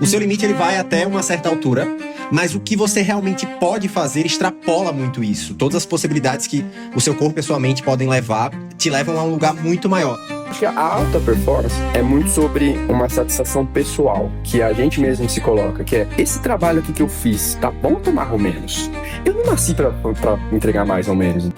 O seu limite ele vai até uma certa altura, mas o que você realmente pode fazer extrapola muito isso. Todas as possibilidades que o seu corpo e a sua mente podem levar, te levam a um lugar muito maior. Acho que a alta performance é muito sobre uma satisfação pessoal, que a gente mesmo se coloca, que é, esse trabalho aqui que eu fiz, tá bom ou tá mais ou menos? Eu não nasci pra entregar mais ou menos.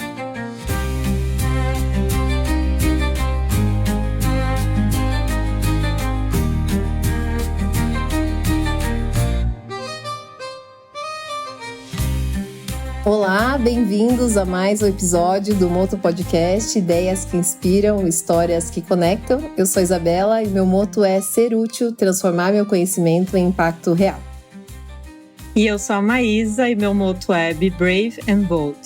Olá, bem-vindos a mais um episódio do Moto Podcast, ideias que inspiram, histórias que conectam. Eu sou Isabela e meu moto é ser útil, transformar meu conhecimento em impacto real. E eu sou a Maísa e meu moto é Be Brave and Bold.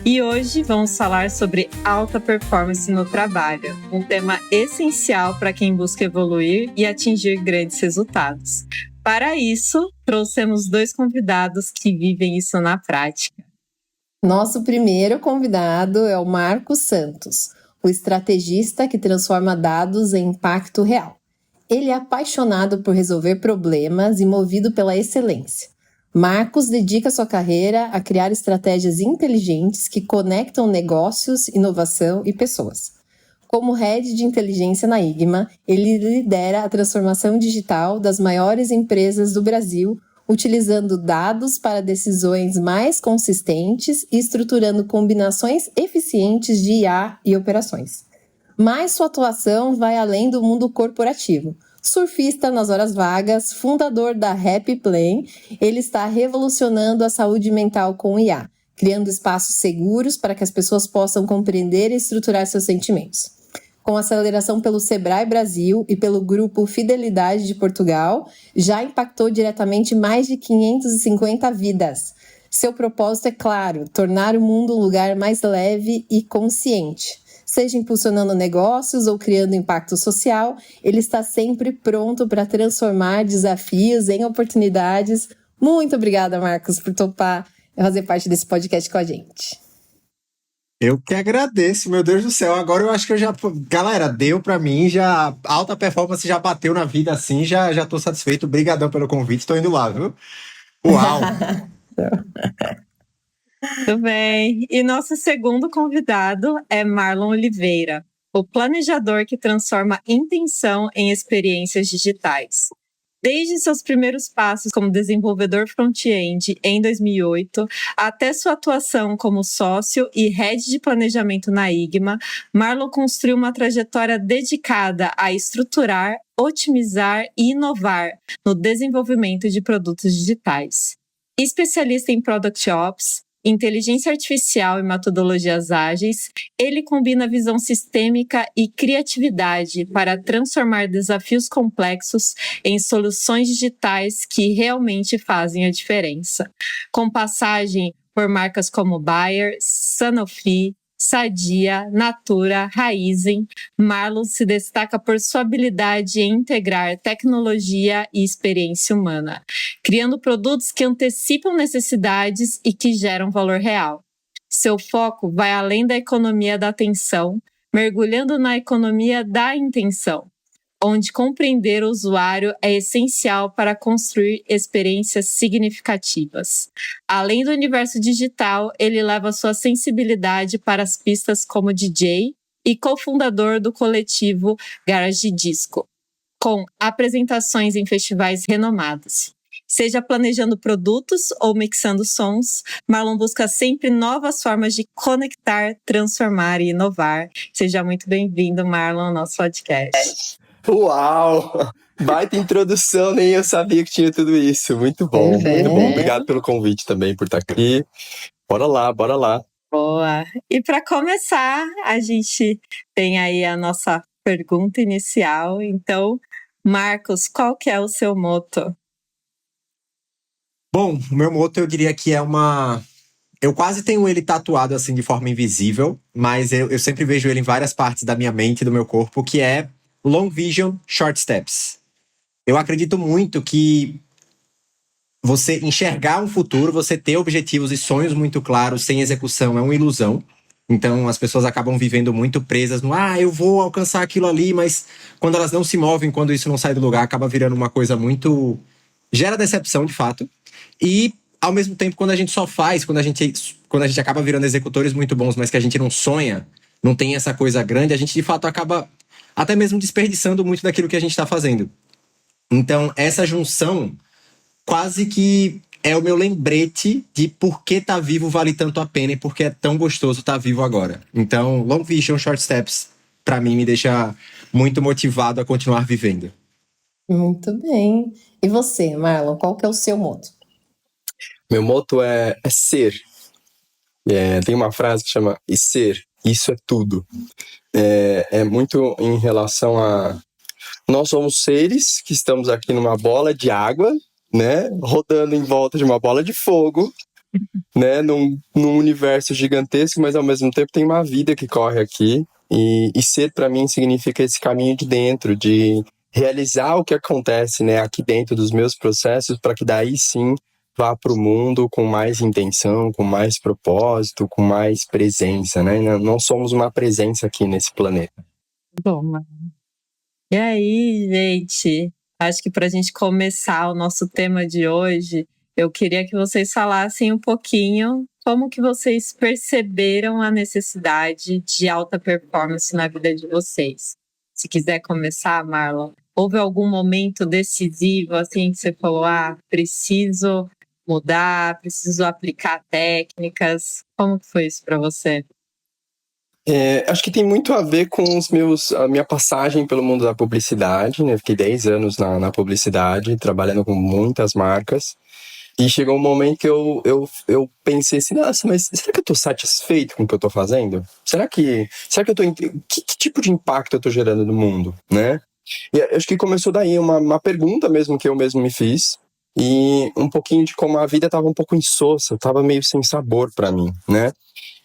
E hoje vamos falar sobre alta performance no trabalho, um tema essencial para quem busca evoluir e atingir grandes resultados. Para isso, trouxemos dois convidados que vivem isso na prática. Nosso primeiro convidado é o Marcos Santos, o estrategista que transforma dados em impacto real. Ele é apaixonado por resolver problemas e movido pela excelência. Marcos dedica sua carreira a criar estratégias inteligentes que conectam negócios, inovação e pessoas. Como head de inteligência na Igma, ele lidera a transformação digital das maiores empresas do Brasil, utilizando dados para decisões mais consistentes e estruturando combinações eficientes de IA e operações. Mas sua atuação vai além do mundo corporativo. Surfista nas horas vagas, fundador da Happy Plane, ele está revolucionando a saúde mental com IA, criando espaços seguros para que as pessoas possam compreender e estruturar seus sentimentos. Com aceleração pelo Sebrae Brasil e pelo grupo Fidelidade de Portugal, já impactou diretamente mais de 550 vidas. Seu propósito é claro, tornar o mundo um lugar mais leve e consciente. Seja impulsionando negócios ou criando impacto social, ele está sempre pronto para transformar desafios em oportunidades. Muito obrigada, Marcos, por topar fazer parte desse podcast com a gente. Eu que agradeço, meu Deus do céu. Agora eu acho que eu já... Galera, deu pra mim, já... Alta performance já bateu na vida assim, já tô satisfeito. Obrigadão pelo convite, tô indo lá, viu? Uau! Tudo bem. E nosso segundo convidado é Marlon Oliveira, o planejador que transforma intenção em experiências digitais. Desde seus primeiros passos como desenvolvedor front-end em 2008, até sua atuação como sócio e head de planejamento na Igma, Marlon construiu uma trajetória dedicada a estruturar, otimizar e inovar no desenvolvimento de produtos digitais. Especialista em Product Ops, inteligência artificial e metodologias ágeis, ele combina visão sistêmica e criatividade para transformar desafios complexos em soluções digitais que realmente fazem a diferença. Com passagem por marcas como Bayer, Sanofi, Sadia, Natura, Raizen, Marlon se destaca por sua habilidade em integrar tecnologia e experiência humana, criando produtos que antecipam necessidades e que geram valor real. Seu foco vai além da economia da atenção, mergulhando na economia da intenção, onde compreender o usuário é essencial para construir experiências significativas. Além do universo digital, ele leva sua sensibilidade para as pistas como DJ e cofundador do coletivo Garage Disco, com apresentações em festivais renomados. Seja planejando produtos ou mixando sons, Marlon busca sempre novas formas de conectar, transformar e inovar. Seja muito bem-vindo, Marlon, ao nosso podcast. Uau! Baita introdução, nem eu sabia que tinha tudo isso. Muito bom, muito bom. Obrigado pelo convite também, por estar aqui. Bora lá. Boa! E para começar, a gente tem aí a nossa pergunta inicial. Então, Marcos, qual que é o seu moto? Bom, o meu moto eu diria que é uma... Eu quase tenho ele tatuado assim de forma invisível, mas eu sempre vejo ele em várias partes da minha mente e do meu corpo, que é Long Vision, Short Steps. Eu acredito muito que você enxergar um futuro, você ter objetivos e sonhos muito claros sem execução é uma ilusão. Então as pessoas acabam vivendo muito presas no eu vou alcançar aquilo ali, mas quando elas não se movem, quando isso não sai do lugar, acaba virando uma coisa muito gera decepção, de fato. E, ao mesmo tempo, quando a gente só faz, quando a gente acaba virando executores muito bons, mas que a gente não sonha, não tem essa coisa grande, a gente, de fato, acaba até mesmo desperdiçando muito daquilo que a gente está fazendo. Então, essa junção quase que é o meu lembrete de por que tá vivo vale tanto a pena e por que é tão gostoso estar vivo agora. Então, Long Vision, Short Steps, pra mim, me deixa muito motivado a continuar vivendo. Muito bem. E você, Marlon, qual que é o seu moto? Meu moto é ser. Tem uma frase que chama "e ser, isso é tudo". É muito em relação a... Nós somos seres que estamos aqui numa bola de água, né? Rodando em volta de uma bola de fogo, né? Num universo gigantesco, mas ao mesmo tempo tem uma vida que corre aqui. E ser, para mim, significa esse caminho de dentro, de realizar o que acontece, né, aqui dentro dos meus processos, para que daí sim vá para o mundo com mais intenção, com mais propósito, com mais presença, né? Não somos uma presença aqui nesse planeta. Bom, mano. E aí, gente? Acho que para a gente começar o nosso tema de hoje, eu queria que vocês falassem um pouquinho como que vocês perceberam a necessidade de alta performance na vida de vocês. Se quiser começar, Marlon, houve algum momento decisivo, assim, que você falou, preciso mudar, preciso aplicar técnicas? Como que foi isso para você? Acho que tem muito a ver com a minha passagem pelo mundo da publicidade, né? Fiquei 10 anos na publicidade, trabalhando com muitas marcas. E chegou um momento que eu pensei assim, nossa, mas será que eu tô satisfeito com o que eu tô fazendo? Será que eu tô... Que tipo de impacto eu tô gerando no mundo, né? E acho que começou daí uma pergunta mesmo que eu mesmo me fiz. E um pouquinho de como a vida tava um pouco insossa, tava meio sem sabor pra mim, né?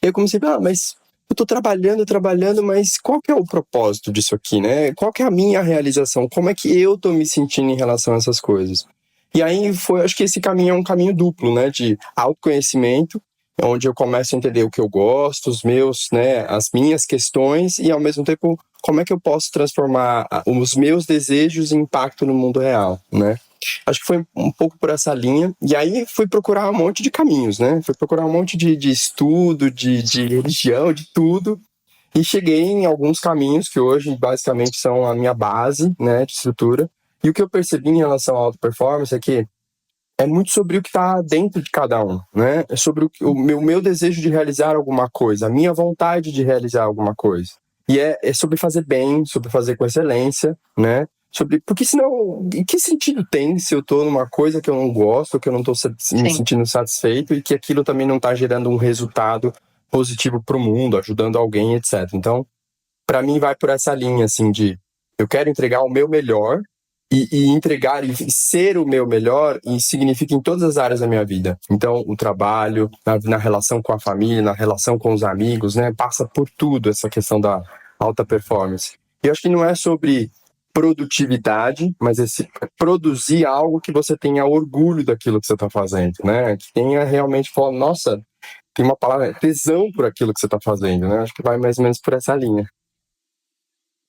E eu comecei a mas eu tô trabalhando, mas qual que é o propósito disso aqui, né? Qual que é a minha realização? Como é que eu tô me sentindo em relação a essas coisas? E aí acho que esse caminho é um caminho duplo, né, de autoconhecimento, onde eu começo a entender o que eu gosto, os meus, né, as minhas questões, e ao mesmo tempo, como é que eu posso transformar os meus desejos em impacto no mundo real, né? Acho que foi um pouco por essa linha, e aí fui procurar um monte de caminhos, né? Fui procurar um monte de estudo, de religião, de tudo, e cheguei em alguns caminhos que hoje basicamente são a minha base, né, de estrutura. E o que eu percebi em relação à alta performance é que é muito sobre o que está dentro de cada um, né? É sobre o meu desejo de realizar alguma coisa, a minha vontade de realizar alguma coisa. E é sobre fazer bem, sobre fazer com excelência, né? Porque senão, que sentido tem se eu estou numa coisa que eu não gosto, que eu não estou me sentindo satisfeito e que aquilo também não está gerando um resultado positivo para o mundo, ajudando alguém, etc. Então, para mim vai por essa linha, assim, de eu quero entregar o meu melhor, e entregar e ser o meu melhor e significa em todas as áreas da minha vida. Então, o trabalho, na relação com a família, na relação com os amigos, né? Passa por tudo essa questão da alta performance. E eu acho que não é sobre produtividade, mas é produzir algo que você tenha orgulho daquilo que você está fazendo, né? Que tenha realmente, nossa, tem uma palavra, tesão por aquilo que você está fazendo, né? Acho que vai mais ou menos por essa linha.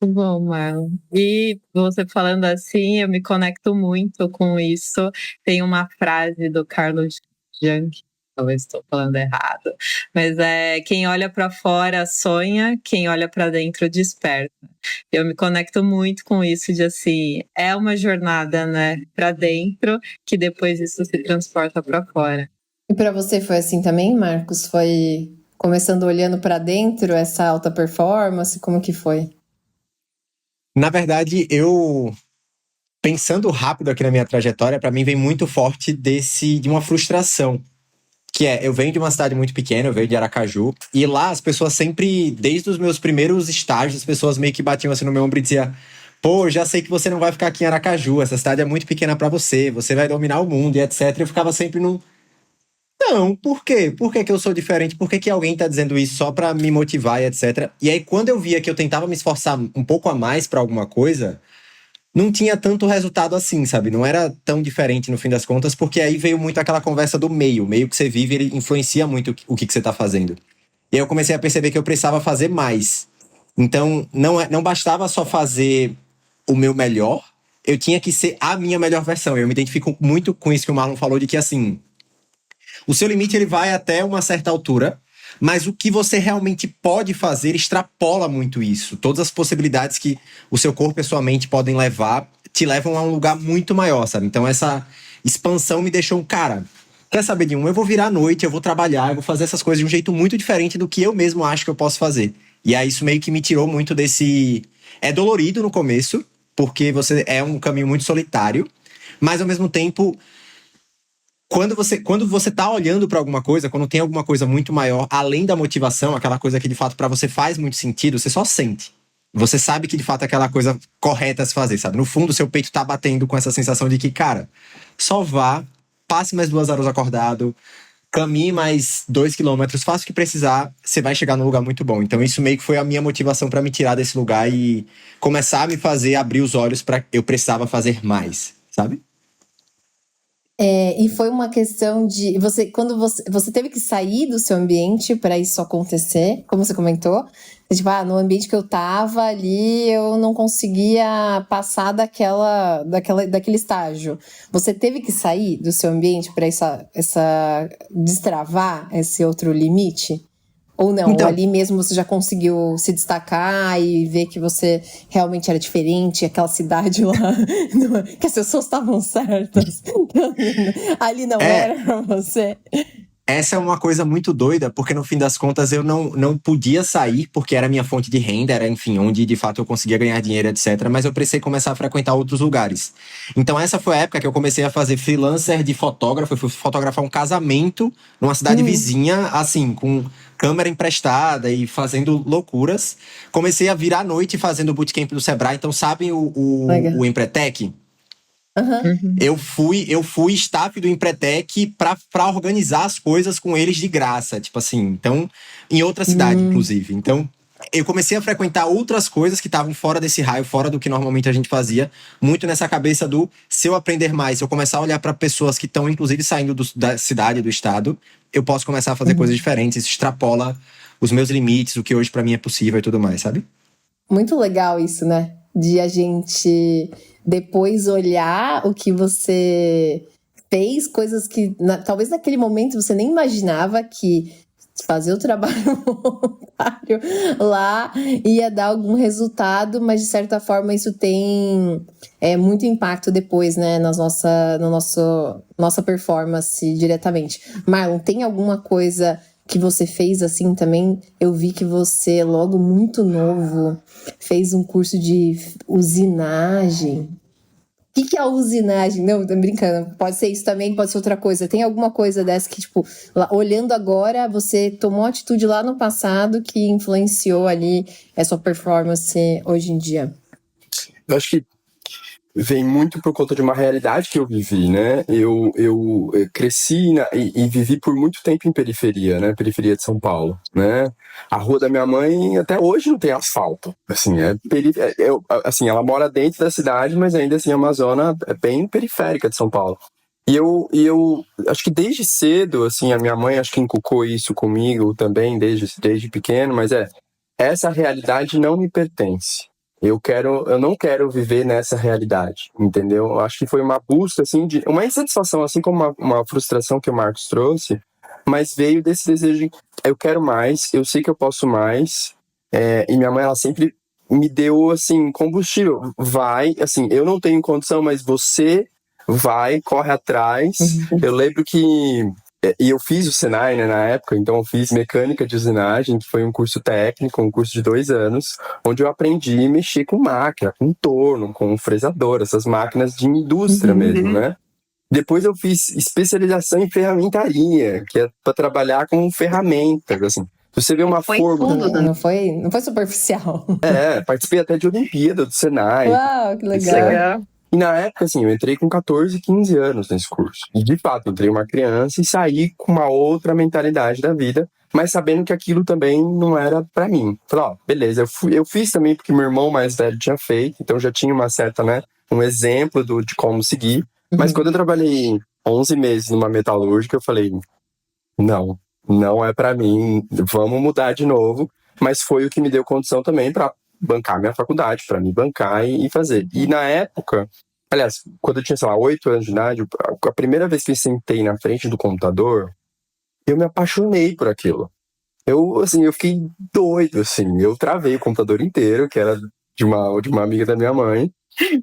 Bom, Marlon. E você falando assim, eu me conecto muito com isso. Tem uma frase do Carlos Jung, talvez estou falando errado, mas quem olha para fora sonha, quem olha para dentro desperta. Eu me conecto muito com isso de assim, é uma jornada, né, para dentro, que depois isso se transporta para fora. E para você foi assim também, Marcos? Foi começando olhando para dentro essa alta performance? Como que foi? Na verdade, pensando rápido aqui na minha trajetória, para mim vem muito forte de uma frustração. Que eu venho de uma cidade muito pequena, eu venho de Aracaju, e lá as pessoas sempre, desde os meus primeiros estágios, as pessoas meio que batiam assim no meu ombro e diziam: pô, já sei que você não vai ficar aqui em Aracaju, essa cidade é muito pequena para você vai dominar o mundo e etc. Eu ficava sempre não, por quê? Por que eu sou diferente? Por que alguém tá dizendo isso só pra me motivar e etc? E aí, quando eu via que eu tentava me esforçar um pouco a mais pra alguma coisa, não tinha tanto resultado assim, sabe? Não era tão diferente no fim das contas, porque aí veio muito aquela conversa do meio. O meio que você vive, ele influencia muito o que você tá fazendo. E aí eu comecei a perceber que eu precisava fazer mais. Então, não bastava só fazer o meu melhor, eu tinha que ser a minha melhor versão. Eu me identifico muito com isso que o Marlon falou, de que assim, o seu limite ele vai até uma certa altura, mas o que você realmente pode fazer extrapola muito isso. Todas as possibilidades que o seu corpo e a sua mente podem levar, te levam a um lugar muito maior, sabe? Então essa expansão me deixou cara, quer saber de um? Eu vou virar à noite, eu vou trabalhar, eu vou fazer essas coisas de um jeito muito diferente do que eu mesmo acho que eu posso fazer. E aí isso meio que me tirou muito desse... É dolorido no começo, porque você é um caminho muito solitário, mas ao mesmo tempo, quando você tá olhando pra alguma coisa, quando tem alguma coisa muito maior, além da motivação, aquela coisa que de fato pra você faz muito sentido, você só sente. Você sabe que de fato é aquela coisa correta a se fazer, sabe? No fundo, seu peito tá batendo com essa sensação de que, cara, só vá, passe mais 2 horas acordado, caminhe mais 2 quilômetros, faça o que precisar, você vai chegar num lugar muito bom. Então isso meio que foi a minha motivação pra me tirar desse lugar e começar a me fazer abrir os olhos pra eu precisava fazer mais, sabe? E foi uma questão de quando você teve que sair do seu ambiente para isso acontecer, como você comentou, tipo, no ambiente que eu tava ali, eu não conseguia passar daquele estágio. Você teve que sair do seu ambiente para essa destravar esse outro limite? Ou não? Então, Ou ali mesmo você já conseguiu se destacar e ver que você realmente era diferente, aquela cidade lá, que as pessoas estavam certas. Ali não era pra você. essa é uma coisa muito doida, porque no fim das contas eu não podia sair, porque era minha fonte de renda, era, enfim, onde de fato eu conseguia ganhar dinheiro, etc. Mas eu precisei começar a frequentar outros lugares. Então essa foi a época que eu comecei a fazer freelancer de fotógrafo. Eu fui fotografar um casamento numa cidade vizinha, assim, com câmera emprestada e fazendo loucuras. Comecei a virar à noite fazendo o bootcamp do Sebrae. Então, sabem o Empretec? Uhum. Eu fui staff do Empretec pra organizar as coisas com eles de graça, tipo assim. Então, em outra cidade, inclusive. Então, eu comecei a frequentar outras coisas que estavam fora desse raio, fora do que normalmente a gente fazia. Muito nessa cabeça do, se eu aprender mais, se eu começar a olhar pra pessoas que estão, inclusive, saindo da cidade, do estado, eu posso começar a fazer coisas diferentes. Isso extrapola os meus limites, o que hoje pra mim é possível e tudo mais, sabe? Muito legal isso, né? De a gente depois olhar o que você fez, coisas que talvez naquele momento você nem imaginava que fazer o trabalho voluntário lá ia dar algum resultado, mas de certa forma isso tem muito impacto depois, né, nossa performance diretamente. Marlon, tem alguma coisa que você fez assim também? Eu vi que você, logo muito novo, fez um curso de usinagem. O que é a usinagem? Não, tô brincando. Pode ser isso também, pode ser outra coisa. Tem alguma coisa dessa que, tipo, olhando agora, você tomou atitude lá no passado que influenciou ali a sua performance hoje em dia? Eu acho que vem muito por conta de uma realidade que eu vivi, né? Eu cresci e vivi por muito tempo em periferia, né? Periferia de São Paulo, né? A rua da minha mãe até hoje não tem asfalto. Assim, assim, ela mora dentro da cidade, mas ainda assim é uma zona bem periférica de São Paulo. E eu acho que desde cedo, assim, a minha mãe acho que inculcou isso comigo também, desde pequeno, mas essa realidade não me pertence. Eu não quero viver nessa realidade, entendeu? Eu acho que foi uma busca, assim, de uma insatisfação, assim como uma frustração que o Marcos trouxe, mas veio desse desejo de, eu quero mais, eu sei que eu posso mais, e minha mãe, ela sempre me deu, assim, combustível. Vai, assim, eu não tenho condição, mas você vai, corre atrás. Eu lembro que... E eu fiz o Senai, né, na época, então eu fiz mecânica de usinagem, que foi um curso técnico, um curso de 2 anos, onde eu aprendi a mexer com máquina, com torno, com fresador, essas máquinas de indústria mesmo, né? Depois eu fiz especialização em ferramentaria, que é para trabalhar com ferramentas, assim. Você vê uma forma... Não foi superficial. Participei até de Olimpíada do Senai. Uau, que legal. E na época, assim, eu entrei com 14, 15 anos nesse curso. E, de fato, entrei uma criança e saí com uma outra mentalidade da vida, mas sabendo que aquilo também não era pra mim. Falei, beleza, eu fiz também porque meu irmão mais velho tinha feito, então já tinha uma certa, né, um exemplo de como seguir. Mas quando eu trabalhei 11 meses numa metalúrgica, eu falei, não é pra mim, vamos mudar de novo. Mas foi o que me deu condição também pra bancar minha faculdade, pra me bancar e fazer. E na época... Aliás, quando eu tinha, sei lá, 8 anos de idade, a primeira vez que eu sentei na frente do computador, eu me apaixonei por aquilo. Eu fiquei doido, assim. Eu travei o computador inteiro, que era de uma amiga da minha mãe.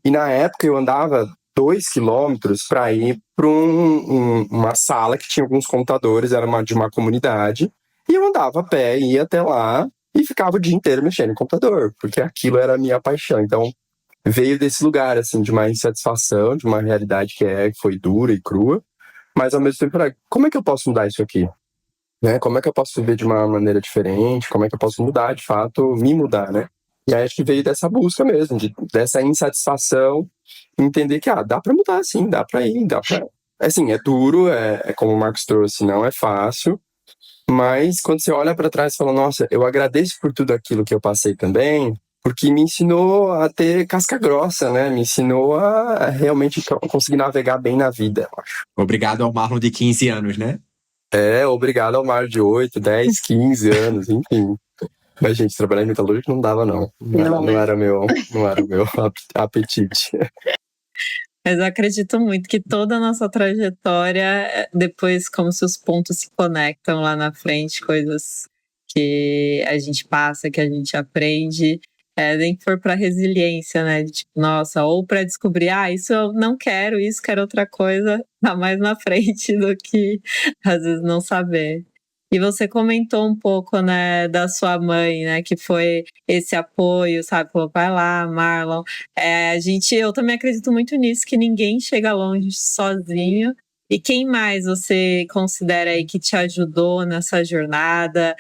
E na época eu andava 2 quilômetros para ir para uma sala que tinha alguns computadores, era de uma comunidade. E eu andava a pé, ia até lá e ficava o dia inteiro mexendo no computador, porque aquilo era a minha paixão. Então, veio desse lugar, assim, de uma insatisfação, de uma realidade que foi dura e crua. Mas, ao mesmo tempo, como é que eu posso mudar isso aqui? Né? Como é que eu posso viver de uma maneira diferente? Como é que eu posso mudar, de fato, me mudar, né? E aí acho que veio dessa busca mesmo, dessa insatisfação, entender que, dá pra mudar sim, dá pra ir, dá pra... Assim, é duro, é como o Marcos trouxe, não é fácil, mas quando você olha pra trás e fala, nossa, eu agradeço por tudo aquilo que eu passei também, porque me ensinou a ter casca grossa, né? Me ensinou a realmente conseguir navegar bem na vida, eu acho. Obrigado ao Marlon de 15 anos, né? Obrigado ao Mário de 8, 10, 15 anos, enfim. Mas, gente, trabalhar em metalúrgica não dava, não. Não era meu apetite. Mas eu acredito muito que toda a nossa trajetória, depois, como se os pontos se conectam lá na frente, coisas que a gente passa, que a gente aprende, nem que for para resiliência, né? Tipo, nossa, ou para descobrir, isso eu não quero, isso quero outra coisa, tá mais na frente do que às vezes não saber. E você comentou um pouco, né, da sua mãe, né, que foi esse apoio, sabe? Falou, vai lá, Marlon. Eu também acredito muito nisso, que ninguém chega longe sozinho. E quem mais você considera aí que te ajudou nessa jornada,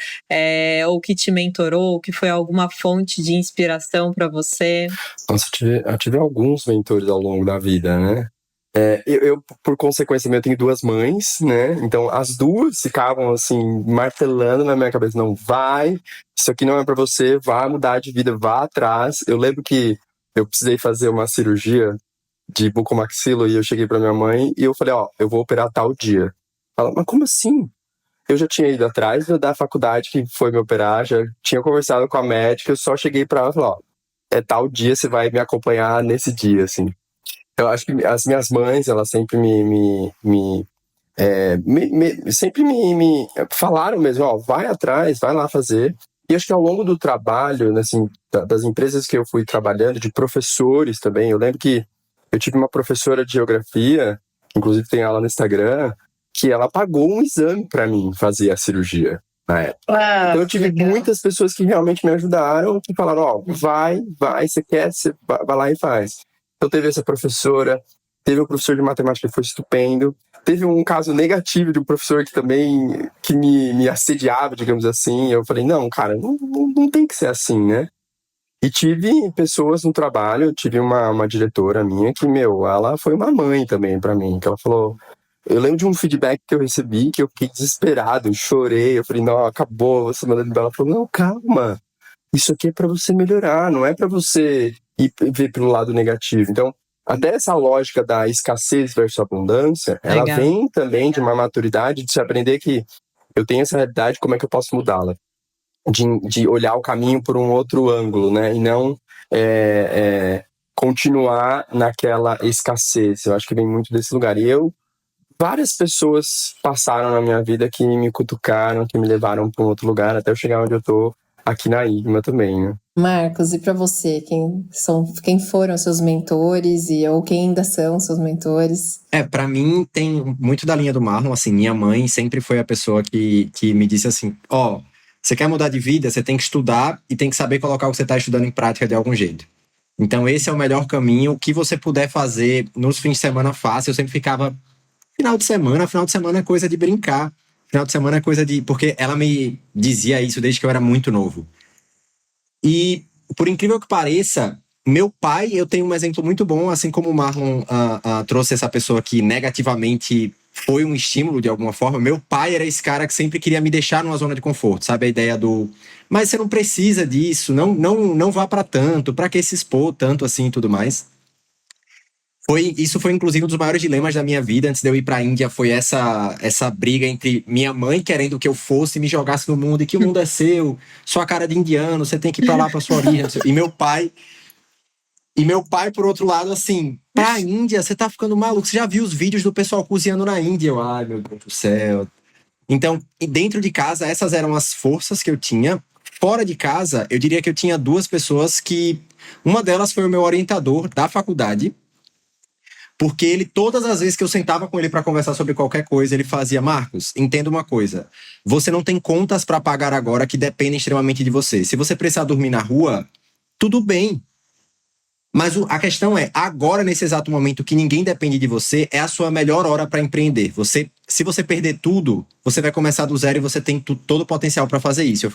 ou que te mentorou, que foi alguma fonte de inspiração para você? Nossa, eu tive alguns mentores ao longo da vida, né? Eu, por consequência, eu tenho 2 mães, né? Então, as duas ficavam, assim, martelando na minha cabeça. Não, vai, isso aqui não é pra você, vai mudar de vida, vá atrás. Eu lembro que eu precisei fazer uma cirurgia de bucomaxilo e eu cheguei pra minha mãe e eu falei, eu vou operar tal dia. Ela, mas como assim? Eu já tinha ido atrás da faculdade que foi me operar, já tinha conversado com a médica, eu só cheguei pra ela e falei, tal dia, você vai me acompanhar nesse dia, assim. Eu acho que as minhas mães, elas sempre sempre me falaram mesmo, vai atrás, vai lá fazer. E acho que ao longo do trabalho, assim, das empresas que eu fui trabalhando, de professores também, eu lembro que eu tive uma professora de geografia, inclusive tem ela no Instagram, que ela pagou um exame para mim fazer a cirurgia na época. Então eu tive muitas pessoas que realmente me ajudaram, que falaram, vai, você quer, você vai lá e faz. Então teve essa professora, teve um professor de matemática que foi estupendo, teve um caso negativo de um professor que também me assediava, digamos assim. Eu falei, não, cara, não tem que ser assim, né? E tive pessoas no trabalho, tive uma diretora minha que, ela foi uma mãe também pra mim, que ela falou... Eu lembro de um feedback que eu recebi, que eu fiquei desesperado, chorei, eu falei, não, acabou, você mandando embora. Ela falou, não, calma, isso aqui é pra você melhorar, não é pra você ir ver pelo lado negativo. Então, até essa lógica da escassez versus abundância, ela vem também de uma maturidade de se aprender que eu tenho essa realidade, como é que eu posso mudá-la? De olhar o caminho por um outro ângulo, né? E não continuar naquela escassez. Eu acho que vem muito desse lugar. E várias pessoas passaram na minha vida que me cutucaram, que me levaram para um outro lugar, até eu chegar onde eu tô aqui na IGMA também, né? Marcos, e para você, quem foram seus mentores ou quem ainda são seus mentores? Para mim tem muito da linha do Marlon, assim, minha mãe sempre foi a pessoa que me disse assim, você quer mudar de vida, você tem que estudar e tem que saber colocar o que você está estudando em prática de algum jeito. Então esse é o melhor caminho, o que você puder fazer nos fins de semana fácil. Eu sempre ficava, final de semana é coisa de brincar, final de semana é coisa de... Porque ela me dizia isso desde que eu era muito novo. E, por incrível que pareça, meu pai, eu tenho um exemplo muito bom, assim como o Marlon trouxe essa pessoa que negativamente foi um estímulo de alguma forma. Meu pai era esse cara que sempre queria me deixar numa zona de conforto, sabe? A ideia do, mas você não precisa disso, não vá pra tanto, pra que se expor tanto assim e tudo mais. Isso foi inclusive um dos maiores dilemas da minha vida antes de eu ir pra Índia, foi essa briga entre minha mãe querendo que eu fosse e me jogasse no mundo, e que o mundo é seu, sua cara de indiano, você tem que ir pra lá pra sua origem. E meu pai, por outro lado, assim, pra Índia, você tá ficando maluco. Você já viu os vídeos do pessoal cozinhando na Índia? Ai, meu Deus do céu. Então, dentro de casa, essas eram as forças que eu tinha. Fora de casa, eu diria que eu tinha duas pessoas que... Uma delas foi o meu orientador da faculdade, porque ele, todas as vezes que eu sentava com ele para conversar sobre qualquer coisa, ele fazia: Marcos, entenda uma coisa. Você não tem contas para pagar agora que dependem extremamente de você. Se você precisar dormir na rua, tudo bem. Mas a questão é, agora, nesse exato momento que ninguém depende de você, é a sua melhor hora para empreender. Se você perder tudo, você vai começar do zero e você tem todo o potencial para fazer isso.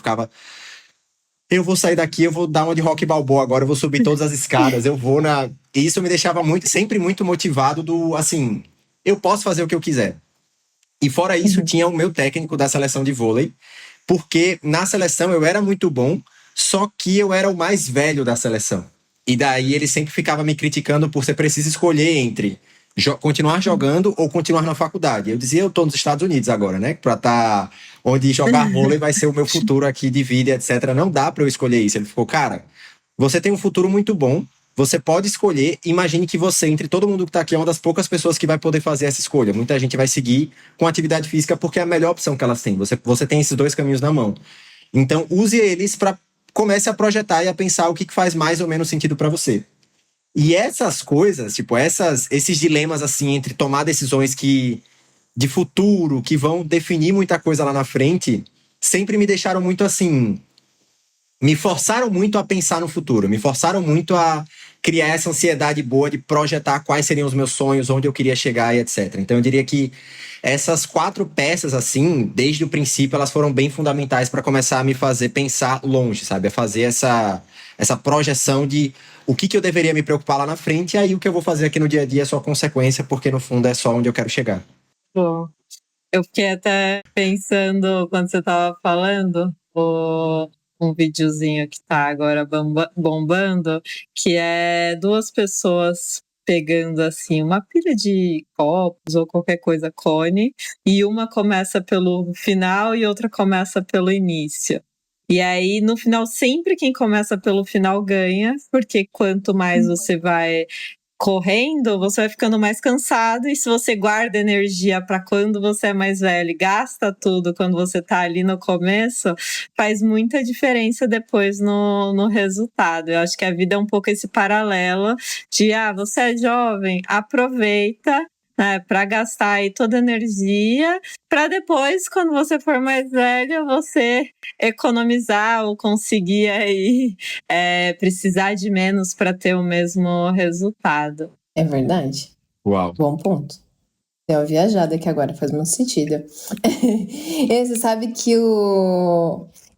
Eu vou sair daqui, eu vou dar uma de Rock Balboa agora, eu vou subir todas as escadas, eu vou na... E isso me deixava sempre muito motivado assim, eu posso fazer o que eu quiser. E fora isso, tinha o meu técnico da seleção de vôlei, porque na seleção eu era muito bom, só que eu era o mais velho da seleção. E daí ele sempre ficava me criticando por você precisa escolher entre continuar jogando ou continuar na faculdade. Eu dizia, eu tô nos Estados Unidos agora, né? Pra tá onde jogar vôlei vai ser o meu futuro aqui de vida, etc. Não dá pra eu escolher isso. Ele ficou, cara, você tem um futuro muito bom, você pode escolher. Imagine que você, entre todo mundo que tá aqui, é uma das poucas pessoas que vai poder fazer essa escolha. Muita gente vai seguir com atividade física porque é a melhor opção que elas têm. Você tem esses dois caminhos na mão. Então, use eles pra comece a projetar e a pensar o que faz mais ou menos sentido pra você. E essas coisas, tipo, esses dilemas, assim, entre tomar decisões de futuro, que vão definir muita coisa lá na frente, sempre me deixaram muito, assim... Me forçaram muito a pensar no futuro, me forçaram muito a criar essa ansiedade boa de projetar quais seriam os meus sonhos, onde eu queria chegar e etc. Então eu diria que essas 4 peças, assim, desde o princípio, elas foram bem fundamentais para começar a me fazer pensar longe, sabe? A fazer essa projeção de o que eu deveria me preocupar lá na frente, e aí o que eu vou fazer aqui no dia a dia é só consequência, porque no fundo é só onde eu quero chegar. Bom, eu fiquei até pensando, quando você estava falando, um videozinho que tá agora bombando, que é 2 pessoas pegando assim uma pilha de copos ou qualquer coisa, cone, e uma começa pelo final e outra começa pelo início. E aí, no final, sempre quem começa pelo final ganha, porque quanto mais você vai correndo, você vai ficando mais cansado, e se você guarda energia para quando você é mais velho e gasta tudo quando você tá ali no começo, faz muita diferença depois no resultado. Eu acho que a vida é um pouco esse paralelo de, você é jovem, aproveita, né, para gastar aí toda a energia, para depois, quando você for mais velho, você economizar ou conseguir aí precisar de menos para ter o mesmo resultado. É verdade. Uau. Bom ponto. Deu uma viajada aqui agora, faz muito sentido. E você sabe que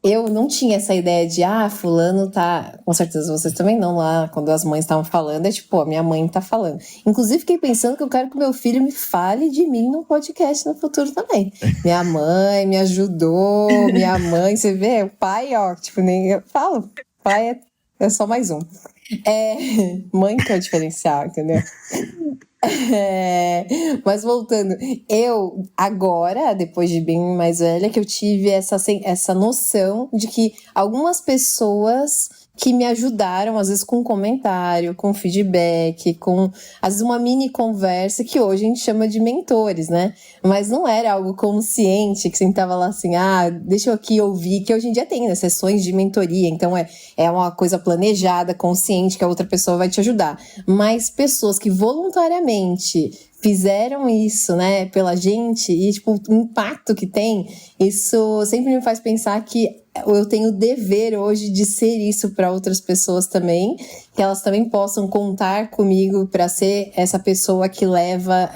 eu não tinha essa ideia de, fulano tá... Com certeza vocês também não, lá quando as mães estavam falando, é tipo, a minha mãe tá falando. Inclusive, fiquei pensando que eu quero que meu filho me fale de mim no podcast no futuro também. Minha mãe me ajudou, minha mãe, você vê, o pai, tipo, nem eu falo, pai é só mais um. Mãe que é o diferencial, entendeu? Mas voltando, eu agora, depois de bem mais velha, que eu tive essa noção de que algumas pessoas que me ajudaram, às vezes com um comentário, com feedback, com às vezes uma mini conversa, que hoje a gente chama de mentores, né? Mas não era algo consciente, que você estava lá assim, deixa eu aqui ouvir, que hoje em dia tem, né, sessões de mentoria, então é uma coisa planejada, consciente, que a outra pessoa vai te ajudar. Mas pessoas que voluntariamente fizeram isso, né, pela gente, e tipo, o impacto que tem, isso sempre me faz pensar que eu tenho o dever hoje de ser isso para outras pessoas também, que elas também possam contar comigo para ser essa pessoa que leva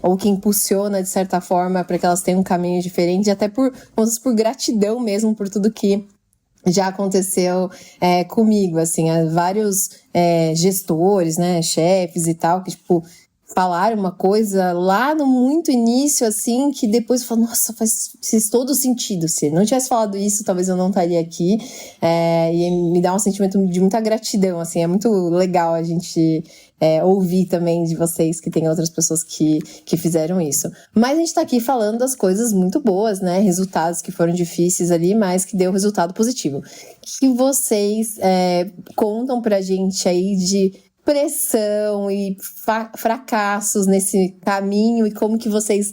ou que impulsiona de certa forma para que elas tenham um caminho diferente, até por gratidão mesmo por tudo que já aconteceu comigo, assim, vários gestores, né, chefes e tal, que tipo falaram uma coisa lá no muito início, assim, que depois eu falo, nossa, fez todo sentido. Se não tivesse falado isso, talvez eu não estaria aqui. E me dá um sentimento de muita gratidão, assim, é muito legal a gente ouvir também de vocês que tem outras pessoas que fizeram isso. Mas a gente tá aqui falando das coisas muito boas, né? Resultados que foram difíceis ali, mas que deu resultado positivo. Que vocês contam pra gente aí de pressão e fracassos nesse caminho e como que vocês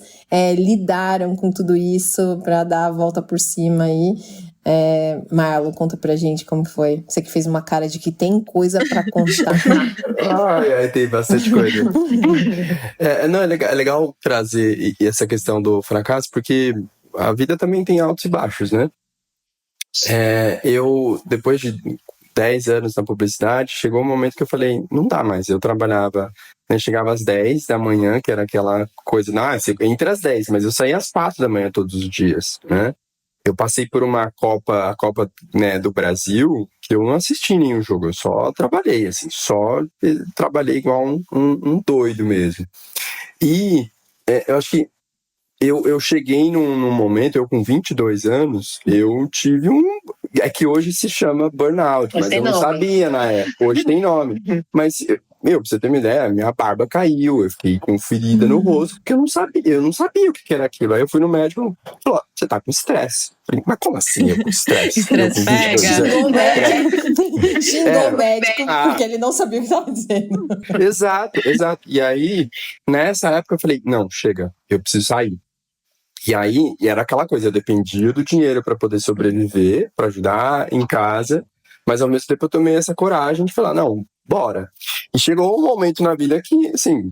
lidaram com tudo isso para dar a volta por cima aí. Marlon, conta pra gente como foi. Você que fez uma cara de que tem coisa pra contar. Ai, tem bastante coisa. É legal trazer essa questão do fracasso, porque a vida também tem altos e baixos, né? Eu, depois de 10 anos na publicidade, chegou um momento que eu falei, não dá mais. Eu trabalhava, né, chegava às 10 da manhã, que era aquela coisa, entre as 10, mas eu saía às 4 da manhã todos os dias, né? Eu passei por a Copa, né, do Brasil, que eu não assisti nenhum jogo, eu só trabalhei, assim, trabalhei igual um doido mesmo. E eu acho que eu cheguei num momento, eu com 22 anos, eu tive que hoje se chama burnout, mas eu não sabia na época, hoje tem nome. Mas, pra você ter uma ideia, minha barba caiu, eu fiquei com ferida no rosto, porque eu não sabia o que era aquilo. Aí eu fui no médico e falou, você tá com estresse. Falei, mas como assim eu com estresse? Estresse pega. Xingou o médico porque ele não sabia o que estava dizendo. Exato. E aí, nessa época eu falei, não, chega, eu preciso sair. E aí, era aquela coisa, eu dependia do dinheiro para poder sobreviver, para ajudar em casa, mas ao mesmo tempo eu tomei essa coragem de falar, não, bora. E chegou um momento na vida que, assim,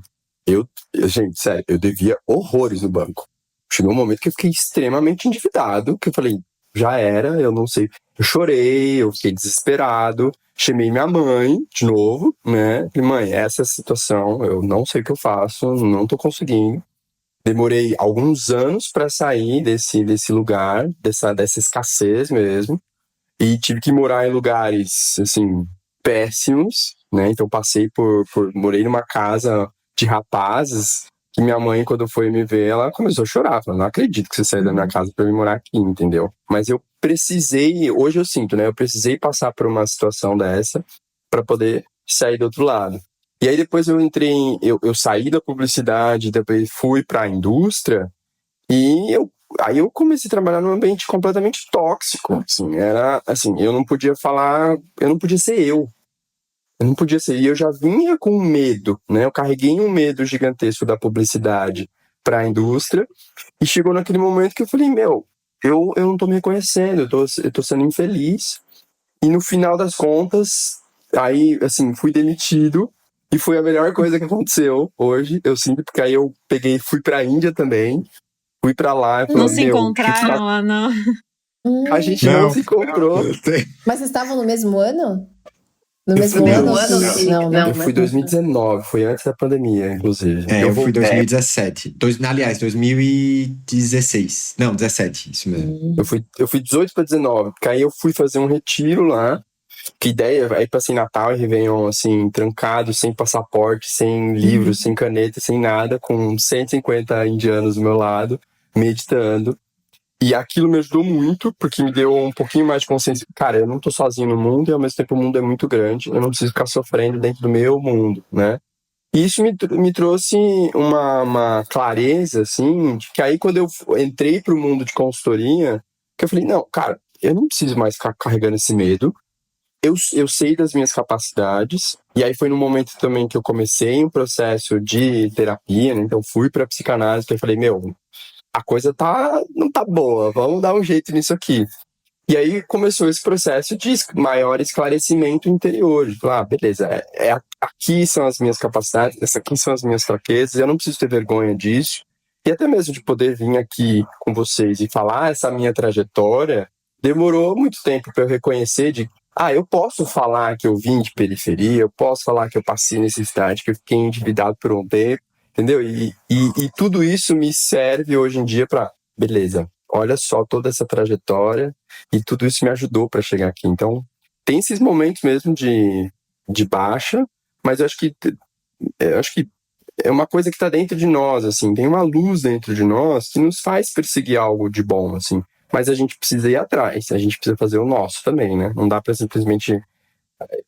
gente, sério, eu devia horrores no banco. Chegou um momento que eu fiquei extremamente endividado, que eu falei, já era, eu não sei. Eu chorei, eu fiquei desesperado, chamei minha mãe de novo, né? Falei, mãe, essa é a situação, eu não sei o que eu faço, não tô conseguindo. Demorei alguns anos para sair desse lugar, dessa escassez mesmo, e tive que morar em lugares, assim, péssimos, né? Então morei numa casa de rapazes, que minha mãe, quando foi me ver, ela começou a chorar, falando, não acredito que você saiu da minha casa para vir morar aqui, entendeu? Mas eu precisei, hoje eu sinto, né? Eu precisei passar por uma situação dessa para poder sair do outro lado. E aí depois eu saí da publicidade, depois fui para a indústria e aí eu comecei a trabalhar num ambiente completamente tóxico, assim, era assim, eu não podia ser eu não podia ser, e eu já vinha com medo, né, eu carreguei um medo gigantesco da publicidade para a indústria e chegou naquele momento que eu falei, eu não tô me reconhecendo, eu tô sendo infeliz e no final das contas, aí, assim, fui demitido. E foi a melhor coisa que aconteceu hoje, eu sinto, porque aí eu fui pra Índia também, fui pra lá e falei, não se encontraram lá, não? A gente não se encontrou. Mas vocês estavam no mesmo ano? No mesmo ano? Não. Eu fui em 2019, foi antes da pandemia, inclusive. Eu fui em 2017. Aliás, 2016. Não, 17, isso mesmo. Eu fui 18 para 19, porque aí eu fui fazer um retiro lá. Que ideia, aí passei Natal e Réveillon, assim, trancado, sem passaporte, sem livro, sem caneta, sem nada, com 150 indianos do meu lado, meditando. E aquilo me ajudou muito, porque me deu um pouquinho mais de consciência. Cara, eu não tô sozinho no mundo e ao mesmo tempo o mundo é muito grande, eu não preciso ficar sofrendo dentro do meu mundo, né? E isso me trouxe uma clareza, assim, de que aí quando eu entrei pro mundo de consultoria, que eu falei, não, cara, eu não preciso mais ficar carregando esse medo. Eu sei das minhas capacidades, e aí foi no momento também que eu comecei um processo de terapia, né? Então fui pra psicanálise, que eu falei, a coisa não tá boa, vamos dar um jeito nisso aqui. E aí começou esse processo de maior esclarecimento interior, de falar, beleza, aqui são as minhas capacidades, essas aqui são as minhas fraquezas, eu não preciso ter vergonha disso, e até mesmo de poder vir aqui com vocês e falar essa minha trajetória, demorou muito tempo para eu reconhecer eu posso falar que eu vim de periferia, eu posso falar que eu passei necessidade, que eu fiquei endividado por um tempo, entendeu? E tudo isso me serve hoje em dia para, beleza, olha só toda essa trajetória e tudo isso me ajudou para chegar aqui. Então, tem esses momentos mesmo de baixa, mas eu acho que é uma coisa que está dentro de nós, assim, tem uma luz dentro de nós que nos faz perseguir algo de bom, assim. Mas a gente precisa ir atrás, a gente precisa fazer o nosso também, né? Não dá para simplesmente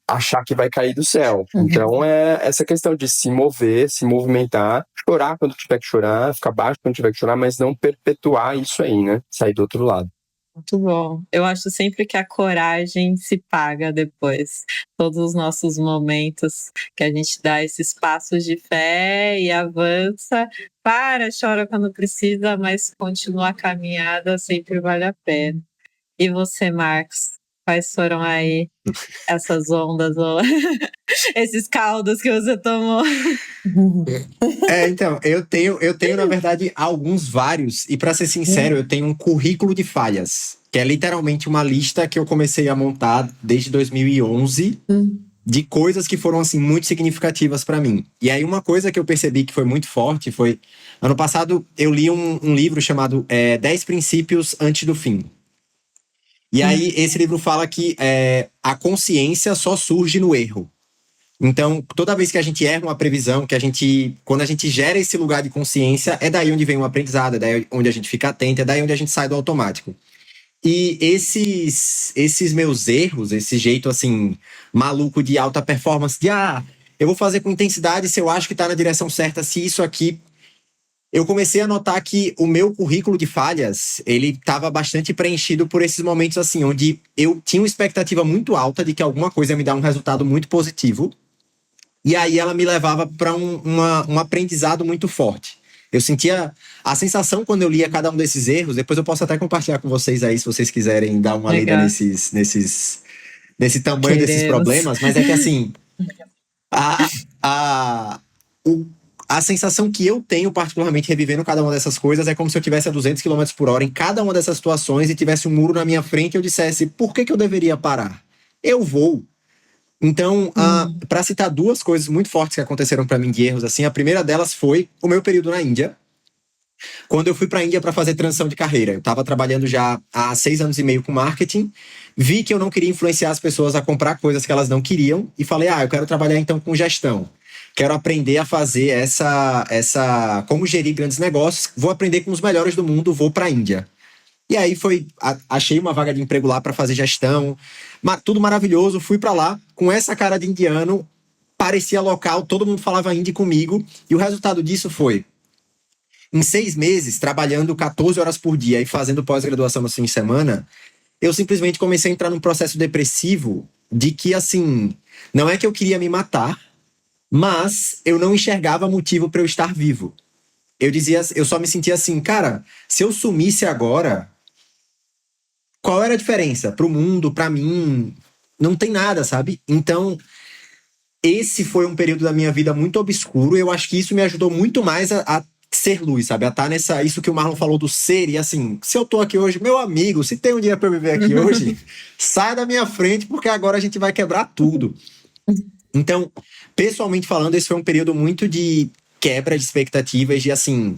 achar que vai cair do céu. Então é essa questão de se mover, se movimentar, chorar quando tiver que chorar, ficar baixo quando tiver que chorar, mas não perpetuar isso aí, né? Sair do outro lado. Muito bom. Eu acho sempre que a coragem se paga depois. Todos os nossos momentos que a gente dá esses passos de fé e avança, chora quando precisa, mas continua a caminhada sempre vale a pena. E você, Marcos? Quais foram aí essas ondas ou esses caldos que você tomou? Então, eu tenho, na verdade, vários. E pra ser sincero, eu tenho um currículo de falhas. Que é literalmente uma lista que eu comecei a montar desde 2011. De coisas que foram, assim, muito significativas pra mim. E aí, uma coisa que eu percebi que foi muito forte foi... Ano passado, eu li um livro chamado 10 Princípios Antes do Fim. E aí, esse livro fala que a consciência só surge no erro. Então, toda vez que a gente erra uma previsão, quando a gente gera esse lugar de consciência, é daí onde vem o aprendizado, é daí onde a gente fica atento, é daí onde a gente sai do automático. E esses meus erros, esse jeito, assim, maluco de alta performance, eu vou fazer com intensidade se eu acho que tá na direção certa, se isso aqui... Eu comecei a notar que o meu currículo de falhas, ele estava bastante preenchido por esses momentos, assim, onde eu tinha uma expectativa muito alta de que alguma coisa ia me dar um resultado muito positivo. E aí ela me levava para um aprendizado muito forte. Eu sentia a sensação quando eu lia cada um desses erros. Depois eu posso até compartilhar com vocês aí, se vocês quiserem dar uma lida nesse tamanho desses problemas. Mas é que, assim, a sensação que eu tenho, particularmente revivendo cada uma dessas coisas, é como se eu tivesse a 200 km por hora em cada uma dessas situações e tivesse um muro na minha frente e eu dissesse, por que eu deveria parar? Eu vou. Então, para citar duas coisas muito fortes que aconteceram para mim de erros, assim, a primeira delas foi o meu período na Índia. Quando eu fui para a Índia para fazer transição de carreira, eu estava trabalhando já há 6 anos e meio com marketing, vi que eu não queria influenciar as pessoas a comprar coisas que elas não queriam e falei, eu quero trabalhar então com gestão. Quero aprender a fazer como gerir grandes negócios, vou aprender com os melhores do mundo, vou para a Índia. E aí achei uma vaga de emprego lá para fazer gestão, tudo maravilhoso, fui para lá com essa cara de indiano, parecia local, todo mundo falava hindi comigo, e o resultado disso foi, em 6 meses, trabalhando 14 horas por dia e fazendo pós-graduação no fim de semana, eu simplesmente comecei a entrar num processo depressivo de que, assim, não é que eu queria me matar, mas eu não enxergava motivo para eu estar vivo. Eu só me sentia assim, cara, se eu sumisse agora, qual era a diferença? Pro mundo, pra mim, não tem nada, sabe? Então, esse foi um período da minha vida muito obscuro. Eu acho que isso me ajudou muito mais a ser luz, sabe? A estar isso que o Marlon falou do ser. E assim, se eu tô aqui hoje, meu amigo, se tem um dia pra eu viver aqui hoje, sai da minha frente, porque agora a gente vai quebrar tudo. Então, pessoalmente falando, esse foi um período muito de quebra de expectativas, de assim...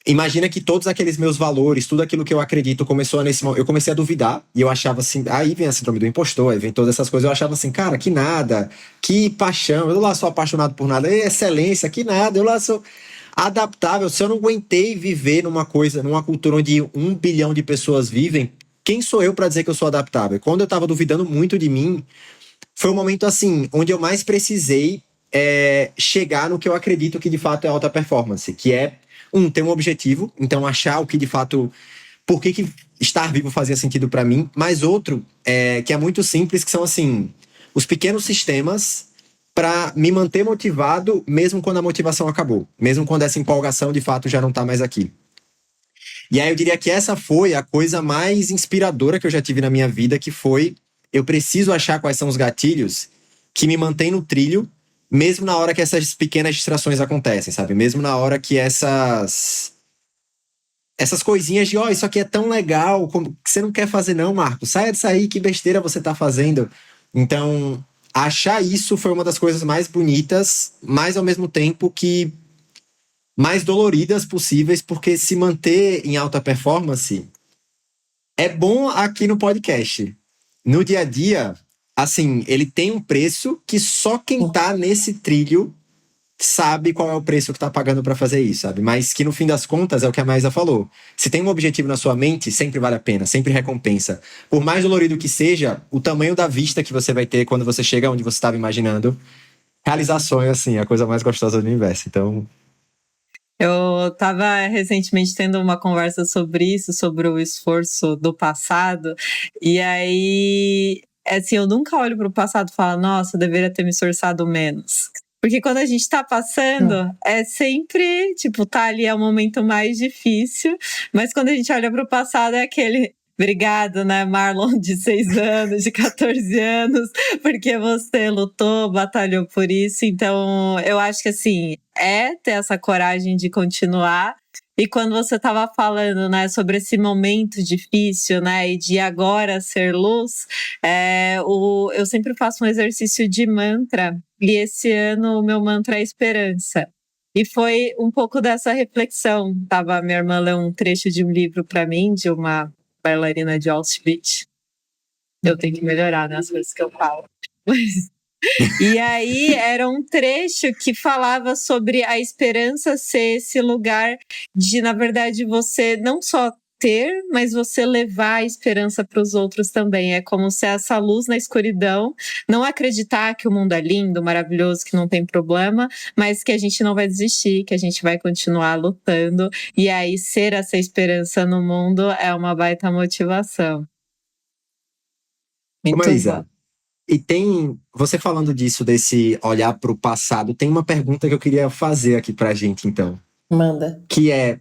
Imagina que todos aqueles meus valores, tudo aquilo que eu acredito começou nesse momento. Eu comecei a duvidar e eu achava assim, aí vem a síndrome do impostor, aí vem todas essas coisas. Eu achava assim, cara, que nada, que paixão, eu lá sou apaixonado por nada, excelência, que nada, eu lá sou adaptável. Se eu não aguentei viver numa cultura onde 1 bilhão de pessoas vivem, quem sou eu para dizer que eu sou adaptável? Quando eu tava duvidando muito de mim, foi um momento assim, onde eu mais precisei chegar no que eu acredito que de fato é alta performance, que é ter um objetivo, então achar o que de fato, por que estar vivo fazia sentido para mim, mas outro que é muito simples, que são assim, os pequenos sistemas para me manter motivado mesmo quando a motivação acabou, mesmo quando essa empolgação de fato já não tá mais aqui. E aí eu diria que essa foi a coisa mais inspiradora que eu já tive na minha vida, que foi, eu preciso achar quais são os gatilhos que me mantêm no trilho, mesmo na hora que essas pequenas distrações acontecem, sabe? Mesmo na hora que essas coisinhas de, isso aqui é tão legal, que você não quer fazer não, Marco. Saia disso aí, que besteira você tá fazendo. Então, achar isso foi uma das coisas mais bonitas, mas ao mesmo tempo que mais doloridas possíveis, porque se manter em alta performance é bom aqui no podcast. No dia a dia, assim, ele tem um preço que só quem tá nesse trilho sabe qual é o preço que tá pagando pra fazer isso, sabe? Mas que no fim das contas é o que a Maísa falou. Se tem um objetivo na sua mente, sempre vale a pena, sempre recompensa. Por mais dolorido que seja, o tamanho da vista que você vai ter quando você chega onde você estava imaginando, realizar sonho, assim, é a coisa mais gostosa do universo. Então... Eu estava recentemente tendo uma conversa sobre isso, sobre o esforço do passado, e aí, assim, eu nunca olho para o passado e falo, nossa, eu deveria ter me esforçado menos. Porque quando a gente tá passando, é sempre, tipo, tá ali, é o momento mais difícil, mas quando a gente olha pro passado é aquele... Obrigada, né, Marlon, de 6 anos, de 14 anos, porque você lutou, batalhou por isso. Então, eu acho que, assim, ter essa coragem de continuar. E quando você estava falando, né, sobre esse momento difícil, né, e de agora ser luz, eu sempre faço um exercício de mantra, e esse ano o meu mantra é esperança. E foi um pouco dessa reflexão. Minha irmã leu um trecho de um livro para mim, de uma bailarina de Auschwitz. Eu tenho que melhorar nas coisas que eu falo. E aí era um trecho que falava sobre a esperança ser esse lugar de, na verdade, você não só ter, mas você levar a esperança para os outros também. É como se essa luz na escuridão, não acreditar que o mundo é lindo, maravilhoso, que não tem problema, mas que a gente não vai desistir, que a gente vai continuar lutando. E aí ser essa esperança no mundo é uma baita motivação. Muito Maísa, bom. e tem, você falando disso, desse olhar para o passado, tem uma pergunta que eu queria fazer aqui pra gente, então. Manda. Que é,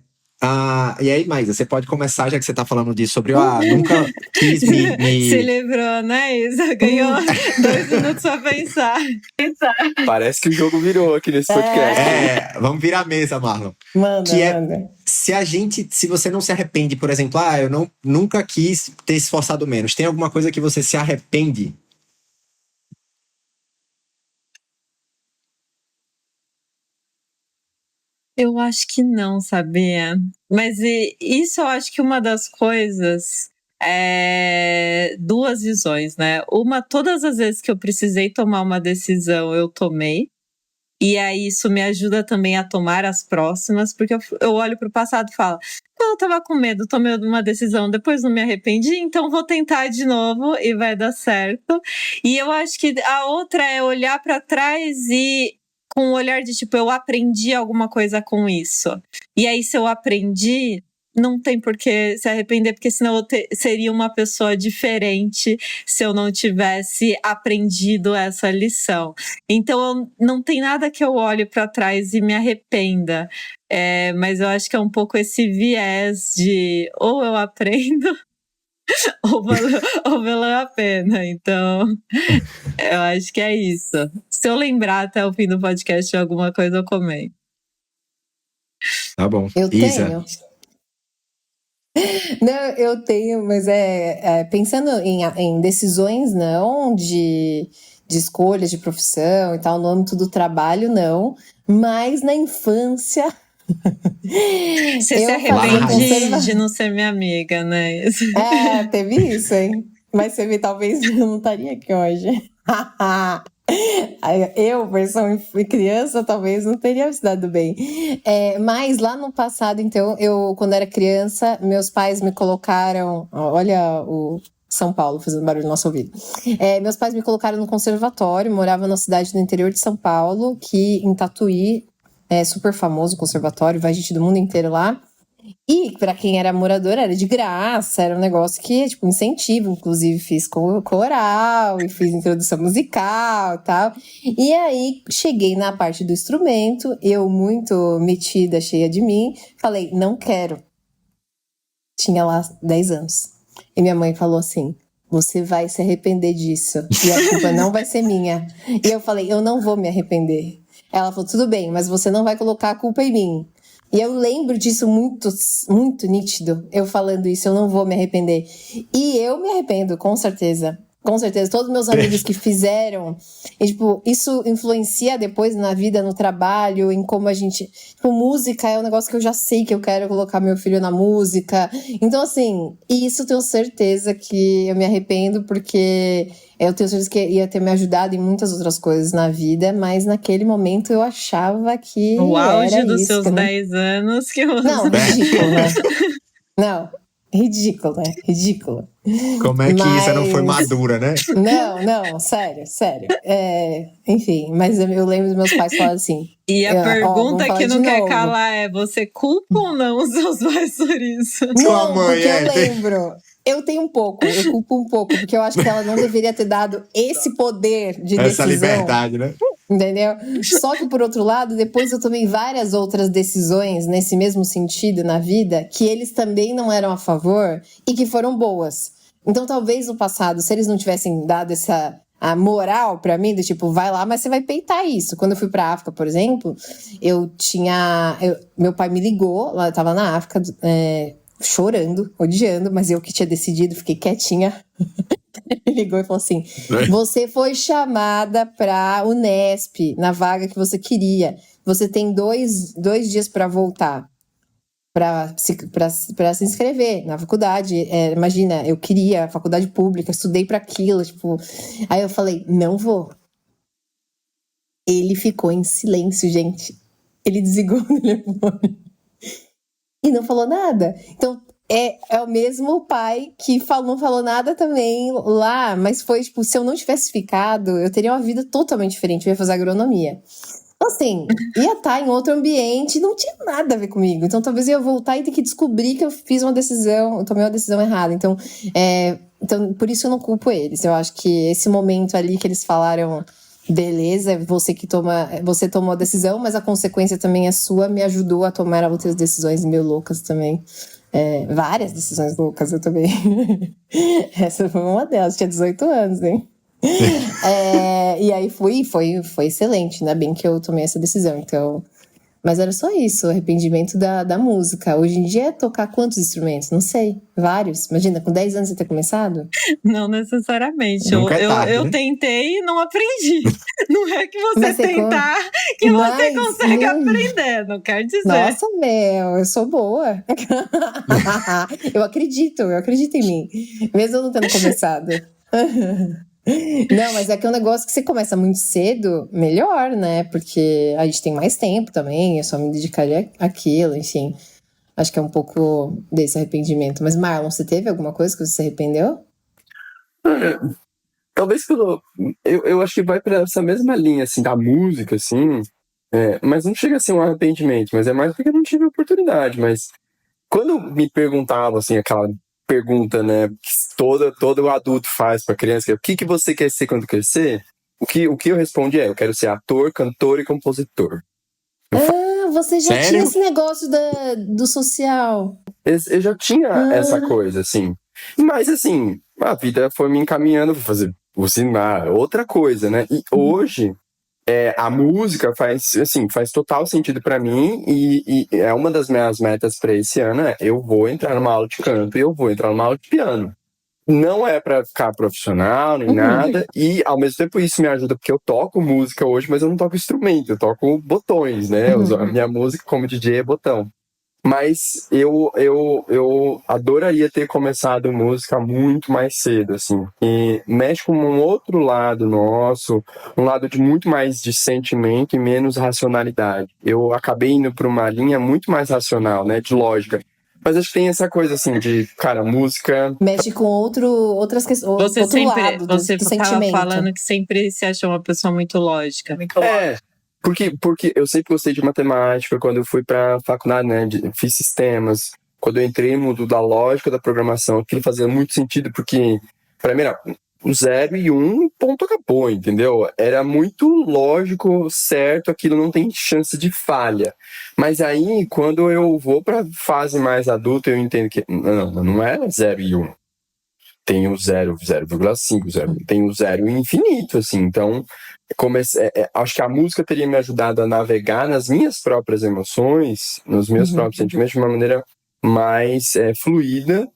e aí, Maísa, você pode começar, já que você tá falando disso, sobre, nunca quis me... Se livrou, né, Isa? Ganhou 2 minutos pra pensar. Parece que o jogo virou aqui nesse podcast. Vamos virar a mesa, Marlon. Manda, Que manda. se você não se arrepende, por exemplo, eu nunca quis ter esforçado menos, tem alguma coisa que você se arrepende? Eu acho que não, sabia? Mas isso eu acho que uma das coisas é 2 visões, né? Uma, todas as vezes que eu precisei tomar uma decisão, eu tomei. E aí isso me ajuda também a tomar as próximas, porque eu olho para o passado e falo, quando eu tava com medo, tomei uma decisão, depois não me arrependi, então vou tentar de novo e vai dar certo. E eu acho que a outra é olhar para trás e com um olhar de tipo, eu aprendi alguma coisa com isso. E aí se eu aprendi, não tem por que se arrepender, porque senão eu seria uma pessoa diferente se eu não tivesse aprendido essa lição. Então, não tem nada que eu olhe para trás e me arrependa. Mas eu acho que é um pouco esse viés de ou eu aprendo ou valeu a pena. Então, eu acho que é isso. Se eu lembrar até o fim do podcast de alguma coisa, eu comento. Tá bom. Eu Isa. tenho. Não, eu tenho, mas pensando em decisões, não, de escolhas de profissão e tal, no âmbito do trabalho, não, mas na infância. Você se arrepende de não ser minha amiga, né? Teve isso, hein? Mas você vê, talvez eu não estaria aqui hoje. Eu, versão criança, talvez não teria se dado bem. Mas lá no passado, então, quando era criança, meus pais me colocaram. Olha o São Paulo fazendo barulho no nosso ouvido. Meus pais me colocaram no conservatório, morava numa cidade do interior de São Paulo, que em Tatuí é super famoso o conservatório, vai gente do mundo inteiro lá. E para quem era morador era de graça, era um negócio que, tipo, incentivo. Inclusive fiz coral e fiz introdução musical e tal. E aí cheguei na parte do instrumento, eu muito metida, cheia de mim, falei, não quero. Tinha lá 10 anos. E minha mãe falou assim, você vai se arrepender disso. E a culpa não vai ser minha. E eu falei, eu não vou me arrepender. Ela falou, tudo bem, mas você não vai colocar a culpa em mim. E eu lembro disso muito, muito nítido, eu falando isso, eu não vou me arrepender. E eu me arrependo, com certeza. Com certeza, todos meus amigos que fizeram, e, tipo, isso influencia depois na vida, no trabalho, em como a gente... Tipo, música é um negócio que eu já sei que eu quero colocar meu filho na música. Então, assim, isso eu tenho certeza que eu me arrependo, porque eu tenho certeza que ia ter me ajudado em muitas outras coisas na vida, mas naquele momento eu achava que o auge era dos isso, seus 10 anos que você... Não, ridículo, né? Não. Ridículo, né? Ridículo. Como é que isso não foi Mas- madura, né? Não, sério. Enfim, mas eu lembro dos meus pais falando assim. E a vamos pergunta falar que de não quer novo. calar é: você culpa ou não os seus pais por isso? Sua Não, mãe, porque eu tem- lembro. Eu tenho um pouco, eu culpo um pouco, porque eu acho que ela não deveria ter dado esse poder de Essa decisão. liberdade, né? Entendeu? Só que, por outro lado, depois eu tomei várias outras decisões nesse mesmo sentido na vida que eles também não eram a favor e que foram boas. Então, talvez no passado, se eles não tivessem dado a moral pra mim, do tipo, vai lá, mas você vai peitar isso. Quando eu fui pra África, por exemplo, meu pai me ligou, lá eu tava na África, chorando, odiando, mas eu que tinha decidido, fiquei quietinha. Ele ligou e falou assim: você foi chamada para Unesp, na vaga que você queria. Você tem dois dias para voltar, para se inscrever na faculdade. Imagina, eu queria faculdade pública, estudei para aquilo. Tipo. Aí eu falei: não vou. Ele ficou em silêncio, gente. Ele desligou o telefone e não falou nada. Então, é o mesmo pai que não falou nada também lá, mas foi, tipo, se eu não tivesse ficado, eu teria uma vida totalmente diferente, eu ia fazer agronomia. Então, assim, ia estar em outro ambiente, não tinha nada a ver comigo. Então, talvez eu ia voltar e ter que descobrir que eu fiz uma decisão, eu tomei uma decisão errada. Então, por isso eu não culpo eles. Eu acho que esse momento ali que eles falaram, beleza, você tomou a decisão, mas a consequência também é sua, me ajudou a tomar outras decisões meio loucas também. Várias decisões loucas eu também. Essa foi uma delas, tinha 18 anos, hein? E aí foi excelente, ainda bem que eu tomei essa decisão. Então, mas era só isso, o arrependimento da música. Hoje em dia é tocar quantos instrumentos? Não sei, vários. Imagina, com 10 anos você ter começado? Não necessariamente. Nunca é tarde, eu né? tentei e não aprendi. Não é que você Mas você tentar que você Mas, consegue aprender, não quer dizer. Nossa, eu sou boa. Eu acredito em mim. Mesmo eu não tendo começado. Não, mas é que é um negócio que você começa muito cedo, melhor, né? Porque a gente tem mais tempo também, eu só me dedicaria àquilo, enfim. Acho que é um pouco desse arrependimento. Mas, Marlon, você teve alguma coisa que você se arrependeu? Talvez eu acho que vai pra essa mesma linha, assim, da música, assim, mas não chega a ser um arrependimento, mas é mais porque eu não tive oportunidade, mas quando me perguntavam, assim, aquela pergunta, né, que todo adulto faz pra criança, o que você quer ser quando crescer? O que eu respondi eu quero ser ator, cantor e compositor. Você já Sério? tinha esse negócio do social. Eu já tinha essa coisa, assim. Mas, assim, a vida foi me encaminhando pra fazer outra coisa, né? E hoje, a música faz total sentido pra mim e é uma das minhas metas pra esse ano, eu vou entrar numa aula de canto e eu vou entrar numa aula de piano. Não é pra ficar profissional nem nada, e ao mesmo tempo isso me ajuda porque eu toco música hoje, mas eu não toco instrumento, eu toco botões, né? A minha música como DJ é botão. Mas eu adoraria ter começado música muito mais cedo, assim. E mexe com um outro lado nosso, um lado de muito mais de sentimento e menos racionalidade. Eu acabei indo para uma linha muito mais racional, né, de lógica. Mas acho que tem essa coisa, assim, de, cara, música... Mexe com outras questões, Você outro lado você do estava sentimento. falando que sempre se achou uma pessoa muito lógica. Porque eu sempre gostei de matemática, quando eu fui para a faculdade, né, fiz sistemas, quando eu entrei no mundo da lógica da programação, aquilo fazia muito sentido, porque, para mim, era o 0 e 1, ponto, acabou, entendeu? Era muito lógico, certo, aquilo não tem chance de falha. Mas aí, quando eu vou para fase mais adulta, eu entendo que não é 0 e 1. Tem o 0, 0,5, 0, tem o 0 infinito, assim. Então, acho que a música teria me ajudado a navegar nas minhas próprias emoções, nos meus próprios sentimentos de uma maneira mais fluida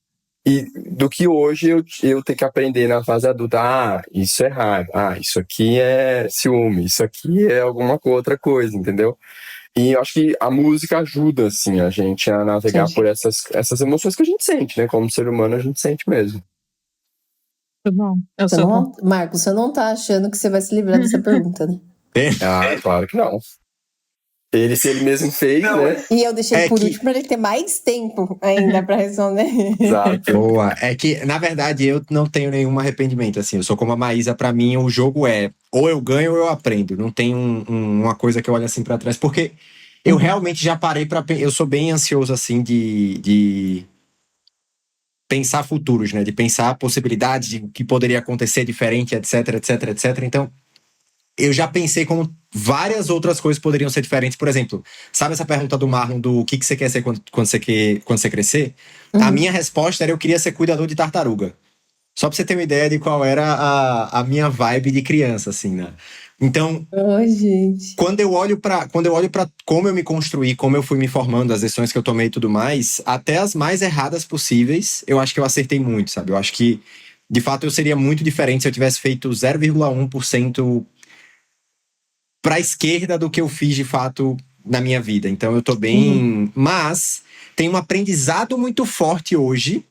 e do que hoje eu ter que aprender na fase adulta. Isso é raiva, isso aqui é ciúme, isso aqui é alguma outra coisa, entendeu? E eu acho que a música ajuda, assim, a gente a navegar por essas emoções que a gente sente, né? Como ser humano, a gente sente mesmo. Muito bom. Marcos, você não tá achando que você vai se livrar dessa pergunta, né? Claro que não. Se ele mesmo fez, né? E eu deixei É por que- último pra ele ter mais tempo ainda pra responder. Exato. Boa. É que, na verdade, eu não tenho nenhum arrependimento, assim. Eu sou como a Maísa, pra mim, o jogo é ou eu ganho ou eu aprendo. Não tem uma coisa que eu olho assim pra trás. Porque eu realmente já parei pra... Eu sou bem ansioso, assim, de pensar futuros, né? De pensar possibilidades de que poderia acontecer diferente, etc, etc, etc. Então, eu já pensei como várias outras coisas poderiam ser diferentes. Por exemplo, sabe essa pergunta do Marlon do o que você quer ser quando você crescer? A minha resposta era eu queria ser cuidador de tartaruga. Só pra você ter uma ideia de qual era a minha vibe de criança, assim, né? Então, Ai, gente. quando eu olho para como eu me construí, como eu fui me formando, as decisões que eu tomei e tudo mais, até as mais erradas possíveis, eu acho que eu acertei muito, sabe? Eu acho que, de fato, eu seria muito diferente se eu tivesse feito 0,1% pra esquerda do que eu fiz, de fato, na minha vida. Então, eu tô bem... Mas tem um aprendizado muito forte hoje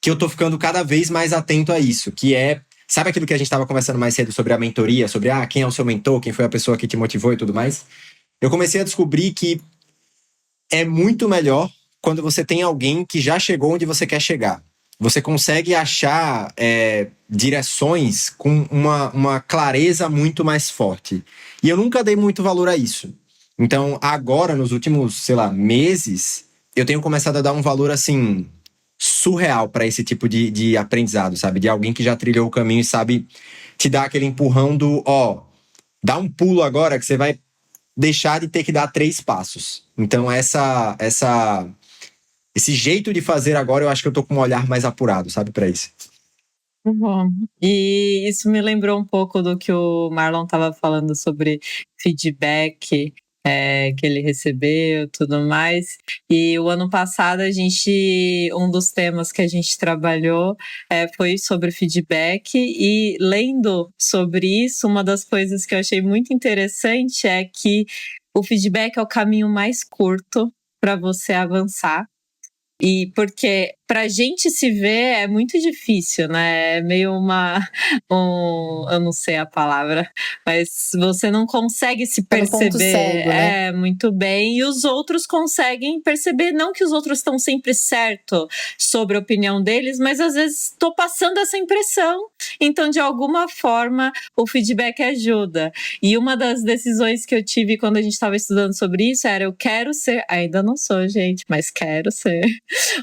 que eu tô ficando cada vez mais atento a isso, que é... Sabe aquilo que a gente estava conversando mais cedo sobre a mentoria? Sobre, quem é o seu mentor? Quem foi a pessoa que te motivou e tudo mais? Eu comecei a descobrir que é muito melhor quando você tem alguém que já chegou onde você quer chegar. Você consegue achar direções com uma clareza muito mais forte. E eu nunca dei muito valor a isso. Então, agora, nos últimos, sei lá, meses, eu tenho começado a dar um valor, assim, surreal para esse tipo de aprendizado, sabe? De alguém que já trilhou o caminho e sabe te dar aquele empurrão do, dá um pulo agora que você vai deixar de ter que dar 3 passos. Então, esse jeito de fazer agora, eu acho que eu tô com um olhar mais apurado, sabe, para isso. Bom, e isso me lembrou um pouco do que o Marlon estava falando sobre feedback que ele recebeu e tudo mais. E o ano passado um dos temas que a gente trabalhou foi sobre feedback, e lendo sobre isso, uma das coisas que eu achei muito interessante é que o feedback é o caminho mais curto para você avançar. E porque pra gente se ver é muito difícil, né? É meio eu não sei a palavra, mas você não consegue se Tá no ponto perceber cego, né? muito bem, e os outros conseguem perceber, não que os outros estão sempre certo sobre a opinião deles, mas às vezes estou passando essa impressão. Então, de alguma forma, o feedback ajuda. E uma das decisões que eu tive quando a gente estava estudando sobre isso era: eu quero ser, ainda não sou, gente, mas quero ser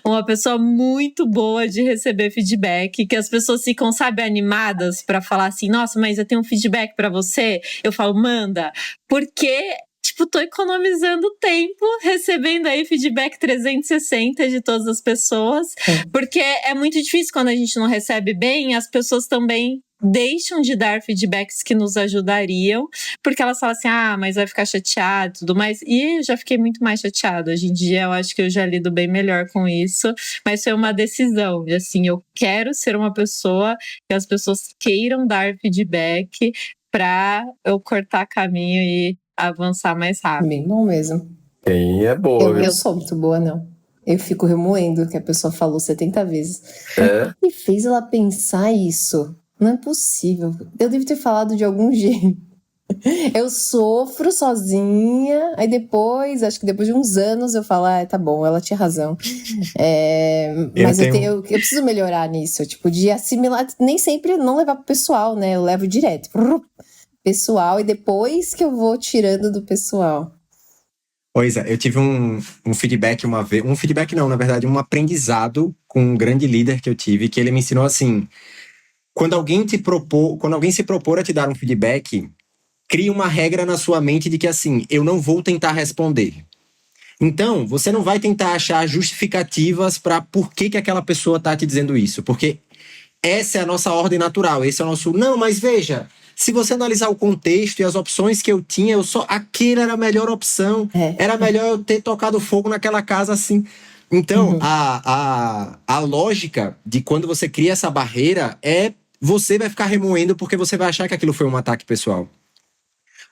uma pessoa muito boa de receber feedback, que as pessoas ficam, sabe, animadas para falar assim: nossa, mas eu tenho um feedback para você. Eu falo, manda, porque tô economizando tempo recebendo aí feedback 360 de todas as pessoas, porque é muito difícil quando a gente não recebe bem, as pessoas também deixam de dar feedbacks que nos ajudariam, porque elas falam assim: mas vai ficar chateado e tudo mais. E eu já fiquei muito mais chateada. Hoje em dia eu acho que eu já lido bem melhor com isso, mas foi uma decisão de, assim, eu quero ser uma pessoa que as pessoas queiram dar feedback para eu cortar caminho e avançar mais rápido. Bem bom mesmo. Quem é boa, Eu viu? não sou muito boa, não. Eu fico remoendo o que a pessoa falou 70 vezes. É. E fez ela pensar isso? Não é possível. Eu devo ter falado de algum jeito. Eu sofro sozinha, aí depois, acho que depois de uns anos, eu falo: tá bom, ela tinha razão. Mas eu preciso melhorar nisso, tipo, de assimilar, nem sempre não levar pro pessoal, né? Eu levo direto pro pessoal, e depois que eu vou tirando do pessoal. Pois é, eu tive um feedback uma vez, um feedback não, na verdade, um aprendizado com um grande líder que eu tive, que ele me ensinou assim: quando alguém se propor a te dar um feedback, crie uma regra na sua mente de que, assim, eu não vou tentar responder. Então, você não vai tentar achar justificativas para por que aquela pessoa tá te dizendo isso, porque essa é a nossa ordem natural, esse é o nosso... Não, mas veja, se você analisar o contexto e as opções que eu tinha, aquela era a melhor opção, era melhor eu ter tocado fogo naquela casa assim. Então, a lógica de quando você cria essa barreira você vai ficar remoendo porque você vai achar que aquilo foi um ataque pessoal.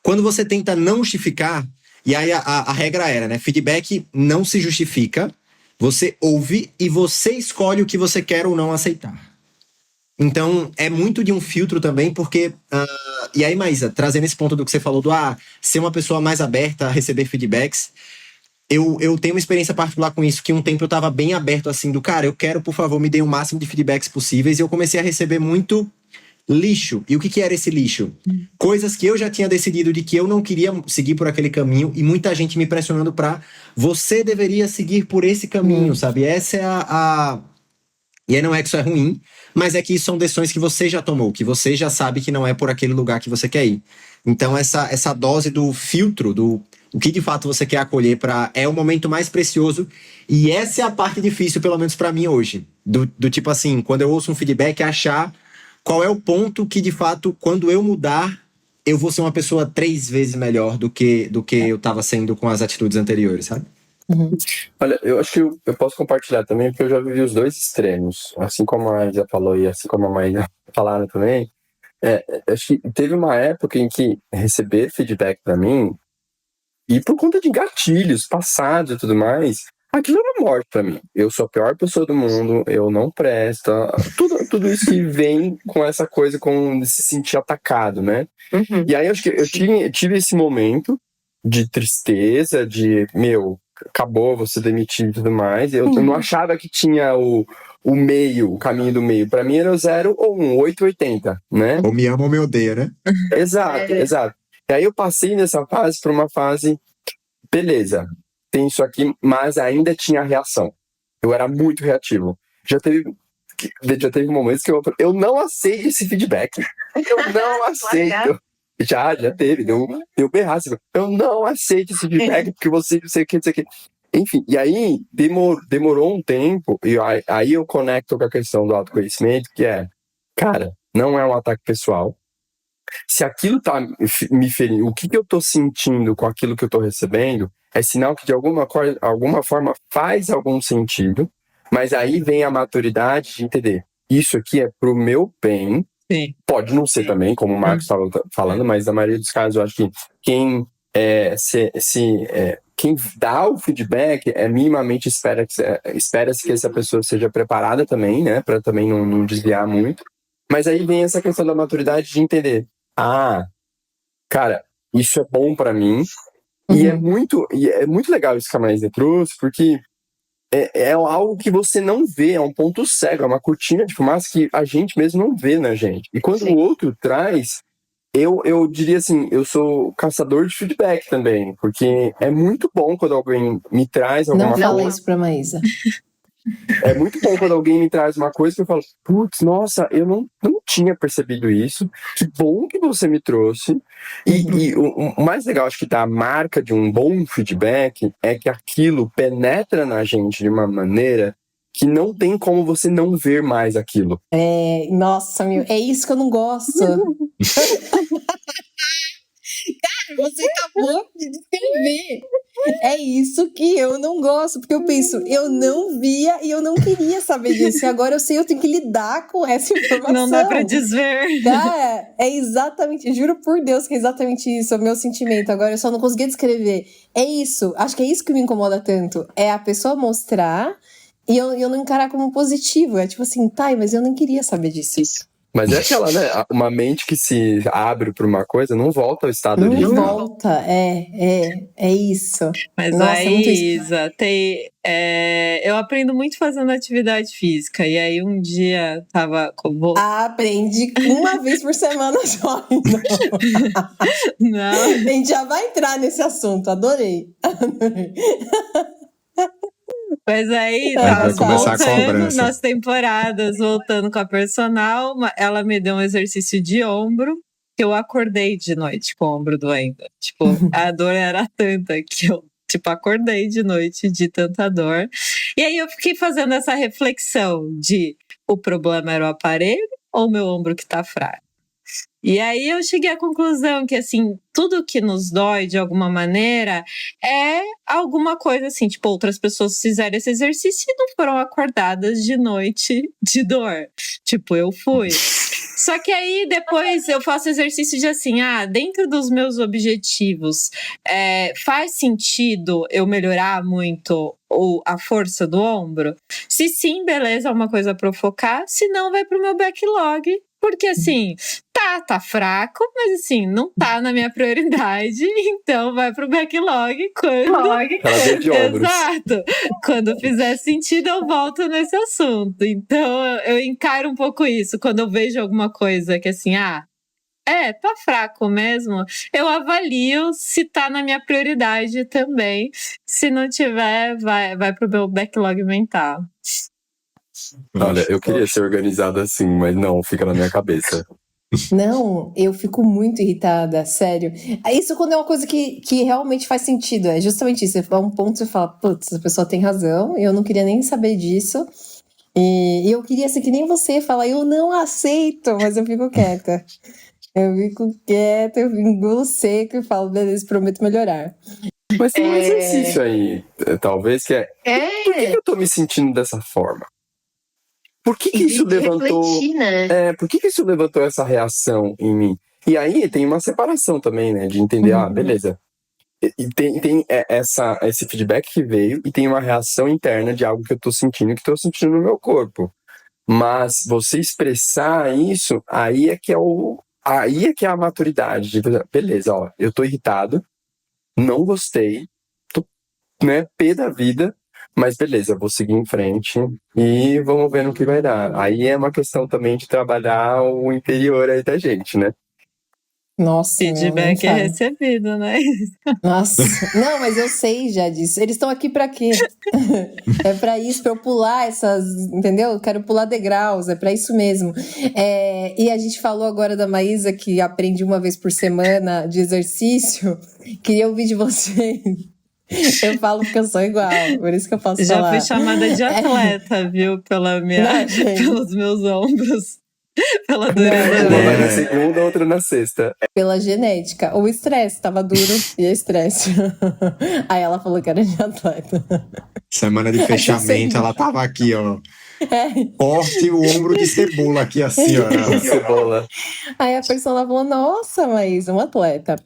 Quando você tenta não justificar, e aí a regra era, né? Feedback não se justifica, você ouve e você escolhe o que você quer ou não aceitar. Então, é muito de um filtro também, porque... e aí, Maísa, trazendo esse ponto do que você falou ser uma pessoa mais aberta a receber feedbacks, eu tenho uma experiência particular com isso, que um tempo eu tava bem aberto, assim, cara, eu quero, por favor, me dê o máximo de feedbacks possíveis, e eu comecei a receber muito lixo. E o que era esse lixo? Coisas que eu já tinha decidido de que eu não queria seguir por aquele caminho, e muita gente me pressionando você deveria seguir por esse caminho, sabe? Essa é E aí não é que isso é ruim, mas é que são decisões que você já tomou, que você já sabe que não é por aquele lugar que você quer ir. Então essa dose do filtro, o que de fato você quer acolher é o momento mais precioso. E essa é a parte difícil, pelo menos pra mim hoje. Do tipo assim, quando eu ouço um feedback, achar qual é o ponto que de fato, quando eu mudar, eu vou ser uma pessoa 3 vezes melhor do que eu tava sendo com as atitudes anteriores, sabe? Olha, eu acho que eu posso compartilhar também, porque eu já vivi os dois extremos. Assim como a Isa falou e assim como a Maísa falaram também. Acho que teve uma época em que receber feedback pra mim, e por conta de gatilhos passados e tudo mais, aquilo era morte pra mim. Eu sou a pior pessoa do mundo, eu não presto. Tudo isso que vem com essa coisa de se sentir atacado, né? E aí acho que eu tive esse momento de tristeza, acabou, você demitido e tudo mais. Eu não achava que tinha o caminho do meio. Pra mim era o 0 ou 1, 8, 80, né? Ou me ama ou me odeia, né? Exato. E aí eu passei nessa fase pra uma fase, beleza, tem isso aqui, mas ainda tinha reação. Eu era muito reativo. Já teve momentos que eu não aceito esse feedback. Eu não aceito. Já teve, deu berraço. Eu não aceito esse feedback porque você não sei o que. Enfim, e aí demorou um tempo, e aí eu conecto com a questão do autoconhecimento, que cara, não é um ataque pessoal. Se aquilo tá me ferindo, o que eu tô sentindo com aquilo que eu tô recebendo, é sinal que de alguma forma faz algum sentido, mas aí vem a maturidade de entender. Isso aqui é pro meu bem. Sim. Pode não ser também, como o Marcos estava falando, mas na maioria dos casos eu acho que quem dá o feedback minimamente espera-se que essa pessoa seja preparada também, né, para também não desviar muito. Mas aí vem essa questão da maturidade de entender, cara, isso é bom para mim. E é muito legal isso que a Maísa trouxe, porque é algo que você não vê, é um ponto cego, é uma cortina de fumaça que a gente mesmo não vê na gente. E quando o outro traz, eu diria assim, eu sou caçador de feedback também, porque é muito bom quando alguém me traz alguma coisa. Não fala isso pra Maísa. É muito bom quando alguém me traz uma coisa que eu falo, putz, nossa, eu não tinha percebido isso, que bom que você me trouxe. E o mais legal, acho que a marca de um bom feedback é que aquilo penetra na gente de uma maneira que não tem como você não ver mais aquilo. Nossa, é isso que eu não gosto. Cara, você acabou de descrever. É isso que eu não gosto, porque eu penso, eu não via e eu não queria saber disso. E agora eu sei, eu tenho que lidar com essa informação. Não dá pra desver. Cara, é exatamente, juro por Deus que é exatamente isso, é o meu sentimento. Agora eu só não consegui descrever. É isso, acho que é isso que me incomoda tanto. É a pessoa mostrar e eu não encarar como positivo. É tipo assim, mas eu nem queria saber disso. Mas é aquela, né? Uma mente que se abre para uma coisa não volta ao estado original. Não volta, é isso. Mas Nossa, aí, Isa, eu aprendo muito fazendo atividade física. E aí um dia tava... Aprendi uma vez por semana só. Não. A gente já vai entrar nesse assunto, adorei. Mas aí, vai começar a cobrança. Nas temporadas, voltando com a personal, ela me deu um exercício de ombro, que eu acordei de noite com o ombro doendo. Tipo, a dor era tanta que eu, acordei de noite de tanta dor. E aí eu fiquei fazendo essa reflexão de o problema era o aparelho ou o meu ombro que tá fraco? E aí eu cheguei à conclusão que, assim, tudo que nos dói, de alguma maneira, é alguma coisa, assim, tipo, outras pessoas fizeram esse exercício e não foram acordadas de noite de dor. Tipo, eu fui. Só que aí depois eu faço exercício de assim, dentro dos meus objetivos, faz sentido eu melhorar muito a força do ombro? Se sim, beleza, é uma coisa para eu focar. Se não, vai pro meu backlog. Porque assim, tá fraco, mas assim, não tá na minha prioridade, então vai pro backlog quando... Ela de ombros. Exato. Quando fizer sentido, eu volto nesse assunto. Então, eu encaro um pouco isso. Quando eu vejo alguma coisa que assim, tá fraco mesmo, eu avalio se tá na minha prioridade também. Se não tiver, vai pro meu backlog mental. Olha, eu queria ser organizado assim, mas não, fica na minha cabeça. Não, eu fico muito irritada, sério. Isso quando é uma coisa que realmente faz sentido. É justamente isso. Você fala um ponto, você fala, putz, a pessoa tem razão, eu não queria nem saber disso. E eu queria ser que nem você, falar, eu não aceito, mas eu fico quieta. Eu engulo seco e falo, beleza, prometo melhorar. Mas tem um exercício aí, talvez, que por que eu tô me sentindo dessa forma? Por que isso levantou... Refletir, né? Por que isso levantou essa reação em mim? E aí tem uma separação também, né? De entender, beleza. E tem esse feedback que veio e tem uma reação interna de algo que eu tô sentindo, que tô sentindo no meu corpo. Mas você expressar isso, aí é que é a maturidade. De, beleza, ó, eu tô irritado, não gostei, tô, né, pé da vida, mas beleza, vou seguir em frente e vamos ver no que vai dar. Aí é uma questão também de trabalhar o interior aí da gente, né? Nossa, feedback é recebido, né? Nossa, não, mas eu sei já disso. Eles estão aqui pra quê? É pra isso, pra eu pular essas, entendeu? Eu quero pular degraus, é pra isso mesmo. E a gente falou agora da Maísa, que aprende uma vez por semana de exercício. Queria ouvir de vocês. Eu falo porque eu sou igual, por isso que eu posso já falar. Já fui chamada de atleta, viu? Pelos meus ombros. Pela dureza. Uma vai na segunda, outra na sexta. Pela genética. O estresse, tava duro e é estresse. Aí ela falou que era de atleta. Semana de fechamento, ela tava aqui, ó. Forte o ombro de cebola aqui, assim, ó. Cebola. Aí a pessoa falou, nossa, mas um atleta.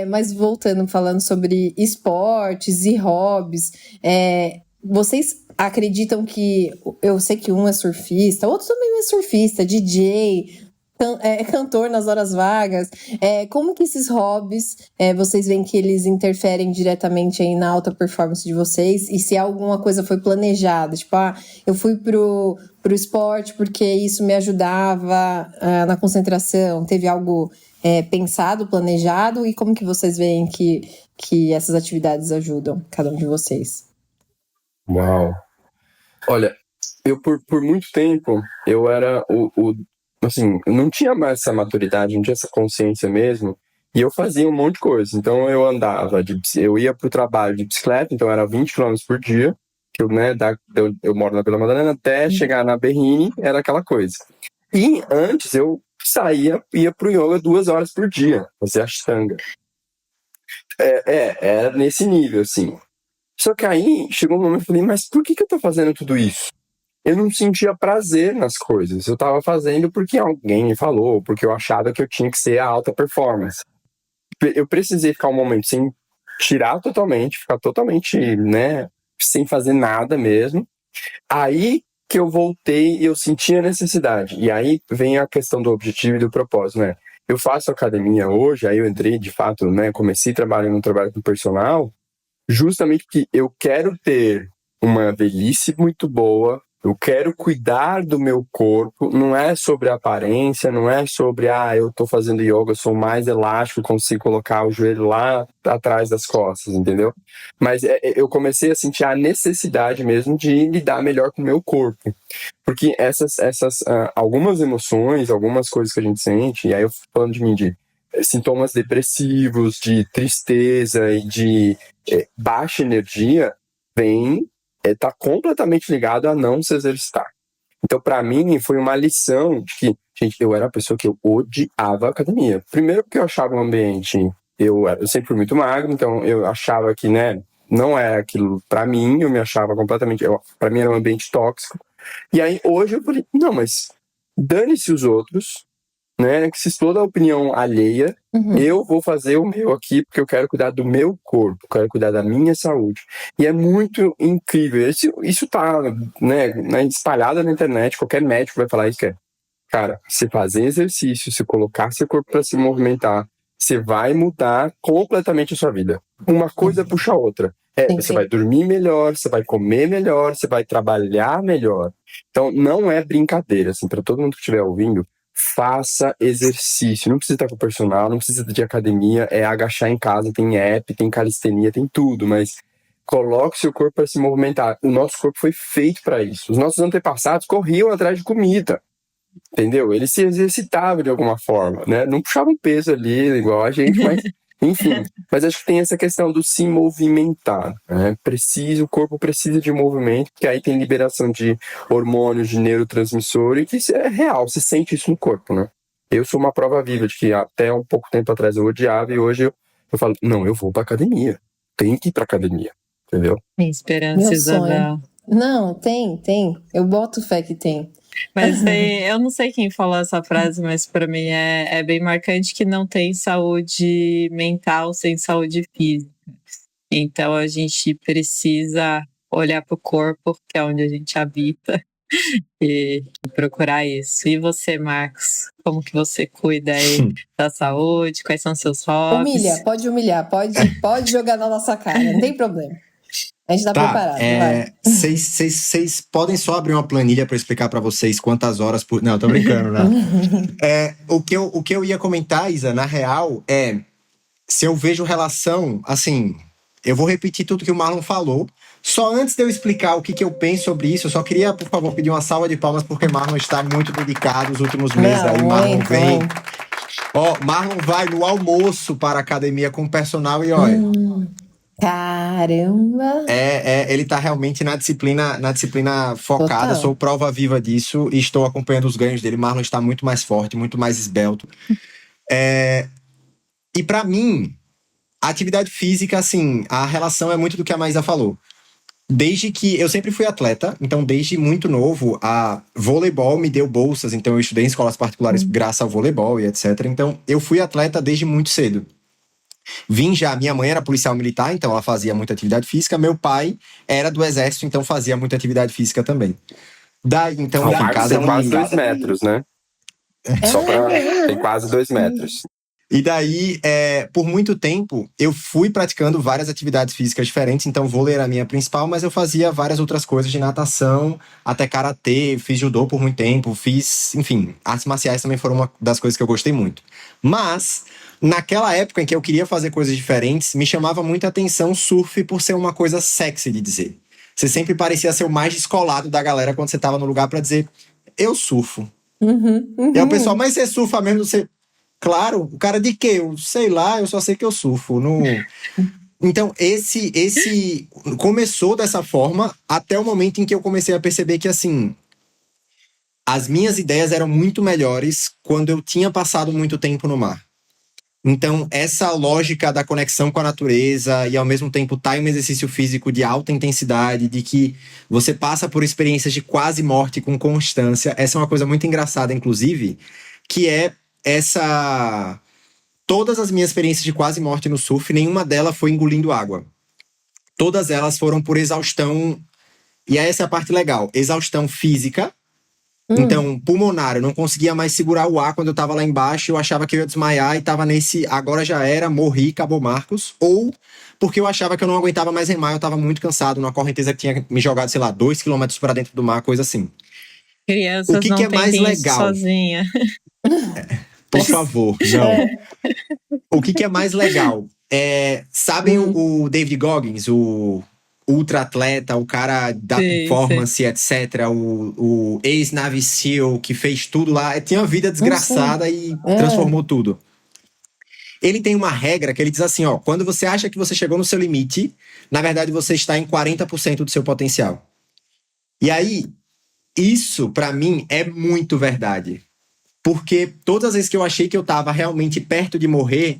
Mas voltando, falando sobre esportes e hobbies, vocês acreditam que... Eu sei que um é surfista, outro também é surfista, DJ, cantor nas horas vagas. Como que esses hobbies, vocês veem que eles interferem diretamente aí na alta performance de vocês? E se alguma coisa foi planejada? Tipo, eu fui pro esporte porque isso me ajudava na concentração. Teve algo pensado, planejado? E como que vocês veem que essas atividades ajudam cada um de vocês? Uau! Olha, eu por muito tempo, eu era assim, eu não tinha mais essa maturidade, não tinha essa consciência mesmo, e eu fazia um monte de coisa. Então eu eu ia pro trabalho de bicicleta, então era 20 km por dia, que eu moro na Vila Madalena, até chegar na Berrini, era aquela coisa. E antes eu ia pro yoga 2 horas por dia, fazer ashtanga. Era nesse nível, assim. Só que aí chegou um momento que eu falei, mas por que eu tô fazendo tudo isso? Eu não sentia prazer nas coisas. Eu tava fazendo porque alguém me falou, porque eu achava que eu tinha que ser a alta performance. Eu precisei ficar um momento sem tirar totalmente, ficar totalmente, né, sem fazer nada mesmo. Aí que eu voltei e eu senti a necessidade. E aí vem a questão do objetivo e do propósito, né? Eu faço academia hoje, aí eu entrei de fato, né, comecei trabalhando no trabalho com personal, justamente porque eu quero ter uma velhice muito boa, eu quero cuidar do meu corpo, não é sobre a aparência, não é sobre, eu tô fazendo yoga, eu sou mais elástico, consigo colocar o joelho lá atrás das costas, entendeu? Mas eu comecei a sentir a necessidade mesmo de lidar melhor com o meu corpo. Porque algumas emoções, algumas coisas que a gente sente, e aí eu fico falando de mim, de sintomas depressivos, de tristeza e de baixa energia, tá completamente ligado a não se exercitar. Então, para mim, foi uma lição de que, gente, eu era uma pessoa que eu odiava a academia. Primeiro porque eu achava o ambiente, eu sempre fui muito magro, então eu achava que, né, não era aquilo para mim, eu me achava completamente, para mim era um ambiente tóxico. E aí, hoje eu falei, não, mas dane-se os outros, né? Que se exploda a opinião alheia, eu vou fazer o meu aqui porque eu quero cuidar do meu corpo, quero cuidar da minha saúde. E é muito incrível. Isso tá, né, espalhado na internet, qualquer médico vai falar isso, que é, cara, se fazer exercício, se colocar seu corpo para se movimentar, você vai mudar completamente a sua vida. Uma coisa puxa a outra. Você vai dormir melhor, você vai comer melhor, você vai trabalhar melhor. Então, não é brincadeira, assim, para todo mundo que estiver ouvindo, faça exercício. Não precisa estar com personal, não precisa de academia, é agachar em casa, tem app, tem calistenia, tem tudo, mas coloque seu corpo para se movimentar. O nosso corpo foi feito para isso. Os nossos antepassados corriam atrás de comida. Entendeu? Ele se exercitava de alguma forma, né? Não puxava um peso ali, igual a gente, mas enfim. Mas acho que tem essa questão do se movimentar, né? O corpo precisa de movimento, porque aí tem liberação de hormônios, de neurotransmissor, e que isso é real, você sente isso no corpo, né? Eu sou uma prova viva de que até um pouco tempo atrás eu odiava, e hoje eu falo, não, eu vou pra academia. Tenho que ir pra academia, entendeu? Tem esperança, Isabel. Não, tem. Eu boto fé que tem. Mas eu não sei quem falou essa frase, mas para mim é bem marcante que não tem saúde mental sem saúde física. Então a gente precisa olhar para o corpo, que é onde a gente habita, e procurar isso. E você, Marcos, como que você cuida aí da saúde? Quais são seus hobbies? Humilhar, pode jogar na nossa cara, não tem problema. A gente tá preparado, vai. Vocês podem só abrir uma planilha para explicar para vocês quantas horas por... Não, tô brincando, né? O que eu ia comentar, Isa, na real, se eu vejo relação, assim, eu vou repetir tudo que o Marlon falou. Só antes de eu explicar o que eu penso sobre isso, eu só queria, por favor, pedir uma salva de palmas, porque Marlon está muito dedicado os últimos meses. Marlon vem... Marlon vai no almoço para a academia com o personal e olha... Caramba! Ele tá realmente na disciplina focada. Total. Sou prova viva disso e estou acompanhando os ganhos dele. Marlon está muito mais forte, muito mais esbelto. E pra mim, a atividade física, assim, a relação é muito do que a Maísa falou. Desde que eu sempre fui atleta, então desde muito novo, a voleibol me deu bolsas, então eu estudei em escolas particulares graças ao voleibol e etc. Então eu fui atleta desde muito cedo. Minha mãe era policial militar, então ela fazia muita atividade física. Meu pai era do exército, então fazia muita atividade física também. Daí, então, em casa tem quase 2 metros, né? Tem quase 2 metros. E daí, por muito tempo, eu fui praticando várias atividades físicas diferentes. Então, vôlei era a minha principal, mas eu fazia várias outras coisas de natação, até karatê, fiz judô por muito tempo, enfim, artes marciais também foram uma das coisas que eu gostei muito. Mas, naquela época em que eu queria fazer coisas diferentes, me chamava muita atenção surf por ser uma coisa sexy de dizer. Você sempre parecia ser o mais descolado da galera quando você tava no lugar pra dizer, eu surfo. E aí o pessoal, mas você surfa mesmo? Você... Claro, o cara de quê? Eu sei lá, eu só sei que eu surfo. Então, esse começou dessa forma até o momento em que eu comecei a perceber que, assim, as minhas ideias eram muito melhores quando eu tinha passado muito tempo no mar. Então, essa lógica da conexão com a natureza e, ao mesmo tempo, estar em um exercício físico de alta intensidade, de que você passa por experiências de quase morte com constância, essa é uma coisa muito engraçada, inclusive, que é todas as minhas experiências de quase morte no surf, nenhuma delas foi engolindo água. Todas elas foram por exaustão, e essa é a parte legal, exaustão física. Então, pulmonar, eu não conseguia mais segurar o ar quando eu tava lá embaixo, eu achava que eu ia desmaiar e tava nesse, agora já era, morri, acabou Marcos. Ou porque eu achava que eu não aguentava mais remar, eu tava muito cansado, numa correnteza que tinha me jogado, sei lá, 2 quilômetros para dentro do mar, coisa assim. Crianças o que não é mais tentem legal? isso sozinha. Por favor, não. O que é mais legal? Sabem o David Goggins, o ultra atleta, o cara da performance, etc. O ex-Navy SEAL que fez tudo lá. Tinha uma vida desgraçada e transformou tudo. Ele tem uma regra que ele diz assim, quando você acha que você chegou no seu limite, na verdade você está em 40% do seu potencial. E aí, isso pra mim é muito verdade. Porque todas as vezes que eu achei que eu tava realmente perto de morrer,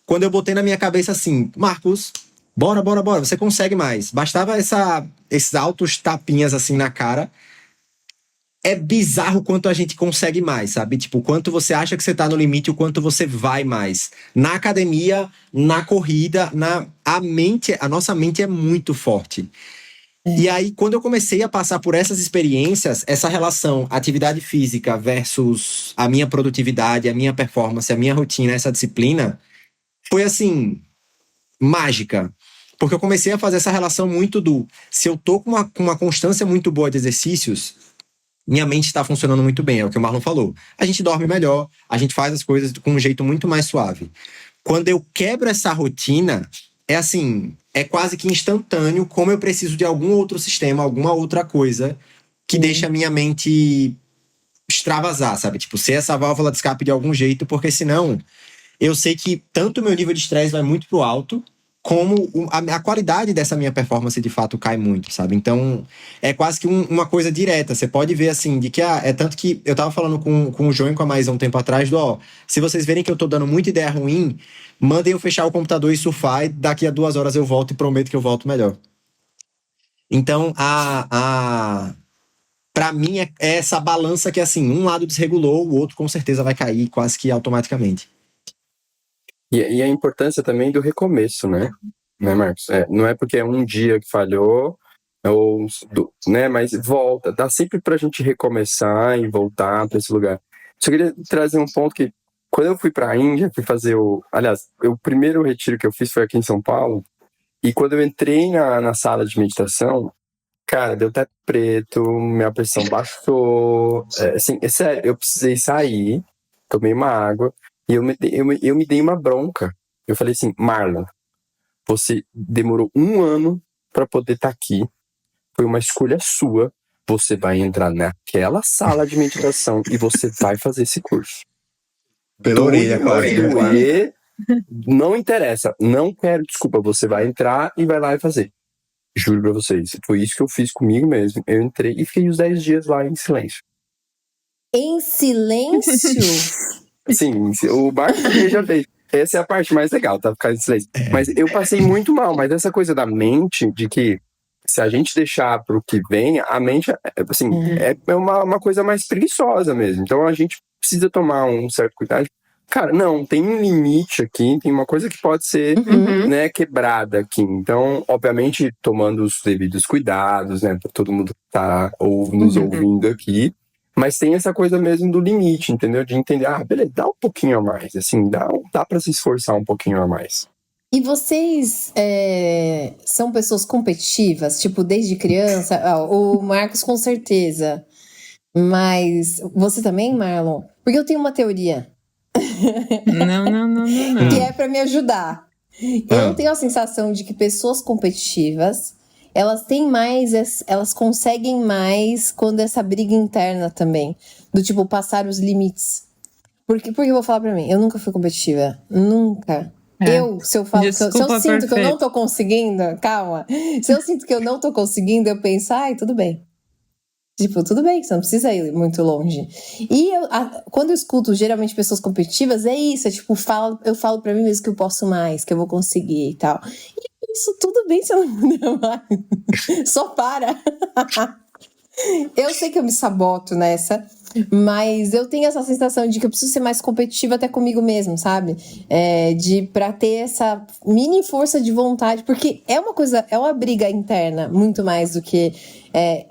quando eu botei na minha cabeça assim, Marcos, bora, você consegue mais. Bastava esses altos tapinhas assim na cara. é bizarro o quanto a gente consegue mais, sabe? Tipo, o quanto você acha que você tá no limite, o quanto você vai mais. Na academia, na corrida, a nossa mente é muito forte. E aí, quando eu comecei a passar por essas experiências, essa relação atividade física versus a minha produtividade, a minha performance, a minha rotina, essa disciplina, foi assim, mágica. Porque eu comecei a fazer essa relação muito se eu tô com uma constância muito boa de exercícios, minha mente está funcionando muito bem, é o que o Marlon falou. A gente dorme melhor, a gente faz as coisas com um jeito muito mais suave. Quando eu quebro essa rotina, é assim, é quase que instantâneo como eu preciso de algum outro sistema, alguma outra coisa que deixa a minha mente extravasar, sabe? Tipo, ser essa válvula de escape de algum jeito, porque senão eu sei que tanto o meu nível de estresse vai muito pro alto, como a qualidade dessa minha performance de fato cai muito, sabe? Então, é quase que uma coisa direta. Você pode ver assim, de que é tanto que eu tava falando com o João e com a Maísa um tempo atrás, se vocês verem que eu tô dando muita ideia ruim, mandem eu fechar o computador e surfar, e daqui a 2 horas eu volto e prometo que eu volto melhor. Então, pra mim, é essa balança que, assim, um lado desregulou, o outro com certeza vai cair quase que automaticamente. E a importância também do recomeço, né, Marcos? Não é porque é um dia que falhou, né, mas volta. Dá sempre pra gente recomeçar e voltar pra esse lugar. Só queria trazer um ponto que, quando eu fui pra Índia, fui fazer aliás, o primeiro retiro que eu fiz foi aqui em São Paulo, e quando eu entrei na sala de meditação, cara, deu teto preto, minha pressão baixou, assim, é sério, eu precisei sair, tomei uma água, e eu me dei uma bronca. Eu falei assim, Marlon, você demorou 1 ano pra poder estar aqui, foi uma escolha sua, você vai entrar naquela sala de meditação e você vai fazer esse curso. Pela orelha, quase. Doer, não interessa, não quero desculpa, você vai entrar e vai lá e fazer. Juro pra vocês, foi isso que eu fiz comigo mesmo. Eu entrei e fiquei os 10 dias lá em silêncio. Em silêncio? Sim, o Marcos também já fez. Essa é a parte mais legal, tá? Ficar em silêncio. Mas eu passei muito mal, mas essa coisa da mente, de que se a gente deixar pro que vem, a mente, assim, é uma coisa mais preguiçosa mesmo. Então a gente precisa tomar um certo cuidado. Cara, não, tem um limite aqui, tem uma coisa que pode ser, né, quebrada aqui. Então, obviamente, tomando os devidos cuidados, né, pra todo mundo que tá nos ouvindo aqui. Mas tem essa coisa mesmo do limite, entendeu? De entender, beleza, dá um pouquinho a mais, assim, dá pra se esforçar um pouquinho a mais. E vocês são pessoas competitivas? Tipo, desde criança? O Marcos, com certeza. Mas você também, Marlon? Porque eu tenho uma teoria. Não. Que é pra me ajudar. Eu tenho a sensação de que pessoas competitivas, elas têm mais, elas conseguem mais quando essa briga interna também. Do tipo, passar os limites. Porque eu vou falar pra mim, eu nunca fui competitiva. Nunca. Se eu sinto que eu não tô conseguindo, calma. Se eu sinto que eu não tô conseguindo, eu penso, tudo bem. Tipo, tudo bem, você não precisa ir muito longe. E quando eu escuto geralmente pessoas competitivas, é isso, tipo, eu falo pra mim mesmo que eu posso mais, que eu vou conseguir e tal. E isso tudo bem se eu não puder mais. Só para. Eu sei que eu me saboto nessa, mas eu tenho essa sensação de que eu preciso ser mais competitiva até comigo mesmo, sabe? Pra ter essa mini força de vontade, porque é uma briga interna, muito mais do que,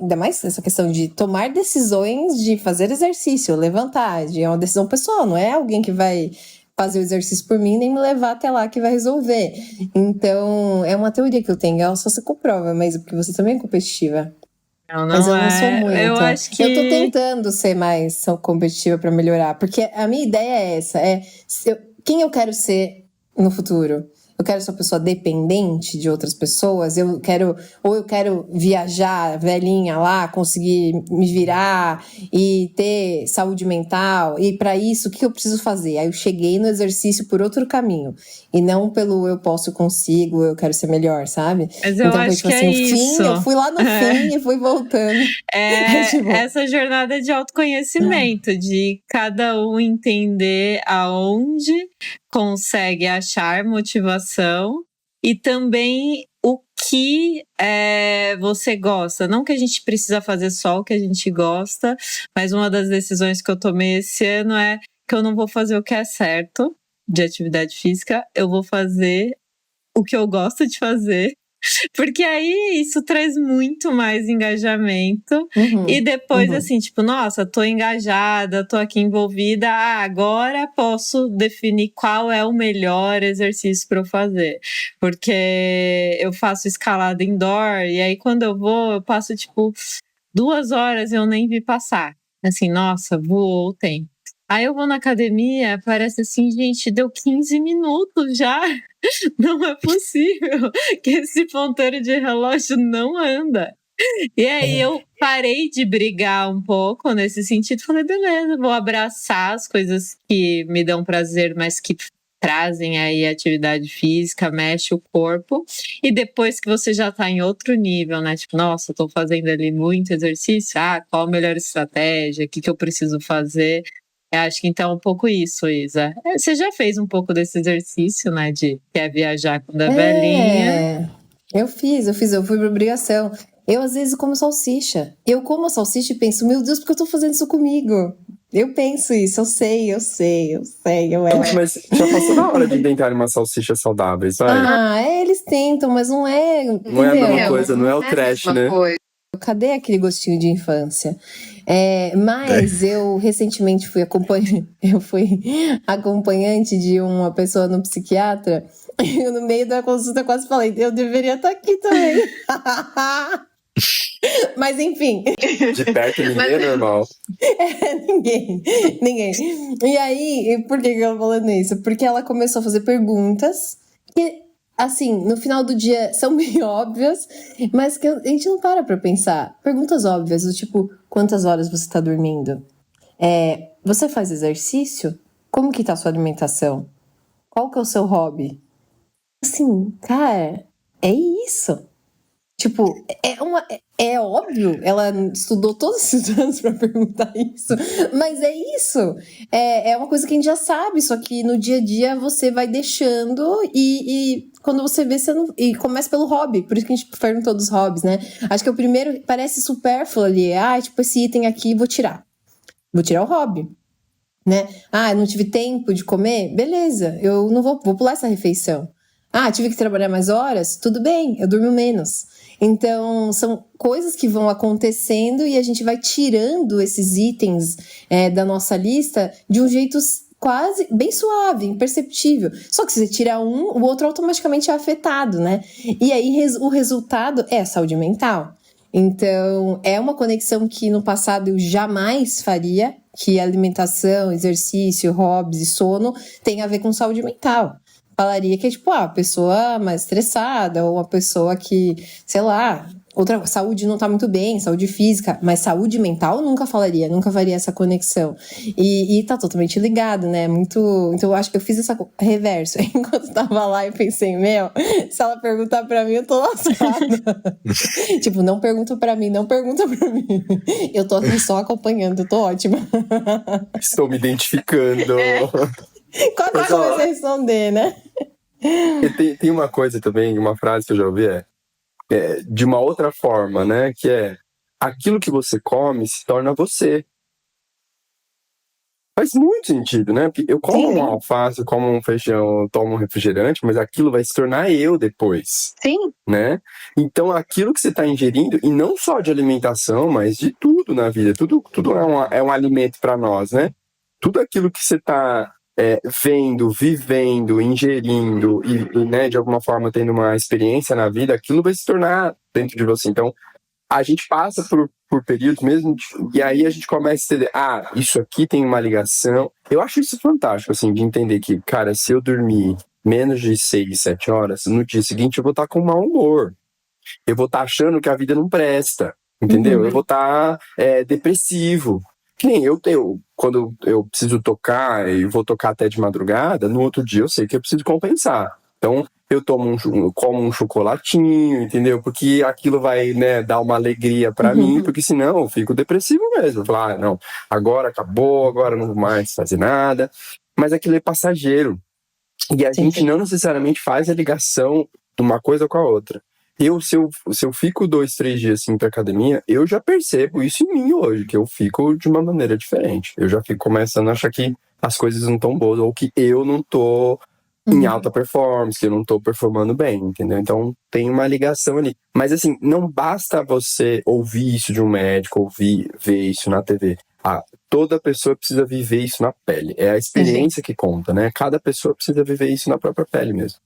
ainda mais essa questão de tomar decisões, de fazer exercício, levantar, é uma decisão pessoal, não é alguém que vai fazer o exercício por mim, nem me levar até lá que vai resolver. Então, é uma teoria que eu tenho, ela só se comprova, mas porque você também é competitiva. Mas eu não sou muito. Eu acho que... Eu tô tentando ser mais competitiva pra melhorar. Porque a minha ideia é essa. Quem eu quero ser no futuro? Eu quero ser uma pessoa dependente de outras pessoas? Eu quero viajar velhinha lá, conseguir me virar e ter saúde mental. E pra isso, o que eu preciso fazer? Aí eu cheguei no exercício por outro caminho. E não pelo eu posso, consigo, eu quero ser melhor, sabe? Mas eu acho que é isso. Eu fui lá no fim e fui voltando. Essa jornada de autoconhecimento, de cada um entender aonde consegue achar motivação e também o que você gosta. Não que a gente precisa fazer só o que a gente gosta, mas uma das decisões que eu tomei esse ano é que eu não vou fazer o que é certo de atividade física, eu vou fazer o que eu gosto de fazer. Porque aí isso traz muito mais engajamento. E depois, assim, tipo, nossa, tô engajada, tô aqui envolvida. Agora posso definir qual é o melhor exercício para eu fazer. Porque eu faço escalada indoor, e aí quando eu vou, eu passo, tipo, 2 horas e eu nem vi passar. Assim, nossa, voou o tempo. Aí eu vou na academia, parece assim, gente, deu 15 minutos já. Não é possível que esse ponteiro de relógio não anda. E aí eu parei de brigar um pouco nesse sentido. Falei, beleza, vou abraçar as coisas que me dão prazer, mas que trazem aí atividade física, mexe o corpo. E depois que você já tá em outro nível, né? Tipo, nossa, tô fazendo ali muito exercício. Qual a melhor estratégia? O que eu preciso fazer? Eu acho que então é um pouco isso, Isa. Você já fez um pouco desse exercício, né? De quer viajar quando é velhinha. Eu fui por obrigação. Eu, às vezes, como salsicha. Eu como a salsicha e penso, meu Deus, por que eu tô fazendo isso comigo? Eu penso isso, eu sei. Mas já passou da hora de tentar umas salsichas saudáveis, vai? Eles tentam, mas não é... Não é a mesma coisa, não é o trash, né? Cadê aquele gostinho de infância? Mas eu recentemente fui acompanhante de uma pessoa no psiquiatra e eu, no meio da consulta, quase falei, eu deveria estar aqui também. Mas enfim. De perto ninguém é normal. Ninguém. E aí, por que eu tô falando isso? Porque ela começou a fazer perguntas que, assim, no final do dia são meio óbvias, mas que a gente não para pra pensar. Perguntas óbvias, do tipo, quantas horas você tá dormindo? Você faz exercício? Como que tá a sua alimentação? Qual que é o seu hobby? Assim, cara, é isso. Tipo, é óbvio, ela estudou todos esses anos pra perguntar isso, mas é isso. É uma coisa que a gente já sabe, só que no dia a dia você vai deixando e quando você vê, você não... E começa pelo hobby, por isso que a gente perguntou dos hobbies, né? Acho que o primeiro parece supérfluo ali, tipo, esse item aqui, vou tirar o hobby, né? Eu não tive tempo de comer? Beleza, eu não vou pular essa refeição. Tive que trabalhar mais horas? Tudo bem, eu durmo menos. Então, são coisas que vão acontecendo e a gente vai tirando esses itens da nossa lista de um jeito quase bem suave, imperceptível. Só que se você tira um, o outro automaticamente é afetado, né? E aí o resultado é a saúde mental. Então, é uma conexão que no passado eu jamais faria, que alimentação, exercício, hobbies e sono tem a ver com saúde mental. Falaria que é tipo, a pessoa mais estressada, ou uma pessoa que, sei lá, outra saúde não tá muito bem, saúde física, mas saúde mental nunca faria essa conexão. E tá totalmente ligado, né? Muito. Então eu acho que eu fiz essa reverso. Enquanto tava lá, eu pensei, se ela perguntar pra mim, eu tô lascada. Tipo, não pergunta pra mim. Eu tô aqui só acompanhando, eu tô ótima. Estou me identificando. Qual que vai responder, né? Tem uma coisa também, uma frase que eu já ouvi de uma outra forma, né? Que é, aquilo que você come se torna você. Faz muito sentido, né? Porque eu como um alface, eu como um feijão, eu tomo um refrigerante, mas aquilo vai se tornar eu depois. Sim. Né? Então, aquilo que você está ingerindo, e não só de alimentação, mas de tudo na vida, tudo é um alimento para nós, né? Tudo aquilo que você está vendo, vivendo, ingerindo e, né, de alguma forma tendo uma experiência na vida, aquilo vai se tornar dentro de você. Então, a gente passa por períodos mesmo, e aí a gente começa a entender, isso aqui tem uma ligação. Eu acho isso fantástico, assim, de entender que, cara, se eu dormir menos de 6, 7 horas, no dia seguinte eu vou estar com mau humor. Eu vou estar achando que a vida não presta, entendeu? Eu vou estar depressivo. Que nem eu, quando eu preciso tocar e vou tocar até de madrugada, no outro dia eu sei que eu preciso compensar. Então, eu como um chocolatinho, entendeu? Porque aquilo vai, né, dar uma alegria pra mim, porque senão eu fico depressivo mesmo. Falar, não, agora acabou, agora não vou mais fazer nada. Mas aquilo é passageiro. E a gente não necessariamente faz a ligação de uma coisa com a outra. Se eu fico 2, 3 dias assim pra academia, eu já percebo isso em mim hoje, que eu fico de uma maneira diferente. Eu já fico começando a achar que as coisas não estão boas, ou que eu não tô em alta performance, que eu não tô performando bem, entendeu? Então tem uma ligação ali. Mas assim, não basta você ouvir isso de um médico, ver isso na TV. Toda pessoa precisa viver isso na pele. É a experiência que conta, né? Cada pessoa precisa viver isso na própria pele mesmo.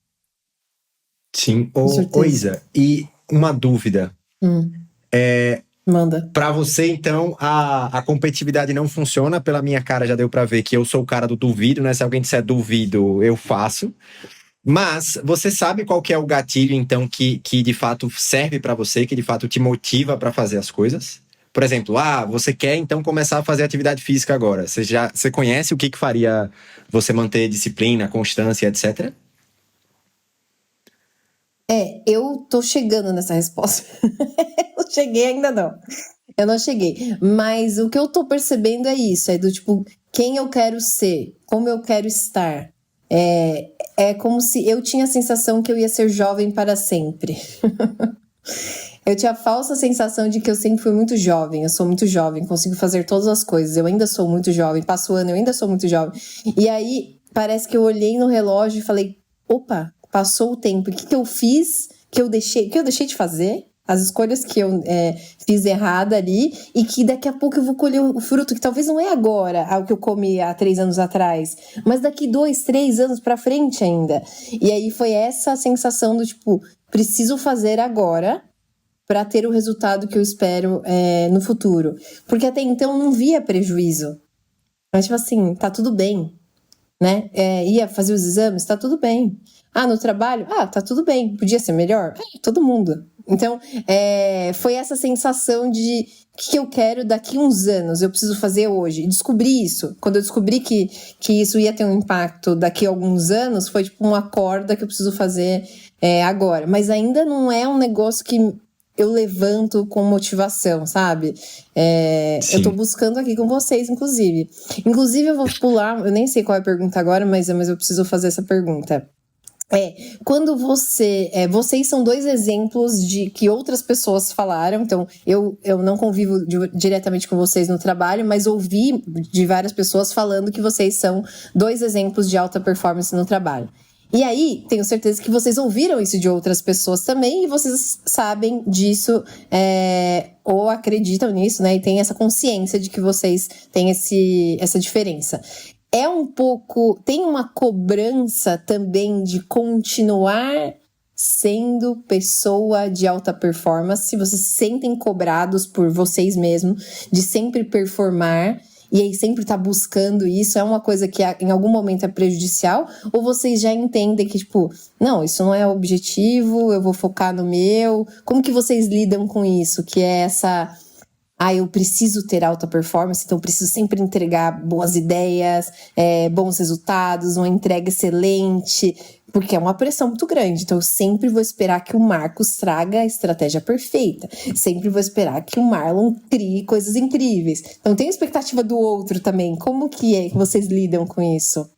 Sim. certeza. Isa, e uma dúvida. Manda. Pra você, então, a competitividade não funciona. Pela minha cara, já deu pra ver que eu sou o cara do duvido, né? Se alguém disser duvido, eu faço. Mas você sabe qual que é o gatilho, então, que de fato serve pra você, que de fato te motiva pra fazer as coisas? Por exemplo, você quer então começar a fazer atividade física agora. Você conhece o que faria você manter disciplina, constância, etc? Eu tô chegando nessa resposta. Não cheguei ainda não. Eu não cheguei. Mas o que eu tô percebendo é isso. É do tipo, quem eu quero ser, como eu quero estar. É como se eu tinha a sensação que eu ia ser jovem para sempre. Eu tinha a falsa sensação de que eu sempre fui muito jovem. Eu sou muito jovem, consigo fazer todas as coisas. Eu ainda sou muito jovem. Passo o ano, eu ainda sou muito jovem. E aí, parece que eu olhei no relógio e falei, opa, passou o tempo. O que eu fiz que eu deixei de fazer? As escolhas que eu fiz errada ali, e que daqui a pouco eu vou colher o fruto, que talvez não é agora o que eu comi há 3 anos atrás, mas daqui 2, 3 anos pra frente ainda. E aí foi essa sensação do tipo, preciso fazer agora para ter o resultado que eu espero no futuro. Porque até então eu não via prejuízo. Mas tipo assim, tá tudo bem, né? Ia fazer os exames, tá tudo bem. No trabalho? Tá tudo bem. Podia ser melhor? Todo mundo. Então, foi essa sensação de o que eu quero daqui uns anos, eu preciso fazer hoje. E descobri isso. Quando eu descobri que isso ia ter um impacto daqui a alguns anos, foi tipo uma corda que eu preciso fazer agora. Mas ainda não é um negócio que eu levanto com motivação, sabe? Eu tô buscando aqui com vocês, inclusive. Inclusive, eu vou pular, eu nem sei qual é a pergunta agora, mas eu preciso fazer essa pergunta. Quando vocês são 2 exemplos de que outras pessoas falaram, então eu não convivo diretamente com vocês no trabalho, mas ouvi de várias pessoas falando que vocês são 2 exemplos de alta performance no trabalho. E aí, tenho certeza que vocês ouviram isso de outras pessoas também, e vocês sabem disso, ou acreditam nisso, né? E têm essa consciência de que vocês têm essa diferença. Tem uma cobrança também de continuar sendo pessoa de alta performance. Vocês se sentem cobrados por vocês mesmos de sempre performar e aí sempre tá buscando isso. É uma coisa que em algum momento é prejudicial? Ou vocês já entendem que, tipo, não, isso não é o objetivo, eu vou focar no meu? Como que vocês lidam com isso? Que é essa... eu preciso ter alta performance, então eu preciso sempre entregar boas ideias, bons resultados, uma entrega excelente, porque é uma pressão muito grande. Então eu sempre vou esperar que o Marcos traga a estratégia perfeita, sempre vou esperar que o Marlon crie coisas incríveis. Então tem a expectativa do outro também. Como que é que vocês lidam com isso?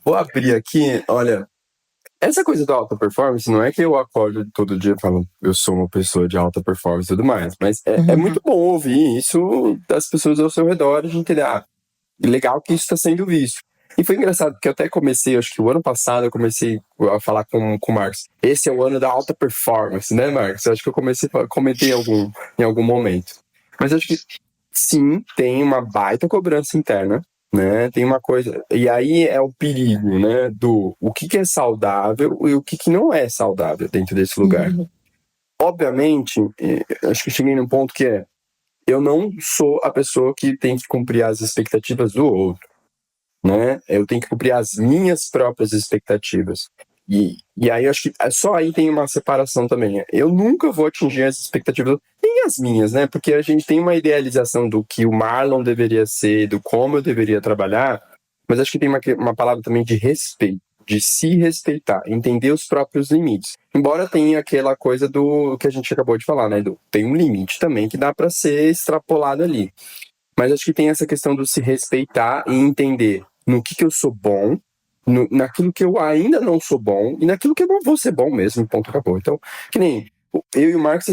Vou abrir aqui, olha, essa coisa da alta performance não é que eu acordo todo dia falando eu sou uma pessoa de alta performance e tudo mais, mas é muito bom ouvir isso das pessoas ao seu redor, de entender, legal que isso está sendo visto. E foi engraçado, porque eu até comecei, acho que o ano passado, eu comecei a falar com o Marcos. Esse é o ano da alta performance, né, Marcos? Eu acho que eu comentei em algum momento. Mas eu acho que sim, tem uma baita cobrança interna, né? Tem uma coisa. E aí é o perigo, né? Do o que é saudável e o que não é saudável dentro desse lugar. Obviamente, acho que cheguei num ponto que eu não sou a pessoa que tem que cumprir as expectativas do outro, né? Eu tenho que cumprir as minhas próprias expectativas. E aí, eu acho que só aí tem uma separação também. Eu nunca vou atingir as expectativas, nem as minhas, né? Porque a gente tem uma idealização do que o Marlon deveria ser, do como eu deveria trabalhar, mas acho que tem uma palavra também de respeito, de se respeitar, entender os próprios limites. Embora tenha aquela coisa do que a gente acabou de falar, né? Tem um limite também que dá para ser extrapolado ali. Mas acho que tem essa questão do se respeitar e entender no que eu sou bom, naquilo que eu ainda não sou bom e naquilo que eu não vou ser bom mesmo, ponto, acabou. Então, que nem eu e o Marcos, a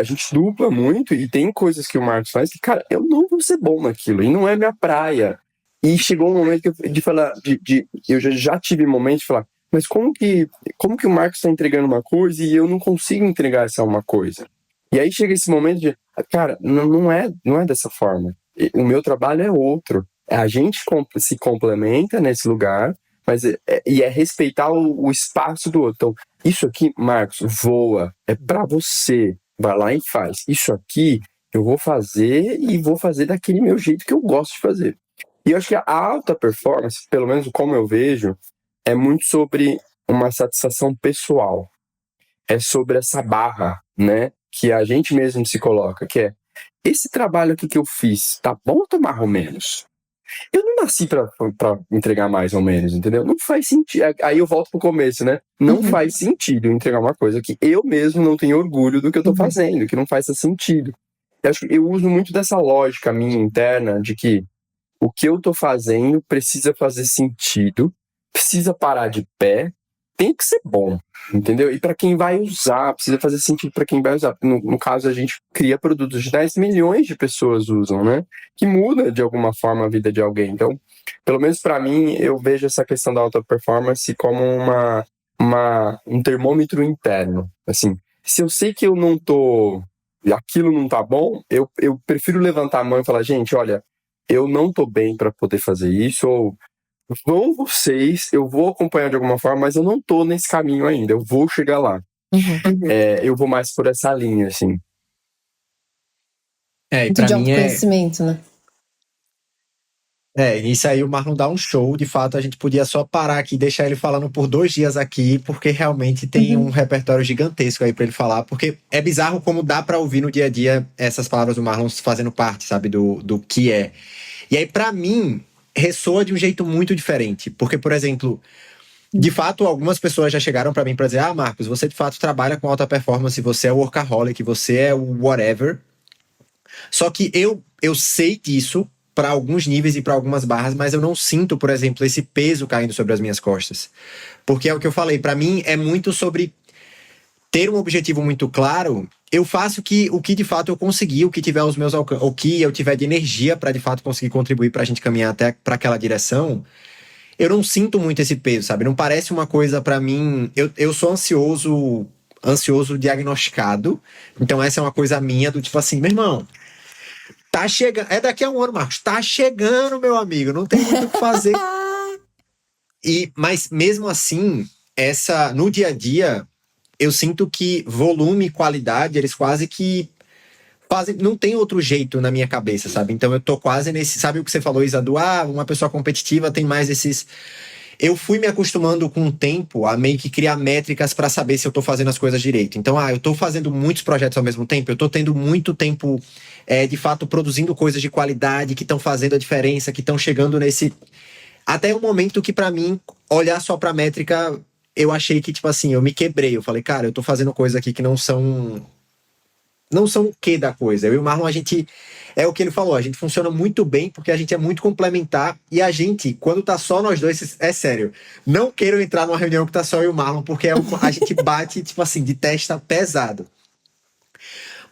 gente dupla muito e tem coisas que o Marcos faz que, cara, eu não vou ser bom naquilo e não é minha praia. E chegou um momento de falar, eu já tive momentos de falar, mas como que o Marcos está entregando uma coisa e eu não consigo entregar essa uma coisa? E aí chega esse momento de, cara, não é dessa forma. O meu trabalho é outro. A gente se complementa nesse lugar, mas é respeitar o espaço do outro. Então, isso aqui, Marcos, voa, é pra você. Vai lá e faz. Isso aqui eu vou fazer e vou fazer daquele meu jeito que eu gosto de fazer. E eu acho que a alta performance, pelo menos como eu vejo, é muito sobre uma satisfação pessoal. É sobre essa barra, né, que a gente mesmo se coloca, que é, esse trabalho aqui que eu fiz, tá bom ou mais ou menos? Eu não nasci pra entregar mais ou menos, entendeu? Não faz sentido. Aí eu volto pro começo, né? Não faz sentido eu entregar uma coisa que eu mesmo não tenho orgulho do que eu tô fazendo, que não faz sentido. Eu acho que eu uso muito dessa lógica minha interna de que o que eu tô fazendo precisa fazer sentido, precisa parar de pé, tem que ser bom, entendeu? E para quem vai usar, precisa fazer sentido para quem vai usar. No caso, a gente cria produtos de 10 milhões de pessoas usam, né? Que muda de alguma forma a vida de alguém. Então, pelo menos para mim, eu vejo essa questão da alta performance como um termômetro interno. Assim, se eu sei que eu não tô, aquilo não tá bom, eu prefiro levantar a mão e falar, gente, olha, eu não tô bem para poder fazer isso, ou vão vocês, eu vou acompanhar de alguma forma, mas eu não tô nesse caminho ainda, eu vou chegar lá. Eu vou mais por essa linha, assim. E Muito pra de mim autoconhecimento, né? isso aí o Marlon dá um show. De fato, a gente podia só parar aqui e deixar ele falando por 2 dias aqui, porque realmente tem um repertório gigantesco aí pra ele falar. Porque é bizarro como dá pra ouvir no dia a dia essas palavras do Marlon fazendo parte, sabe, do que é. E aí, pra mim, ressoa de um jeito muito diferente. Porque, por exemplo, de fato, algumas pessoas já chegaram pra mim pra dizer: ah, Marcos, você de fato trabalha com alta performance, você é workaholic, você é whatever. Só que eu sei disso para alguns níveis e para algumas barras, mas eu não sinto, por exemplo, esse peso caindo sobre as minhas costas. Porque é o que eu falei, para mim é muito sobre ter um objetivo muito claro. Eu faço o que de fato eu conseguir, o que tiver aos meus alcances, o que eu tiver de energia para de fato conseguir contribuir para a gente caminhar até para aquela direção. Eu não sinto muito esse peso, sabe? Não parece uma coisa para mim. Eu sou ansioso diagnosticado. Então essa é uma coisa minha do tipo assim, meu irmão, tá chegando. É daqui a um ano, Marcos. Tá chegando, meu amigo. Não tem muito o que fazer. Mas mesmo assim, no dia a dia, eu sinto que volume e qualidade, eles quase que fazem. Não tem outro jeito na minha cabeça, sabe? Então eu tô quase nesse. Sabe o que você falou, Isa? Uma pessoa competitiva tem mais esses. Eu fui me acostumando com o tempo a meio que criar métricas para saber se eu tô fazendo as coisas direito. Então, eu tô fazendo muitos projetos ao mesmo tempo, eu tô tendo muito tempo, de fato, produzindo coisas de qualidade que estão fazendo a diferença, que estão chegando nesse. Até o momento que, para mim, olhar só pra métrica, eu achei que, tipo assim, eu me quebrei. Eu falei, cara, eu tô fazendo coisas aqui que não são o que da coisa. Eu e o Marlon, a gente. É o que ele falou, a gente funciona muito bem porque a gente é muito complementar. E a gente, quando tá só nós dois, é sério. Não queiram entrar numa reunião que tá só eu e o Marlon, porque a gente bate, tipo assim, de testa pesado.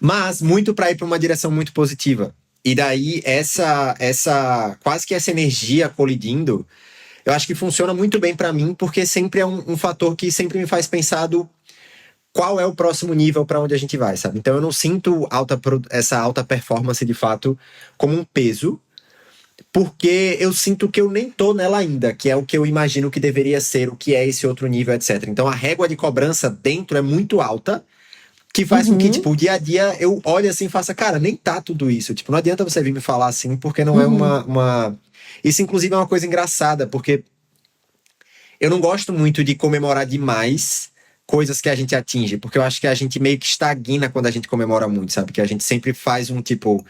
Mas muito pra ir pra uma direção muito positiva. E daí, quase que essa energia colidindo, eu acho que funciona muito bem pra mim, porque sempre é um fator que sempre me faz pensar qual é o próximo nível para onde a gente vai, sabe? Então eu não sinto essa alta performance de fato como um peso, porque eu sinto que eu nem tô nela ainda, que é o que eu imagino que deveria ser, o que é esse outro nível, etc. Então a régua de cobrança dentro é muito alta, que faz com que, tipo, o dia a dia eu olhe assim e faça, cara, nem tá tudo isso. Tipo, não adianta você vir me falar assim, porque não é uma... Isso, inclusive, é uma coisa engraçada, porque eu não gosto muito de comemorar demais coisas que a gente atinge, porque eu acho que a gente meio que estagna quando a gente comemora muito, sabe? Que a gente sempre faz um tipo,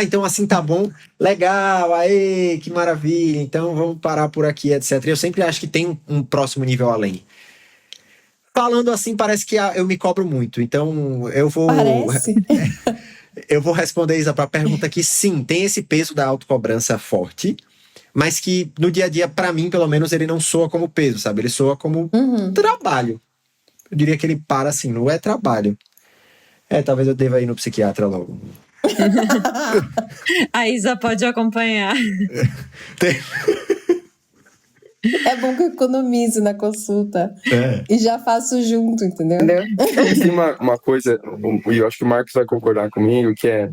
então assim tá bom, legal, aê, que maravilha, então vamos parar por aqui, etc. Eu sempre acho que tem um próximo nível além. Falando assim, parece que eu me cobro muito, então eu vou... Parece. Eu vou responder, Isa, para a pergunta que sim, tem esse peso da autocobrança forte, mas que no dia a dia, pra mim, pelo menos, ele não soa como peso, sabe? Ele soa como trabalho. Eu diria que ele para assim, não é trabalho. Talvez eu deva ir no psiquiatra logo. A Isa pode acompanhar. É bom que eu economizo na consulta. E já faço junto, entendeu? Tem uma coisa, e eu acho que o Marcos vai concordar comigo, que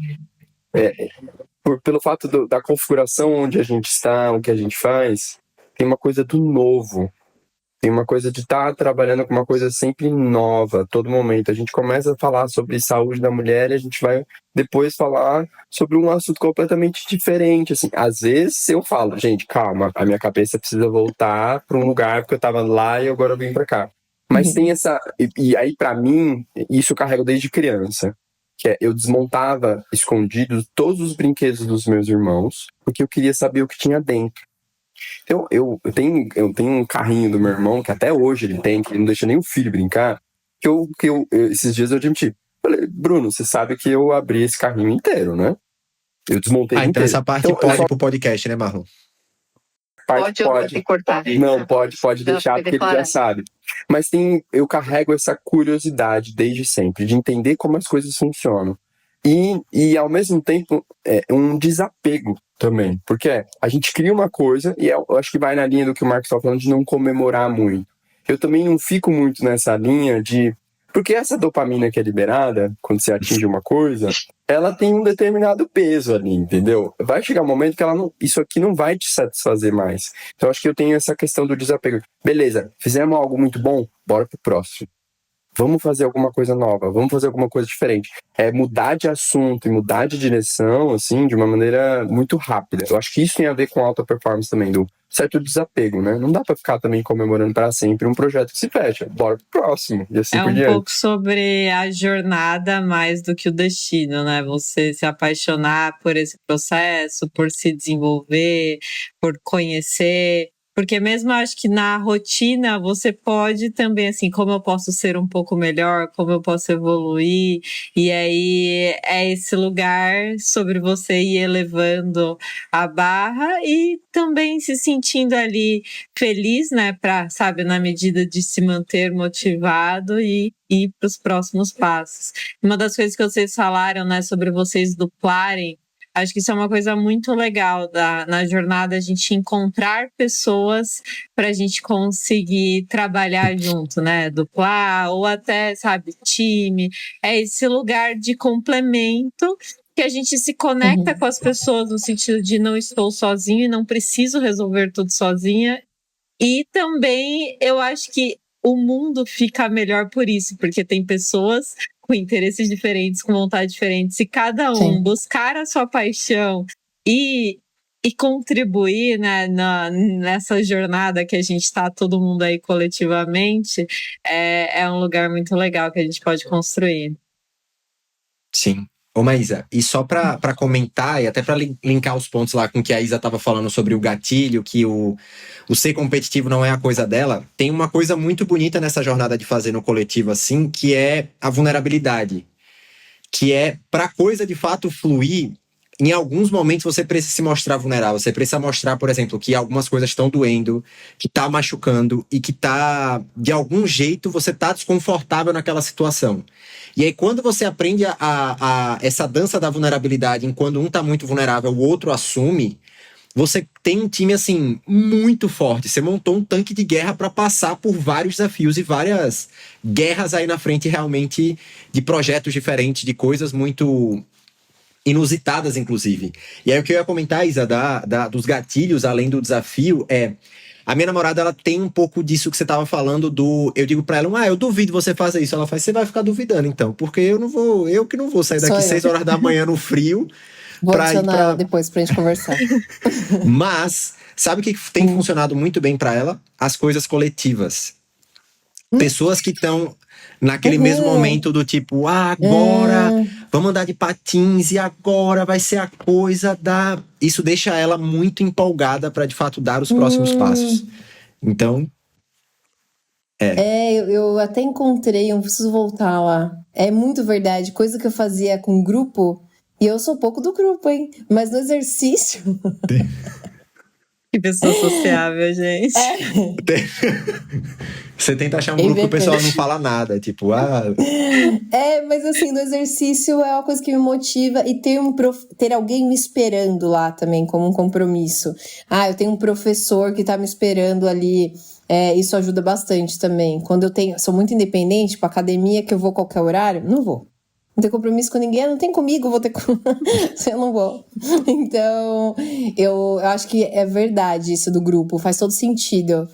pelo fato da configuração onde a gente está, o que a gente faz, tem uma coisa do novo. Tem uma coisa de estar trabalhando com uma coisa sempre nova, a todo momento. A gente começa a falar sobre saúde da mulher e a gente vai depois falar sobre um assunto completamente diferente. Assim, às vezes eu falo, gente, calma, a minha cabeça precisa voltar para um lugar porque eu estava lá e agora eu vim para cá. Mas tem essa... E aí, para mim, isso eu carrego desde criança. Que eu desmontava escondido todos os brinquedos dos meus irmãos porque eu queria saber o que tinha dentro. Então, eu tenho um carrinho do meu irmão, que até hoje ele tem, que ele não deixa nem o filho brincar, esses dias eu admiti. Falei, Bruno, você sabe que eu abri esse carrinho inteiro, né? Eu desmontei ele então inteiro. essa parte pode ir pro podcast, né, Marlon? Pode cortar. Não, pode deixar, porque ele já sabe. Mas eu carrego essa curiosidade desde sempre, de entender como as coisas funcionam. E ao mesmo tempo, um desapego também. Porque a gente cria uma coisa, e eu acho que vai na linha do que o Marcos estava falando, de não comemorar muito. Eu também não fico muito nessa linha de... Porque essa dopamina que é liberada, quando você atinge uma coisa, ela tem um determinado peso ali, entendeu? Vai chegar um momento que isso aqui não vai te satisfazer mais. Então, acho que eu tenho essa questão do desapego. Beleza, fizemos algo muito bom, bora pro próximo. Vamos fazer alguma coisa nova, vamos fazer alguma coisa diferente. Mudar de assunto e mudar de direção, assim, de uma maneira muito rápida. Eu acho que isso tem a ver com alta performance também, do certo desapego, né? Não dá pra ficar também comemorando para sempre um projeto que se fecha. Bora pro próximo. E assim por diante. Pouco sobre a jornada mais do que o destino, né? Você se apaixonar por esse processo, por se desenvolver, por conhecer. Porque mesmo acho que na rotina você pode também, assim, como eu posso ser um pouco melhor, como eu posso evoluir, e aí é esse lugar sobre você ir elevando a barra e também se sentindo ali feliz, né, sabe, na medida de se manter motivado e ir para os próximos passos. Uma das coisas que vocês falaram, né, sobre vocês duplarem, acho que isso é uma coisa muito legal na jornada, a gente encontrar pessoas para a gente conseguir trabalhar junto, né? Duplar ou até, sabe, time. É esse lugar de complemento que a gente se conecta com as pessoas no sentido de não estou sozinho e não preciso resolver tudo sozinha. E também eu acho que o mundo fica melhor por isso, porque tem pessoas com interesses diferentes, com vontades diferentes. Se cada um buscar a sua paixão e contribuir, né, nessa jornada que a gente está todo mundo aí coletivamente, é um lugar muito legal que a gente pode construir. Sim. Ô Maísa, e só pra comentar e até pra linkar os pontos lá com que a Isa tava falando sobre o gatilho, que o ser competitivo não é a coisa dela, tem uma coisa muito bonita nessa jornada de fazer no coletivo assim, que é a vulnerabilidade. Que é pra coisa de fato fluir, em alguns momentos você precisa se mostrar vulnerável, você precisa mostrar, por exemplo, que algumas coisas estão doendo, que tá machucando e que tá, de algum jeito, você tá desconfortável naquela situação. E aí, quando você aprende a essa dança da vulnerabilidade, em quando um tá muito vulnerável, o outro assume, você tem um time, assim, muito forte. Você montou um tanque de guerra para passar por vários desafios e várias guerras aí na frente, realmente, de projetos diferentes, de coisas muito inusitadas, inclusive. E aí, o que eu ia comentar, Isa, dos gatilhos, além do desafio, a minha namorada, ela tem um pouco disso que você tava falando eu digo pra ela, eu duvido você fazer isso. Ela faz, você vai ficar duvidando então, porque eu que não vou sair daqui 6 horas da manhã no frio. Vou adicionar ela depois pra gente conversar. Mas, sabe o que tem funcionado muito bem pra ela? As coisas coletivas. Pessoas que estão naquele mesmo momento do tipo, agora vamos andar de patins e agora vai ser a coisa da... Isso deixa ela muito empolgada para de fato dar os próximos passos. Então, eu até encontrei, eu preciso voltar lá. É muito verdade, coisa que eu fazia com grupo, e eu sou pouco do grupo, hein? Mas no exercício... Que pessoa sociável, gente. Você tenta achar um grupo que o pessoal não fala nada, tipo, Mas assim, no exercício é uma coisa que me motiva e ter alguém me esperando lá também, como um compromisso. Eu tenho um professor que tá me esperando ali, isso ajuda bastante também. Quando sou muito independente, tipo, academia que eu vou a qualquer horário, não vou. Não tem compromisso com ninguém, não tem comigo, vou ter com... eu não vou. Então, eu acho que é verdade isso do grupo, faz todo sentido.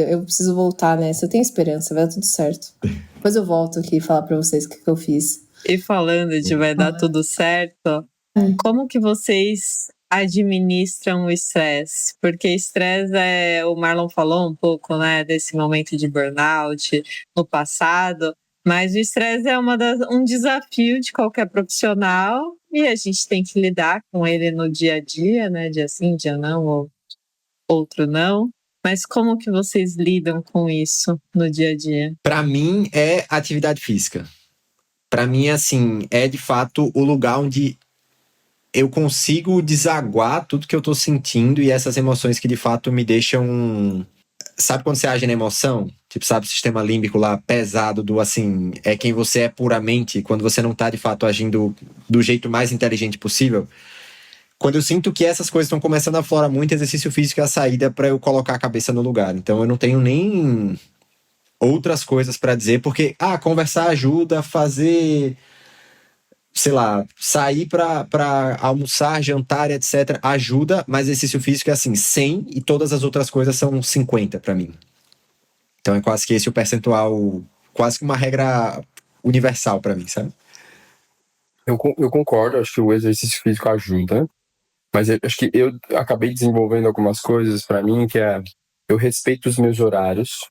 Eu preciso voltar nessa, eu tenho esperança, vai dar tudo certo. Depois eu volto aqui e falar pra vocês o que eu fiz. E falando de vai dar tudo certo, como que vocês administram o estresse? Porque estresse o Marlon falou um pouco, né, desse momento de burnout no passado, mas o estresse é um desafio de qualquer profissional e a gente tem que lidar com ele no dia a dia, né, dia sim, dia não, ou outro não. Mas como que vocês lidam com isso no dia a dia? Pra mim é atividade física. Pra mim, assim, é de fato o lugar onde eu consigo desaguar tudo que eu tô sentindo e essas emoções que de fato me deixam... Sabe quando você age na emoção? Tipo, sabe o sistema límbico lá pesado do assim, é quem você é puramente, quando você não tá de fato agindo do jeito mais inteligente possível. Quando eu sinto que essas coisas estão começando a aflorar muito, exercício físico é a saída pra eu colocar a cabeça no lugar. Então eu não tenho nem outras coisas pra dizer, porque conversar ajuda, fazer, sei lá, sair pra almoçar, jantar, etc, ajuda, mas exercício físico é assim, 100 e todas as outras coisas são 50 pra mim. Então é quase que esse o percentual, quase que uma regra universal pra mim, sabe? Eu concordo, acho que o exercício físico ajuda, mas acho que eu acabei desenvolvendo algumas coisas pra mim, que eu respeito os meus horários,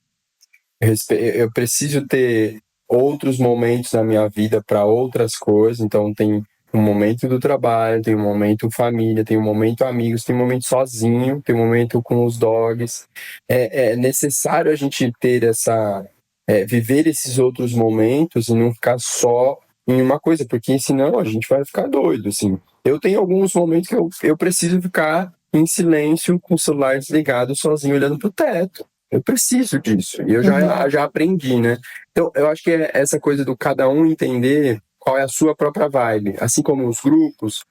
eu preciso ter outros momentos na minha vida para outras coisas, então tem um momento do trabalho, tem um momento família, tem um momento amigos, tem um momento sozinho, tem um momento com os dogs. É necessário a gente ter viver esses outros momentos e não ficar só em uma coisa, porque senão a gente vai ficar doido, assim. Eu tenho alguns momentos que eu preciso ficar em silêncio, com o celular desligado, sozinho, olhando pro teto. Eu preciso disso. E eu já aprendi, né? Então, eu acho que é essa coisa do cada um entender qual é a sua própria vibe. Assim como os grupos.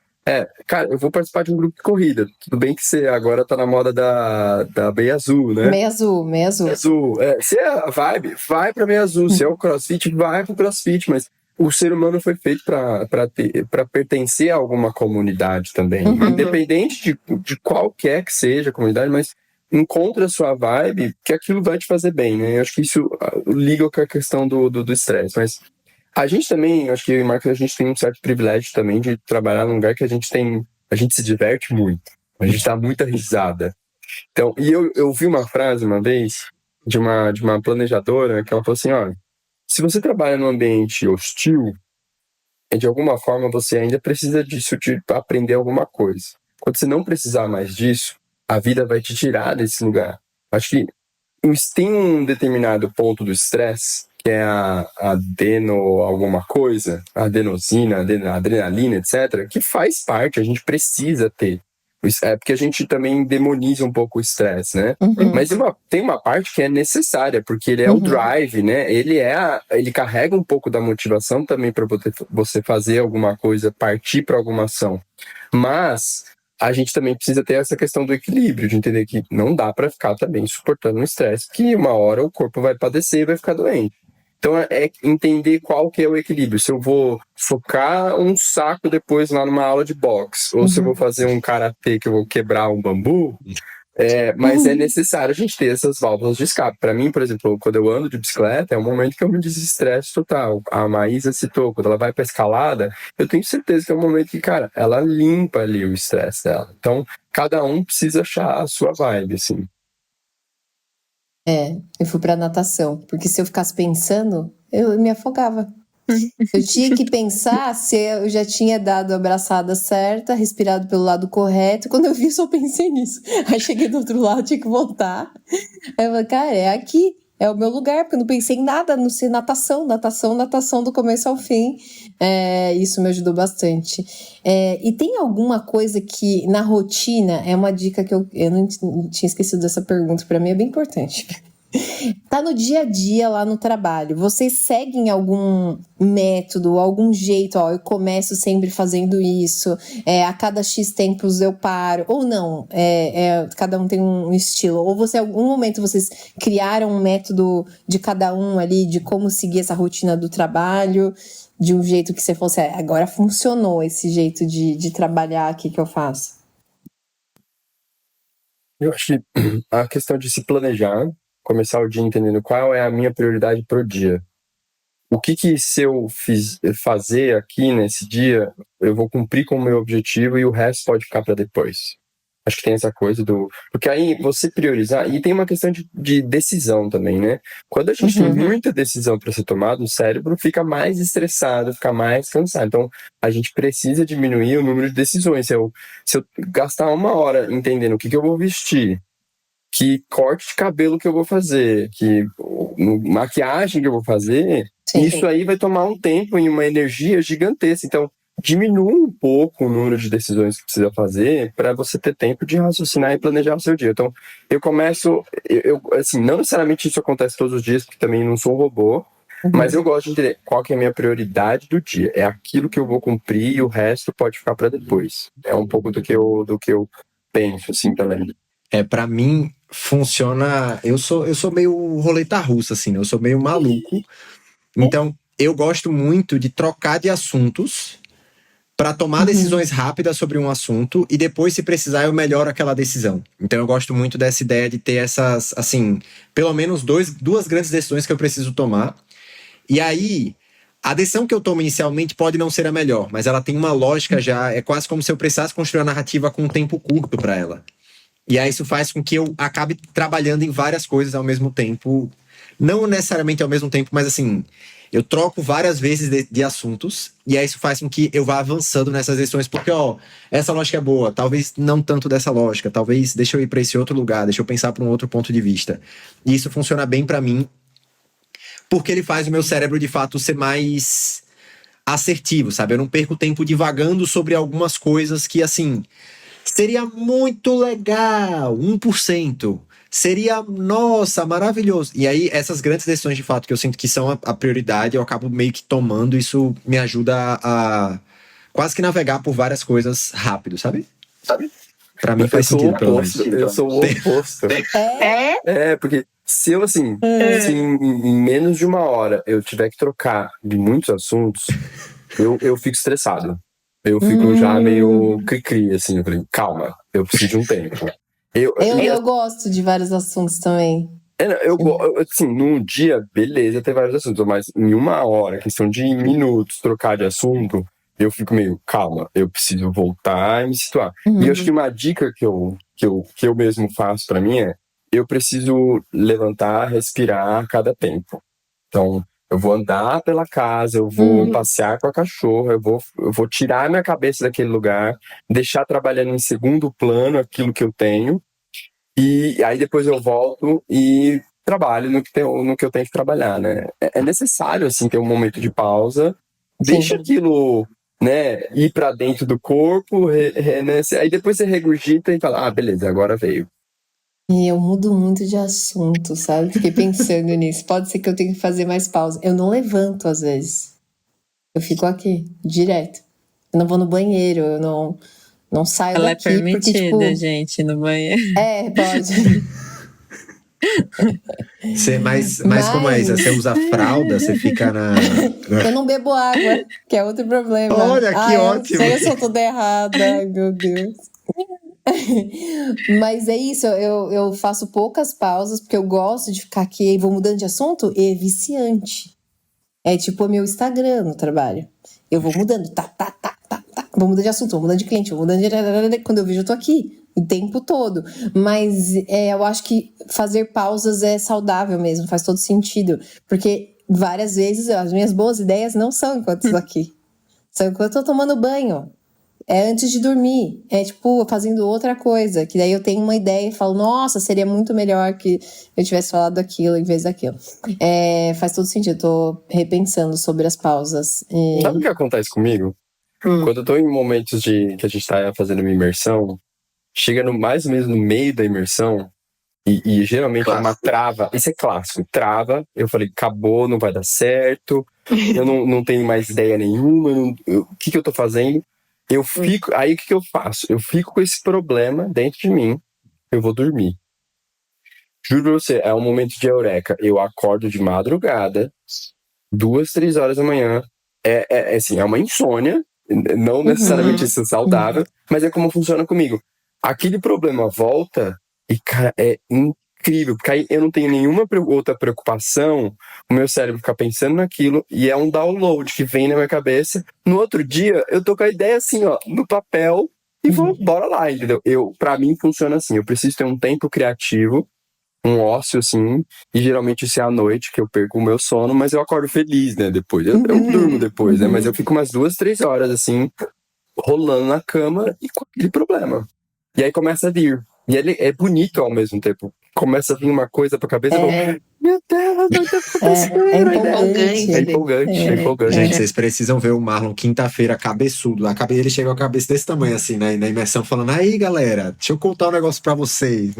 Cara, eu vou participar de um grupo de corrida. Tudo bem que você agora tá na moda da Meia Azul, né? Meia azul. Se é a vibe, vai pra Meia Azul. Se é o CrossFit, vai pro CrossFit. Mas o ser humano foi feito para pertencer a alguma comunidade também. Independente de qualquer que seja a comunidade, mas encontra a sua vibe, que aquilo vai te fazer bem, né? Eu acho que isso liga com a questão do estresse. Mas a gente também, acho que, Marcos, a gente tem um certo privilégio também de trabalhar num lugar que a gente se diverte muito. A gente dá muita risada. Então, e eu vi uma frase uma vez de uma planejadora que ela falou assim, olha, se você trabalha num ambiente hostil, de alguma forma você ainda precisa disso, de aprender alguma coisa. Quando você não precisar mais disso, a vida vai te tirar desse lugar. Acho que tem um determinado ponto do estresse, que é a alguma coisa, a adenosina, a adrenalina, etc., que faz parte, a gente precisa ter. É porque a gente também demoniza um pouco o estresse, né? Mas tem uma parte que é necessária, porque ele é o drive, né? Ele carrega um pouco da motivação também para você fazer alguma coisa, partir para alguma ação. Mas a gente também precisa ter essa questão do equilíbrio, de entender que não dá para ficar também suportando o estresse, que uma hora o corpo vai padecer e vai ficar doente. Então é entender qual que é o equilíbrio. Se eu vou focar um saco depois lá numa aula de boxe, ou se eu vou fazer um karatê que eu vou quebrar um bambu, mas é necessário a gente ter essas válvulas de escape. Para mim, por exemplo, quando eu ando de bicicleta, é um momento que eu me desestresso total. A Maísa citou, quando ela vai para escalada, eu tenho certeza que é um momento que, cara, ela limpa ali o estresse dela. Então, cada um precisa achar a sua vibe, assim. Eu fui pra natação, porque se eu ficasse pensando, eu me afogava. Eu tinha que pensar se eu já tinha dado a abraçada certa, respirado pelo lado correto. Quando eu vi, eu só pensei nisso. Aí cheguei do outro lado, tinha que voltar. Aí eu falei, cara, é aqui. é o meu lugar, porque eu não pensei em nada, não sei, natação do começo ao fim. Isso me ajudou bastante. E tem alguma coisa que na rotina, é uma dica que eu não tinha esquecido dessa pergunta, para mim é bem importante. Tá no dia a dia lá no trabalho, vocês seguem algum método, algum jeito? Eu começo sempre fazendo isso, a cada X tempos eu paro, ou não, cada um tem um estilo, ou em algum momento vocês criaram um método de cada um ali, de como seguir essa rotina do trabalho, de um jeito que você fosse, agora funcionou esse jeito de trabalhar aqui que eu faço? Eu acho que a questão de se planejar, começar o dia entendendo qual é a minha prioridade pro dia. O que se eu fazer aqui nesse dia, eu vou cumprir com o meu objetivo e o resto pode ficar para depois. Acho que tem essa coisa porque aí você priorizar, e tem uma questão de decisão também, né? Quando a gente tem muita decisão para ser tomada, o cérebro fica mais estressado, fica mais cansado. Então, a gente precisa diminuir o número de decisões. Se eu gastar 1 hora entendendo o que eu vou vestir, que corte de cabelo que eu vou fazer, que maquiagem que eu vou fazer, isso aí vai tomar um tempo e uma energia gigantesca. Então, diminua um pouco o número de decisões que precisa fazer para você ter tempo de raciocinar e planejar o seu dia. Então, eu começo, assim, não necessariamente isso acontece todos os dias, porque também não sou um robô, mas eu gosto de entender qual que é a minha prioridade do dia. É aquilo que eu vou cumprir e o resto pode ficar para depois. É um pouco do que eu penso, assim, também. Pra mim, funciona... Eu sou meio roleta russa, assim, né? Eu sou meio maluco. Então, eu gosto muito de trocar de assuntos para tomar decisões rápidas sobre um assunto e depois, se precisar, eu melhoro aquela decisão. Então, eu gosto muito dessa ideia de ter essas, assim, pelo menos duas grandes decisões que eu preciso tomar. E aí, a decisão que eu tomo inicialmente pode não ser a melhor, mas ela tem uma lógica já, é quase como se eu precisasse construir a narrativa com um tempo curto para ela. E aí isso faz com que eu acabe trabalhando em várias coisas ao mesmo tempo. Não necessariamente ao mesmo tempo, mas assim, eu troco várias vezes de assuntos. E aí isso faz com que eu vá avançando nessas decisões. Porque, essa lógica é boa. Talvez não tanto dessa lógica. Talvez deixa eu ir para esse outro lugar. Deixa eu pensar para um outro ponto de vista. E isso funciona bem para mim. Porque ele faz o meu cérebro, de fato, ser mais assertivo, sabe? Eu não perco tempo divagando sobre algumas coisas que, assim... Seria muito legal, 1%. Seria, nossa, maravilhoso. E aí, essas grandes decisões, de fato, que eu sinto que são a prioridade, eu acabo meio que tomando. Isso me ajuda a quase que navegar por várias coisas rápido, sabe? Pra mim faz sentido, pelo menos. Eu sou o oposto. Porque se eu, assim, se em menos de 1 hora eu tiver que trocar de muitos assuntos, eu fico estressado. Eu fico já meio cri-cri, assim, eu falei, calma, eu preciso de um tempo. Eu gosto de vários assuntos também. Assim, num dia, beleza, ter vários assuntos, mas em 1 hora, questão de minutos, trocar de assunto, eu fico meio, calma, eu preciso voltar e me situar. E eu acho que uma dica que eu mesmo faço pra mim eu preciso levantar, respirar a cada tempo. Então, eu vou andar pela casa, eu vou passear com a cachorra, eu vou tirar minha cabeça daquele lugar, deixar trabalhando em segundo plano aquilo que eu tenho, e aí depois eu volto e trabalho no que eu tenho que trabalhar, né? É necessário, assim, ter um momento de pausa, deixa aquilo, né, ir pra dentro do corpo, aí depois você regurgita e fala, beleza, agora veio. E eu mudo muito de assunto, sabe? Fiquei pensando nisso. Pode ser que eu tenha que fazer mais pausa. Eu não levanto às vezes. Eu fico aqui, direto. Eu não vou no banheiro, eu não saio Ela daqui. É permitida, porque, tipo, gente, no banheiro. Pode. Mas como é isso? Você usa fralda, você fica na... Eu não bebo água, que é outro problema. Olha, que ótimo. Eu sei se eu tô errada. Ai, meu Deus. Mas é isso, eu faço poucas pausas porque eu gosto de ficar aqui e vou mudando de assunto e é viciante. É tipo o meu Instagram no trabalho. Eu vou mudando, vou mudando de assunto, vou mudando de cliente, vou mudando de... Quando eu vejo, eu tô aqui o tempo todo. Mas eu acho que fazer pausas é saudável mesmo, faz todo sentido. Porque várias vezes as minhas boas ideias não são enquanto estou aqui. São enquanto eu tô tomando banho. É antes de dormir. É tipo, fazendo outra coisa. Que daí eu tenho uma ideia e falo, nossa, seria muito melhor que eu tivesse falado aquilo em vez daquilo. Faz todo sentido. Tô repensando sobre as pausas. Sabe o que acontece comigo? Quando eu tô em momentos que a gente tá fazendo uma imersão, chega mais ou menos no meio da imersão, e geralmente é uma trava. Isso é clássico. Trava. Eu falei, acabou, não vai dar certo. Eu não tenho mais ideia nenhuma. O que eu tô fazendo? Eu fico. Aí o que eu faço? Eu fico com esse problema dentro de mim. Eu vou dormir. Juro pra você, é um momento de eureka. Eu acordo de madrugada, 2, 3 horas da manhã. Assim, é uma insônia. Não necessariamente isso é saudável, mas é como funciona comigo. Aquele problema volta e, cara, é incrível, porque aí eu não tenho nenhuma outra preocupação, o meu cérebro fica pensando naquilo, e é um download que vem na minha cabeça. No outro dia, eu tô com a ideia assim, ó, no papel, e vou, bora lá, entendeu? Pra mim funciona assim, eu preciso ter um tempo criativo, um ócio, assim, e geralmente isso é à noite, que eu perco o meu sono, mas eu acordo feliz, né, depois. Eu durmo depois, né, mas eu fico umas 2, 3 horas, assim, rolando na cama e com aquele problema. E aí começa a vir. E ele é bonito ao mesmo tempo. Começa a vir uma coisa pra cabeça e eu falo, meu Deus, não tá acontecendo. É empolgante. Gente, vocês precisam ver o Marlon quinta-feira cabeçudo. Ele chega com a cabeça desse tamanho, assim, na imersão, falando, aí, galera, deixa eu contar um negócio pra vocês.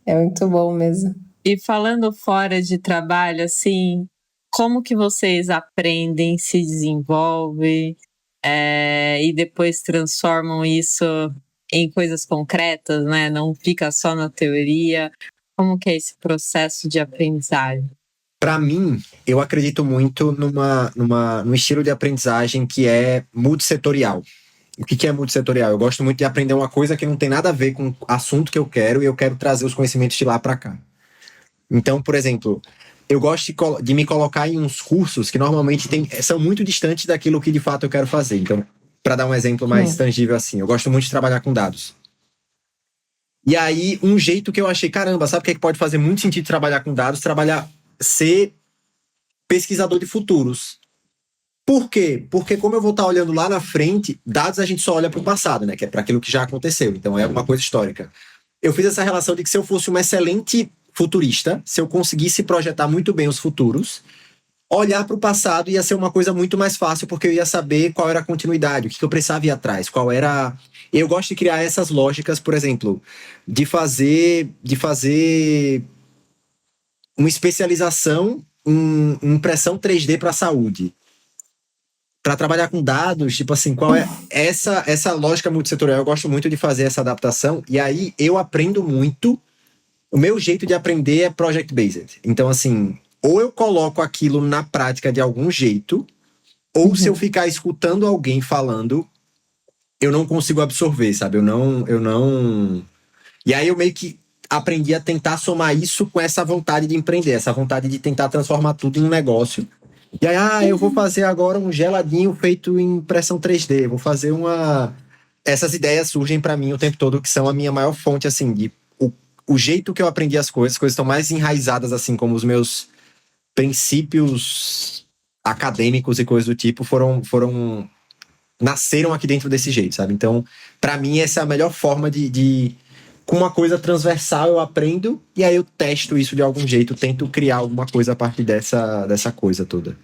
É muito bom mesmo. E falando fora de trabalho, assim, como que vocês aprendem, se desenvolvem e depois transformam isso em coisas concretas, né? Não fica só na teoria. Como que é esse processo de aprendizagem? Para mim, eu acredito muito num estilo de aprendizagem que é multissetorial. O que é multissetorial? Eu gosto muito de aprender uma coisa que não tem nada a ver com o assunto que eu quero e eu quero trazer os conhecimentos de lá para cá. Então, por exemplo, eu gosto de me colocar em uns cursos que normalmente são muito distantes daquilo que de fato eu quero fazer. Então, para dar um exemplo mais tangível assim, eu gosto muito de trabalhar com dados. E aí, um jeito que eu achei, caramba, sabe o que é que pode fazer muito sentido trabalhar com dados? Ser pesquisador de futuros. Por quê? Porque como eu vou estar olhando lá na frente, dados a gente só olha para o passado, né? Que é para aquilo que já aconteceu. Então, é uma coisa histórica. Eu fiz essa relação de que se eu fosse um excelente futurista, se eu conseguisse projetar muito bem os futuros, olhar para o passado ia ser uma coisa muito mais fácil, porque eu ia saber qual era a continuidade, o que eu precisava ir atrás, qual era... Eu gosto de criar essas lógicas, por exemplo, de fazer uma especialização em impressão 3D para a saúde. Para trabalhar com dados, tipo assim, qual é essa lógica multissetorial? Eu gosto muito de fazer essa adaptação, e aí eu aprendo muito. O meu jeito de aprender é project-based. Então, assim, ou eu coloco aquilo na prática de algum jeito, ou se eu ficar escutando alguém falando, eu não consigo absorver, sabe? Eu não... E aí eu meio que aprendi a tentar somar isso com essa vontade de empreender, essa vontade de tentar transformar tudo em um negócio. E aí, eu vou fazer agora um geladinho feito em impressão 3D, vou fazer Essas ideias surgem pra mim o tempo todo, que são a minha maior fonte, assim, de o jeito que eu aprendi as coisas estão mais enraizadas, assim, como os meus princípios acadêmicos e coisas do tipo nasceram aqui dentro desse jeito, sabe? Então, pra mim, essa é a melhor forma com uma coisa transversal eu aprendo e aí eu testo isso de algum jeito, tento criar alguma coisa a partir dessa coisa toda.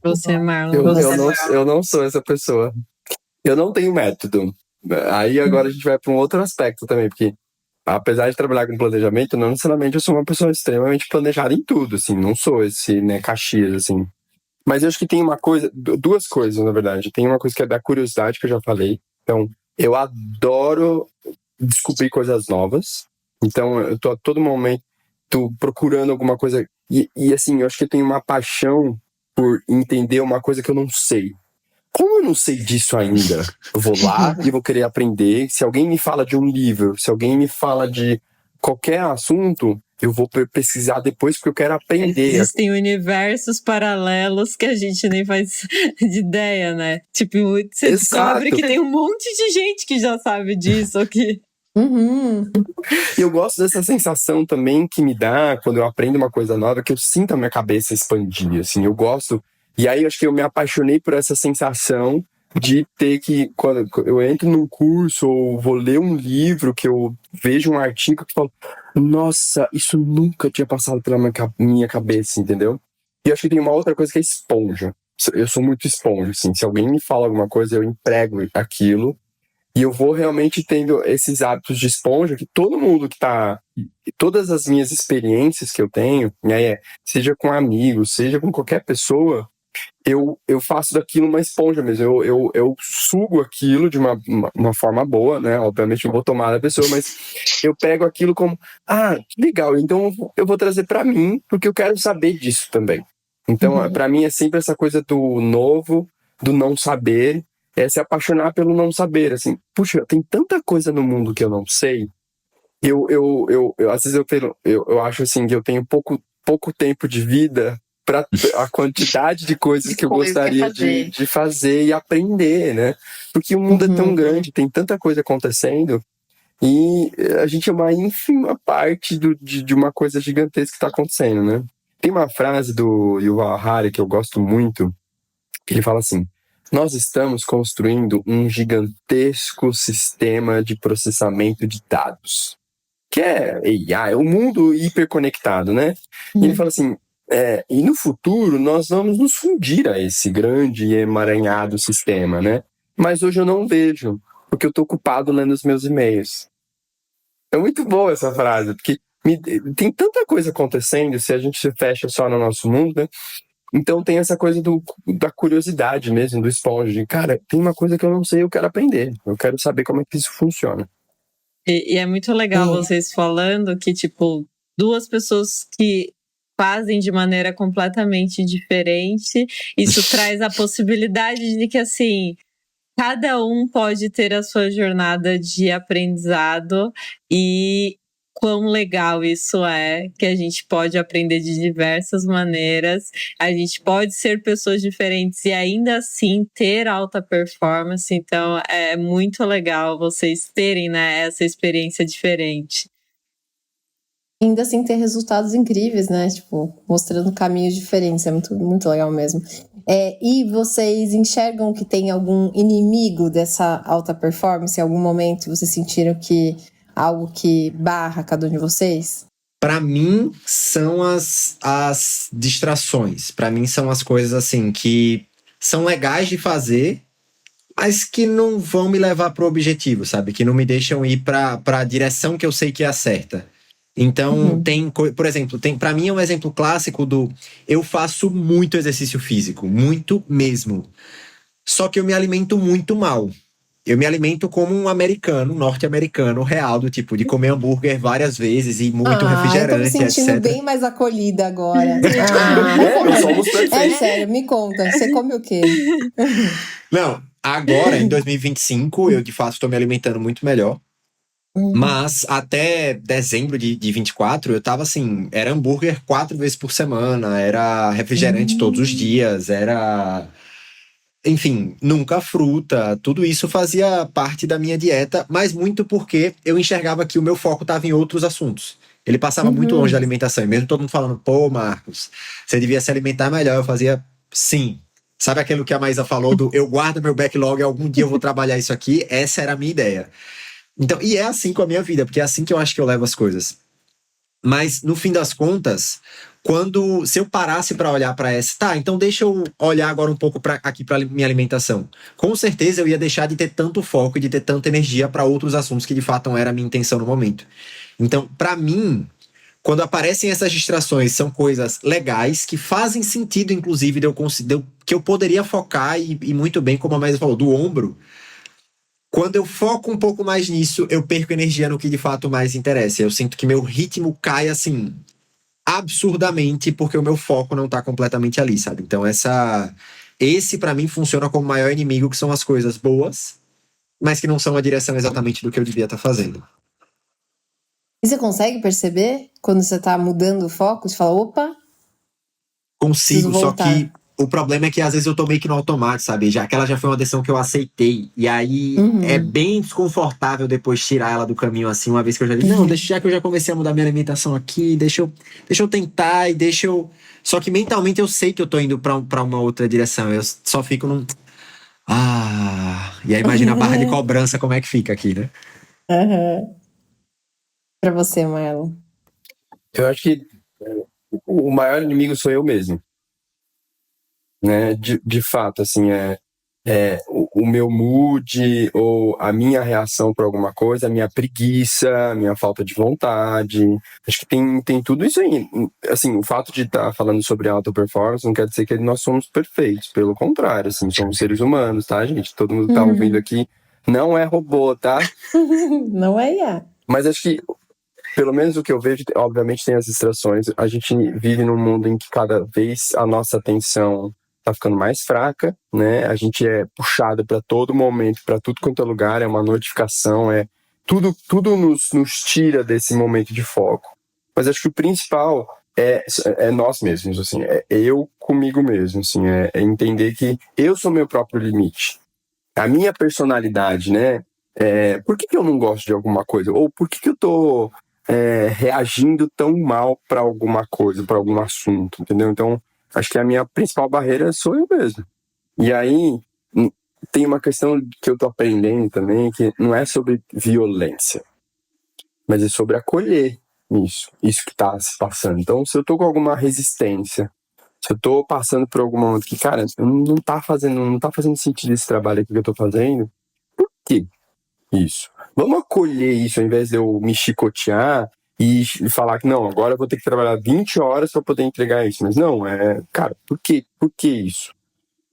Você, Marlon. Eu não sou essa pessoa. Eu não tenho método. Aí agora a gente vai para um outro aspecto também, porque apesar de trabalhar com planejamento, não necessariamente eu sou uma pessoa extremamente planejada em tudo, assim, não sou esse, né, Caxias, assim. Mas eu acho que tem uma coisa, duas coisas, na verdade. Tem uma coisa que é da curiosidade, que eu já falei. Então, eu adoro descobrir coisas novas. Então, eu tô a todo momento procurando alguma coisa. E assim, eu acho que eu tenho uma paixão por entender uma coisa que eu não sei. Como eu não sei disso ainda, eu vou lá e vou querer aprender. Se alguém me fala de um livro, se alguém me fala de qualquer assunto, eu vou pesquisar depois porque eu quero aprender. Existem universos paralelos que a gente nem faz de ideia, né? Tipo, você descobre que tem um monte de gente que já sabe disso aqui. E eu gosto dessa sensação também que me dá quando eu aprendo uma coisa nova, que eu sinto a minha cabeça expandir, assim. Eu gosto E aí, eu acho que eu me apaixonei por essa sensação de ter que, quando eu entro num curso ou vou ler um livro, que eu vejo um artigo que falo, nossa, isso nunca tinha passado pela minha cabeça, entendeu? E eu acho que tem uma outra coisa que é esponja. Eu sou muito esponja, assim. Se alguém me fala alguma coisa, eu emprego aquilo. E eu vou realmente tendo esses hábitos de esponja que todo mundo que tá... Todas as minhas experiências que eu tenho, né, seja com amigos, seja com qualquer pessoa, eu faço daquilo uma esponja mesmo. Eu sugo aquilo de uma forma boa, né? Obviamente eu vou tomar da pessoa, mas eu pego aquilo como, que legal, então eu vou trazer pra mim, porque eu quero saber disso também. Então, pra mim é sempre essa coisa do novo, do não saber, é se apaixonar pelo não saber, assim. Puxa, tem tanta coisa no mundo que eu não sei. Às vezes eu acho assim que eu tenho pouco tempo de vida para a quantidade de coisas que eu gostaria de fazer e aprender, né? Porque o mundo é tão grande, tem tanta coisa acontecendo e a gente é uma ínfima parte de uma coisa gigantesca que está acontecendo, né? Tem uma frase do Yuval Harari que eu gosto muito, que ele fala assim: nós estamos construindo um gigantesco sistema de processamento de dados, que é AI, o mundo hiperconectado, né? E ele fala assim, e no futuro nós vamos nos fundir a esse grande e emaranhado sistema, né? Mas hoje eu não vejo, porque eu estou ocupado lendo os meus e-mails. É muito boa essa frase, porque tem tanta coisa acontecendo se a gente se fecha só no nosso mundo, né? Então tem essa coisa da curiosidade mesmo, do esponja, de, cara, tem uma coisa que eu não sei, eu quero aprender, eu quero saber como é que isso funciona. E é muito legal vocês falando que, tipo, duas pessoas que fazem de maneira completamente diferente, isso traz a possibilidade de que, assim, cada um pode ter a sua jornada de aprendizado e quão legal isso é, que a gente pode aprender de diversas maneiras, a gente pode ser pessoas diferentes e ainda assim ter alta performance. Então é muito legal vocês terem, né, essa experiência diferente. Ainda assim ter resultados incríveis, né? Tipo, mostrando caminhos diferentes. É muito, muito legal mesmo. E vocês enxergam que tem algum inimigo dessa alta performance? Em algum momento vocês sentiram que algo que barra cada um de vocês? Pra mim, são as distrações. Pra mim, são as coisas assim que são legais de fazer, mas que não vão me levar pro objetivo, sabe? Que não me deixam ir pra direção que eu sei que é a certa. Então, por exemplo, pra mim é um exemplo clássico eu faço muito exercício físico, muito mesmo. Só que eu me alimento muito mal. Eu me alimento como um americano, norte-americano real, do tipo de comer hambúrguer várias vezes e muito refrigerante, eu tô me sentindo etc. bem mais acolhida agora. Nós somos perfeitos. Sério, me conta, você come o quê? Não, agora, em 2025, eu de fato estou me alimentando muito melhor. Mas até dezembro de 24, eu tava assim, era hambúrguer 4 vezes por semana, era refrigerante todos os dias, era... Enfim, nunca fruta, tudo isso fazia parte da minha dieta, mas muito porque eu enxergava que o meu foco estava em outros assuntos. Ele passava muito longe da alimentação, e mesmo todo mundo falando, pô, Marcos, você devia se alimentar melhor, eu fazia, sim. Sabe aquilo que a Maísa falou do eu guardo meu backlog, algum dia eu vou trabalhar isso aqui? Essa era a minha ideia. Então, e é assim com a minha vida, porque é assim que eu acho que eu levo as coisas. Mas, no fim das contas, se eu parasse para olhar para então deixa eu olhar agora um pouco aqui para minha alimentação. Com certeza eu ia deixar de ter tanto foco e de ter tanta energia para outros assuntos que de fato não era a minha intenção no momento. Então, para mim, quando aparecem essas distrações, são coisas legais, que fazem sentido, inclusive, que eu poderia focar e muito bem, como a Maísa falou, do ombro. Quando eu foco um pouco mais nisso, eu perco energia no que de fato mais interessa. Eu sinto que meu ritmo cai, assim, absurdamente, porque o meu foco não tá completamente ali, sabe? Então esse pra mim funciona como o maior inimigo, que são as coisas boas, mas que não são a direção exatamente do que eu devia estar fazendo. E você consegue perceber quando você tá mudando o foco? Você fala, opa... Consigo, só que O problema é que às vezes eu tô meio que no automático, sabe? Aquela já foi uma decisão que eu aceitei. E aí é bem desconfortável depois tirar ela do caminho assim, uma vez que eu já disse, não, já que eu já comecei a mudar minha alimentação aqui, deixa eu tentar e deixa eu. Só que mentalmente eu sei que eu tô indo pra uma outra direção. Eu só fico num. E aí imagina a barra de cobrança como é que fica aqui, né? Pra você, Marlon. Eu acho que o maior inimigo sou eu mesmo. Né? De fato, assim, o meu mood ou a minha reação para alguma coisa, a minha preguiça, a minha falta de vontade. Acho que tem tudo isso aí. Assim, o fato de estar falando sobre alta performance não quer dizer que nós somos perfeitos. Pelo contrário, assim, somos seres humanos, tá, gente? Todo mundo que tá ouvindo aqui não é robô, tá? Não é IA. Mas acho que, pelo menos o que eu vejo, obviamente tem as distrações. A gente vive num mundo em que cada vez a nossa atenção tá ficando mais fraca, né? A gente é puxado para todo momento, para tudo quanto é lugar, é uma notificação, tudo nos tira desse momento de foco. Mas acho que o principal é nós mesmos, assim, é eu comigo mesmo, assim, é entender que eu sou meu próprio limite. A minha personalidade, né? Por que eu não gosto de alguma coisa? Ou por que eu tô reagindo tão mal para alguma coisa, para algum assunto, entendeu? Então, acho que a minha principal barreira sou eu mesmo. E aí, tem uma questão que eu tô aprendendo também, que não é sobre violência, mas é sobre acolher isso que tá se passando. Então, se eu tô com alguma resistência, se eu tô passando por algum momento que, cara, não tá fazendo sentido esse trabalho aqui que eu tô fazendo, por quê isso? Vamos acolher isso, ao invés de eu me chicotear e falar que não, agora eu vou ter que trabalhar 20 horas para poder entregar isso. Mas não, cara, por que isso?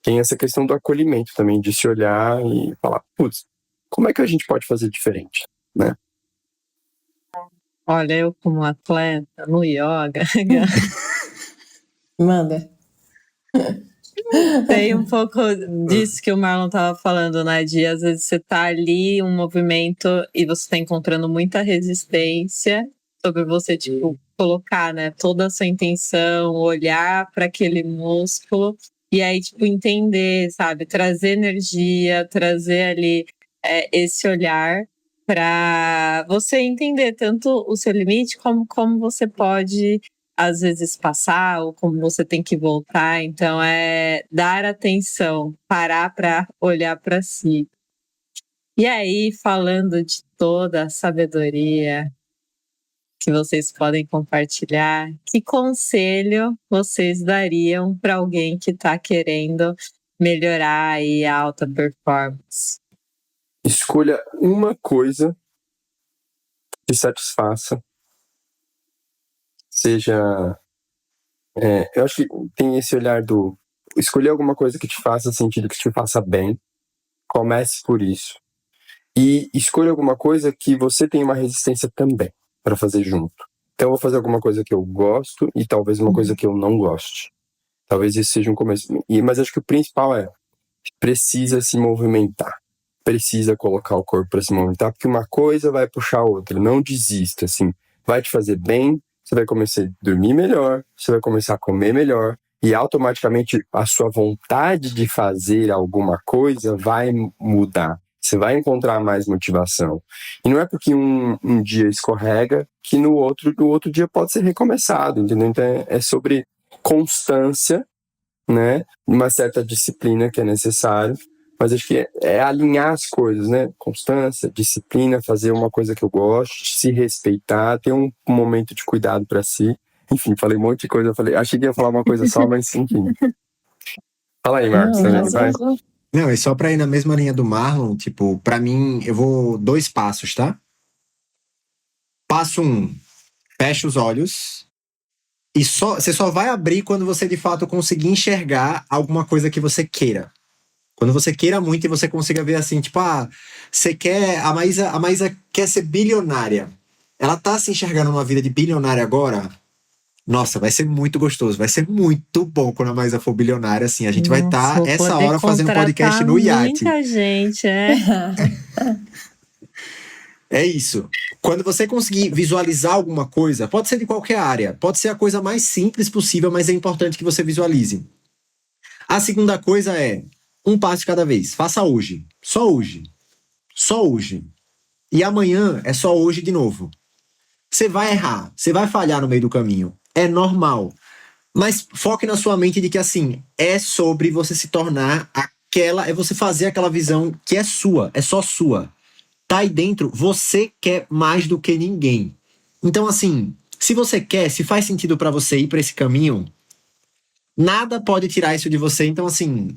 Tem essa questão do acolhimento também, de se olhar e falar, putz, como é que a gente pode fazer diferente, né? Olha, eu como atleta no yoga, Manda. tem um pouco disso que o Marlon estava falando, né? De às vezes você tá ali, um movimento, e você tá encontrando muita resistência sobre você, tipo, colocar, né, toda a sua intenção, olhar para aquele músculo, e aí, tipo, entender, sabe? Trazer energia, trazer ali esse olhar para você entender tanto o seu limite como você pode às vezes passar ou como você tem que voltar. Então é dar atenção, parar para olhar para si. E aí, falando de toda a sabedoria que vocês podem compartilhar, que conselho vocês dariam para alguém que está querendo melhorar aí a alta performance? Escolha uma coisa que te satisfaça. Seja... eu acho que tem esse olhar do... Escolher alguma coisa que te faça sentido, que te faça bem. Comece por isso. E escolha alguma coisa que você tenha uma resistência também para fazer junto. Então eu vou fazer alguma coisa que eu gosto e talvez uma coisa que eu não goste. Talvez isso seja um começo. Mas acho que o principal precisa se movimentar. Precisa colocar o corpo para se movimentar, porque uma coisa vai puxar a outra. Não desista, assim. Vai te fazer bem, você vai começar a dormir melhor, você vai começar a comer melhor, e automaticamente a sua vontade de fazer alguma coisa vai mudar. Você vai encontrar mais motivação. E não é porque um dia escorrega que no outro dia pode ser recomeçado, entendeu? Então é sobre constância, né? Uma certa disciplina que é necessário. Mas acho que é alinhar as coisas, né? Constância, disciplina, fazer uma coisa que eu gosto, se respeitar, ter um momento de cuidado para si. Enfim, falei um monte de coisa. Achei que ia falar uma coisa só, mas enfim. Fala aí, Marcos. Vai. Não, e só pra ir na mesma linha do Marlon, tipo, pra mim, eu vou 2 passos, tá? Passo 1, fecha os olhos e você só vai abrir quando você de fato conseguir enxergar alguma coisa que você queira. Quando você queira muito e você consiga ver assim, tipo, você quer... A Maísa quer ser bilionária. Ela tá se enxergando numa vida de bilionária agora? Nossa, vai ser muito gostoso, vai ser muito bom quando a Maísa for bilionária, assim. A gente vai estar essa hora fazendo podcast no iate. Muita gente, É isso. Quando você conseguir visualizar alguma coisa, pode ser de qualquer área, pode ser a coisa mais simples possível, mas é importante que você visualize. A segunda coisa é um passo de cada vez. Faça hoje. Só hoje. Só hoje. E amanhã é só hoje de novo. Você vai errar. Você vai falhar no meio do caminho. É normal. Mas foque na sua mente de que, assim, é sobre você se tornar aquela... É você fazer aquela visão que é sua. É só sua. Tá aí dentro. Você quer mais do que ninguém. Então, assim, se você quer, se faz sentido pra você ir pra esse caminho, nada pode tirar isso de você. Então, assim,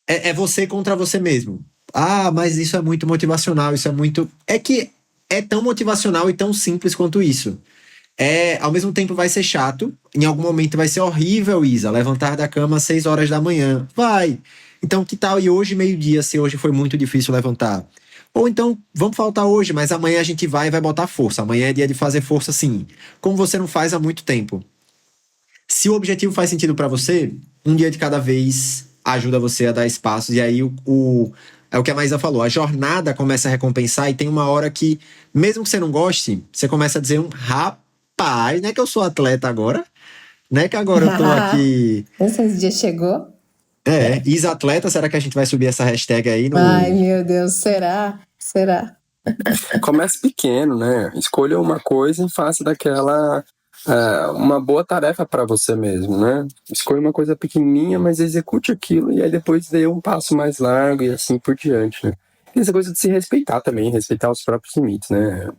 é você contra você mesmo. Ah, mas isso é muito motivacional, isso é muito... É que é tão motivacional e tão simples quanto isso. Ao mesmo tempo vai ser chato, em algum momento vai ser horrível, Isa, levantar da cama às 6 horas da manhã. Vai! Então, que tal e hoje, meio-dia, se hoje foi muito difícil levantar? Ou então, vamos faltar hoje, mas amanhã a gente vai botar força. Amanhã é dia de fazer força, sim. Como você não faz há muito tempo. Se o objetivo faz sentido pra você, um dia de cada vez ajuda você a dar espaços. E aí, é o que a Maísa falou. A jornada começa a recompensar e tem uma hora que, mesmo que você não goste, você começa a dizer rapaz, não é que eu sou atleta agora? Não é que agora eu tô aqui... Esse dia chegou? Isa atleta, será que a gente vai subir essa hashtag aí no... Ai, meu Deus, será? Comece pequeno, né? Escolha uma coisa e faça daquela uma boa tarefa para você mesmo, né? Escolha uma coisa pequenininha, mas execute aquilo e aí depois dê um passo mais largo e assim por diante, né? E essa coisa de se respeitar também, respeitar os próprios limites, né?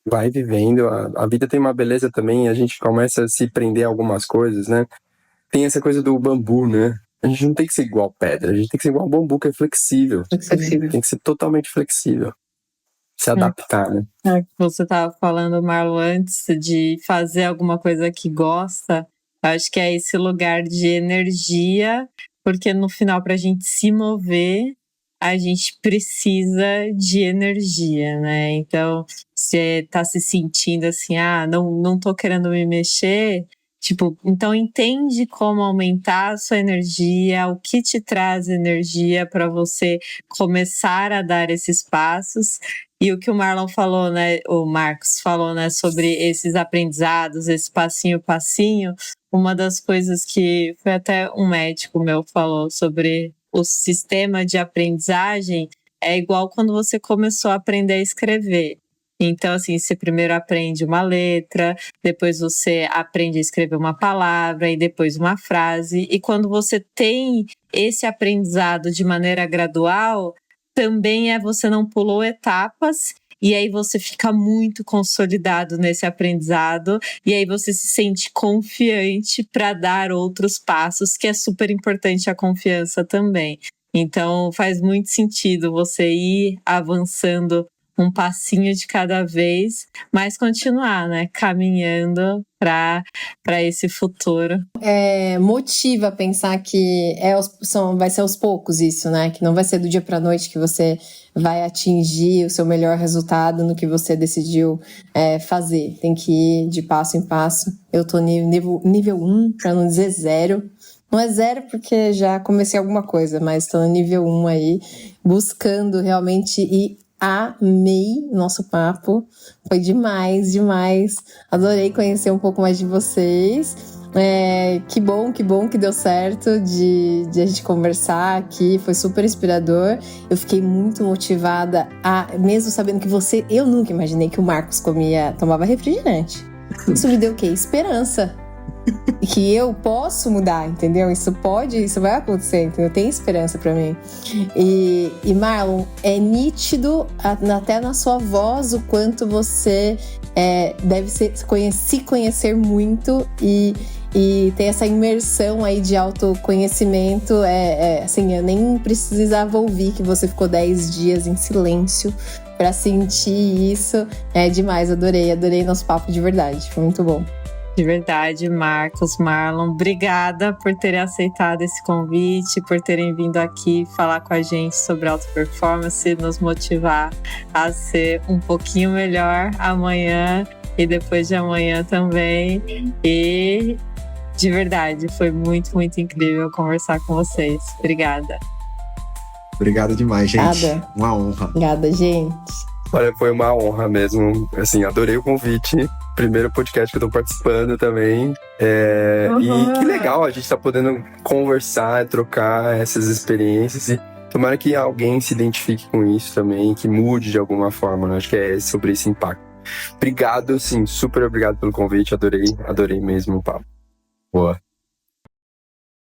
Vai vivendo, a vida tem uma beleza também, a gente começa a se prender a algumas coisas, né? Tem essa coisa do bambu, né? A gente não tem que ser igual pedra, a gente tem que ser igual bambu, que é flexível. Tem que ser totalmente flexível. Se adaptar, né? Você estava falando, Marlon, antes de fazer alguma coisa que gosta, acho que é esse lugar de energia, porque no final, para a gente se mover, a gente precisa de energia, né? Então, você tá se sentindo assim, não tô querendo me mexer, tipo, então entende como aumentar a sua energia, o que te traz energia para você começar a dar esses passos. E o que o Marlon falou, né, o Marcos falou, né, sobre esses aprendizados, esse passinho, uma das coisas que foi até um médico meu falou sobre o sistema de aprendizagem é igual quando você começou a aprender a escrever. Então, assim, você primeiro aprende uma letra, depois você aprende a escrever uma palavra e depois uma frase. E quando você tem esse aprendizado de maneira gradual, também você não pulou etapas e aí você fica muito consolidado nesse aprendizado e aí você se sente confiante para dar outros passos, que é super importante a confiança também. Então faz muito sentido você ir avançando um passinho de cada vez, mas continuar, né, caminhando para esse futuro. Motiva pensar que vai ser aos poucos isso, né? Que não vai ser do dia para noite que você vai atingir o seu melhor resultado no que você decidiu fazer. Tem que ir de passo em passo. Eu tô nível 1, para não dizer 0. Não é 0 porque já comecei alguma coisa, mas tô no nível 1 aí, buscando realmente ir. Amei nosso papo, foi demais. Adorei conhecer um pouco mais de vocês. Que bom que deu certo de a gente conversar aqui, foi super inspirador. Eu fiquei muito motivada, mesmo sabendo que eu nunca imaginei que o Marcos tomava refrigerante. Isso me deu o quê? Esperança. Que eu posso mudar, entendeu? Isso vai acontecer, entendeu? Tem esperança pra mim. E Marlon, é nítido até na sua voz o quanto você deve se conhecer muito e ter essa imersão aí de autoconhecimento. Assim, eu nem precisava ouvir que você ficou 10 dias em silêncio pra sentir isso. É demais, adorei nosso papo de verdade, foi muito bom. De verdade, Marcos, Marlon, obrigada por terem aceitado esse convite, por terem vindo aqui falar com a gente sobre alta performance, nos motivar a ser um pouquinho melhor amanhã e depois de amanhã também. E de verdade, foi muito, muito incrível conversar com vocês. Obrigada. Obrigado demais, gente. Obrigada. Uma honra. Obrigada, gente. Olha, foi uma honra mesmo. Assim, adorei o convite. primeiro podcast que eu tô participando também. E que legal a gente tá podendo conversar, trocar essas experiências e tomara que alguém se identifique com isso também, que mude de alguma forma, né? Acho que é sobre esse impacto. Obrigado, sim, super obrigado pelo convite, adorei mesmo o papo. Boa.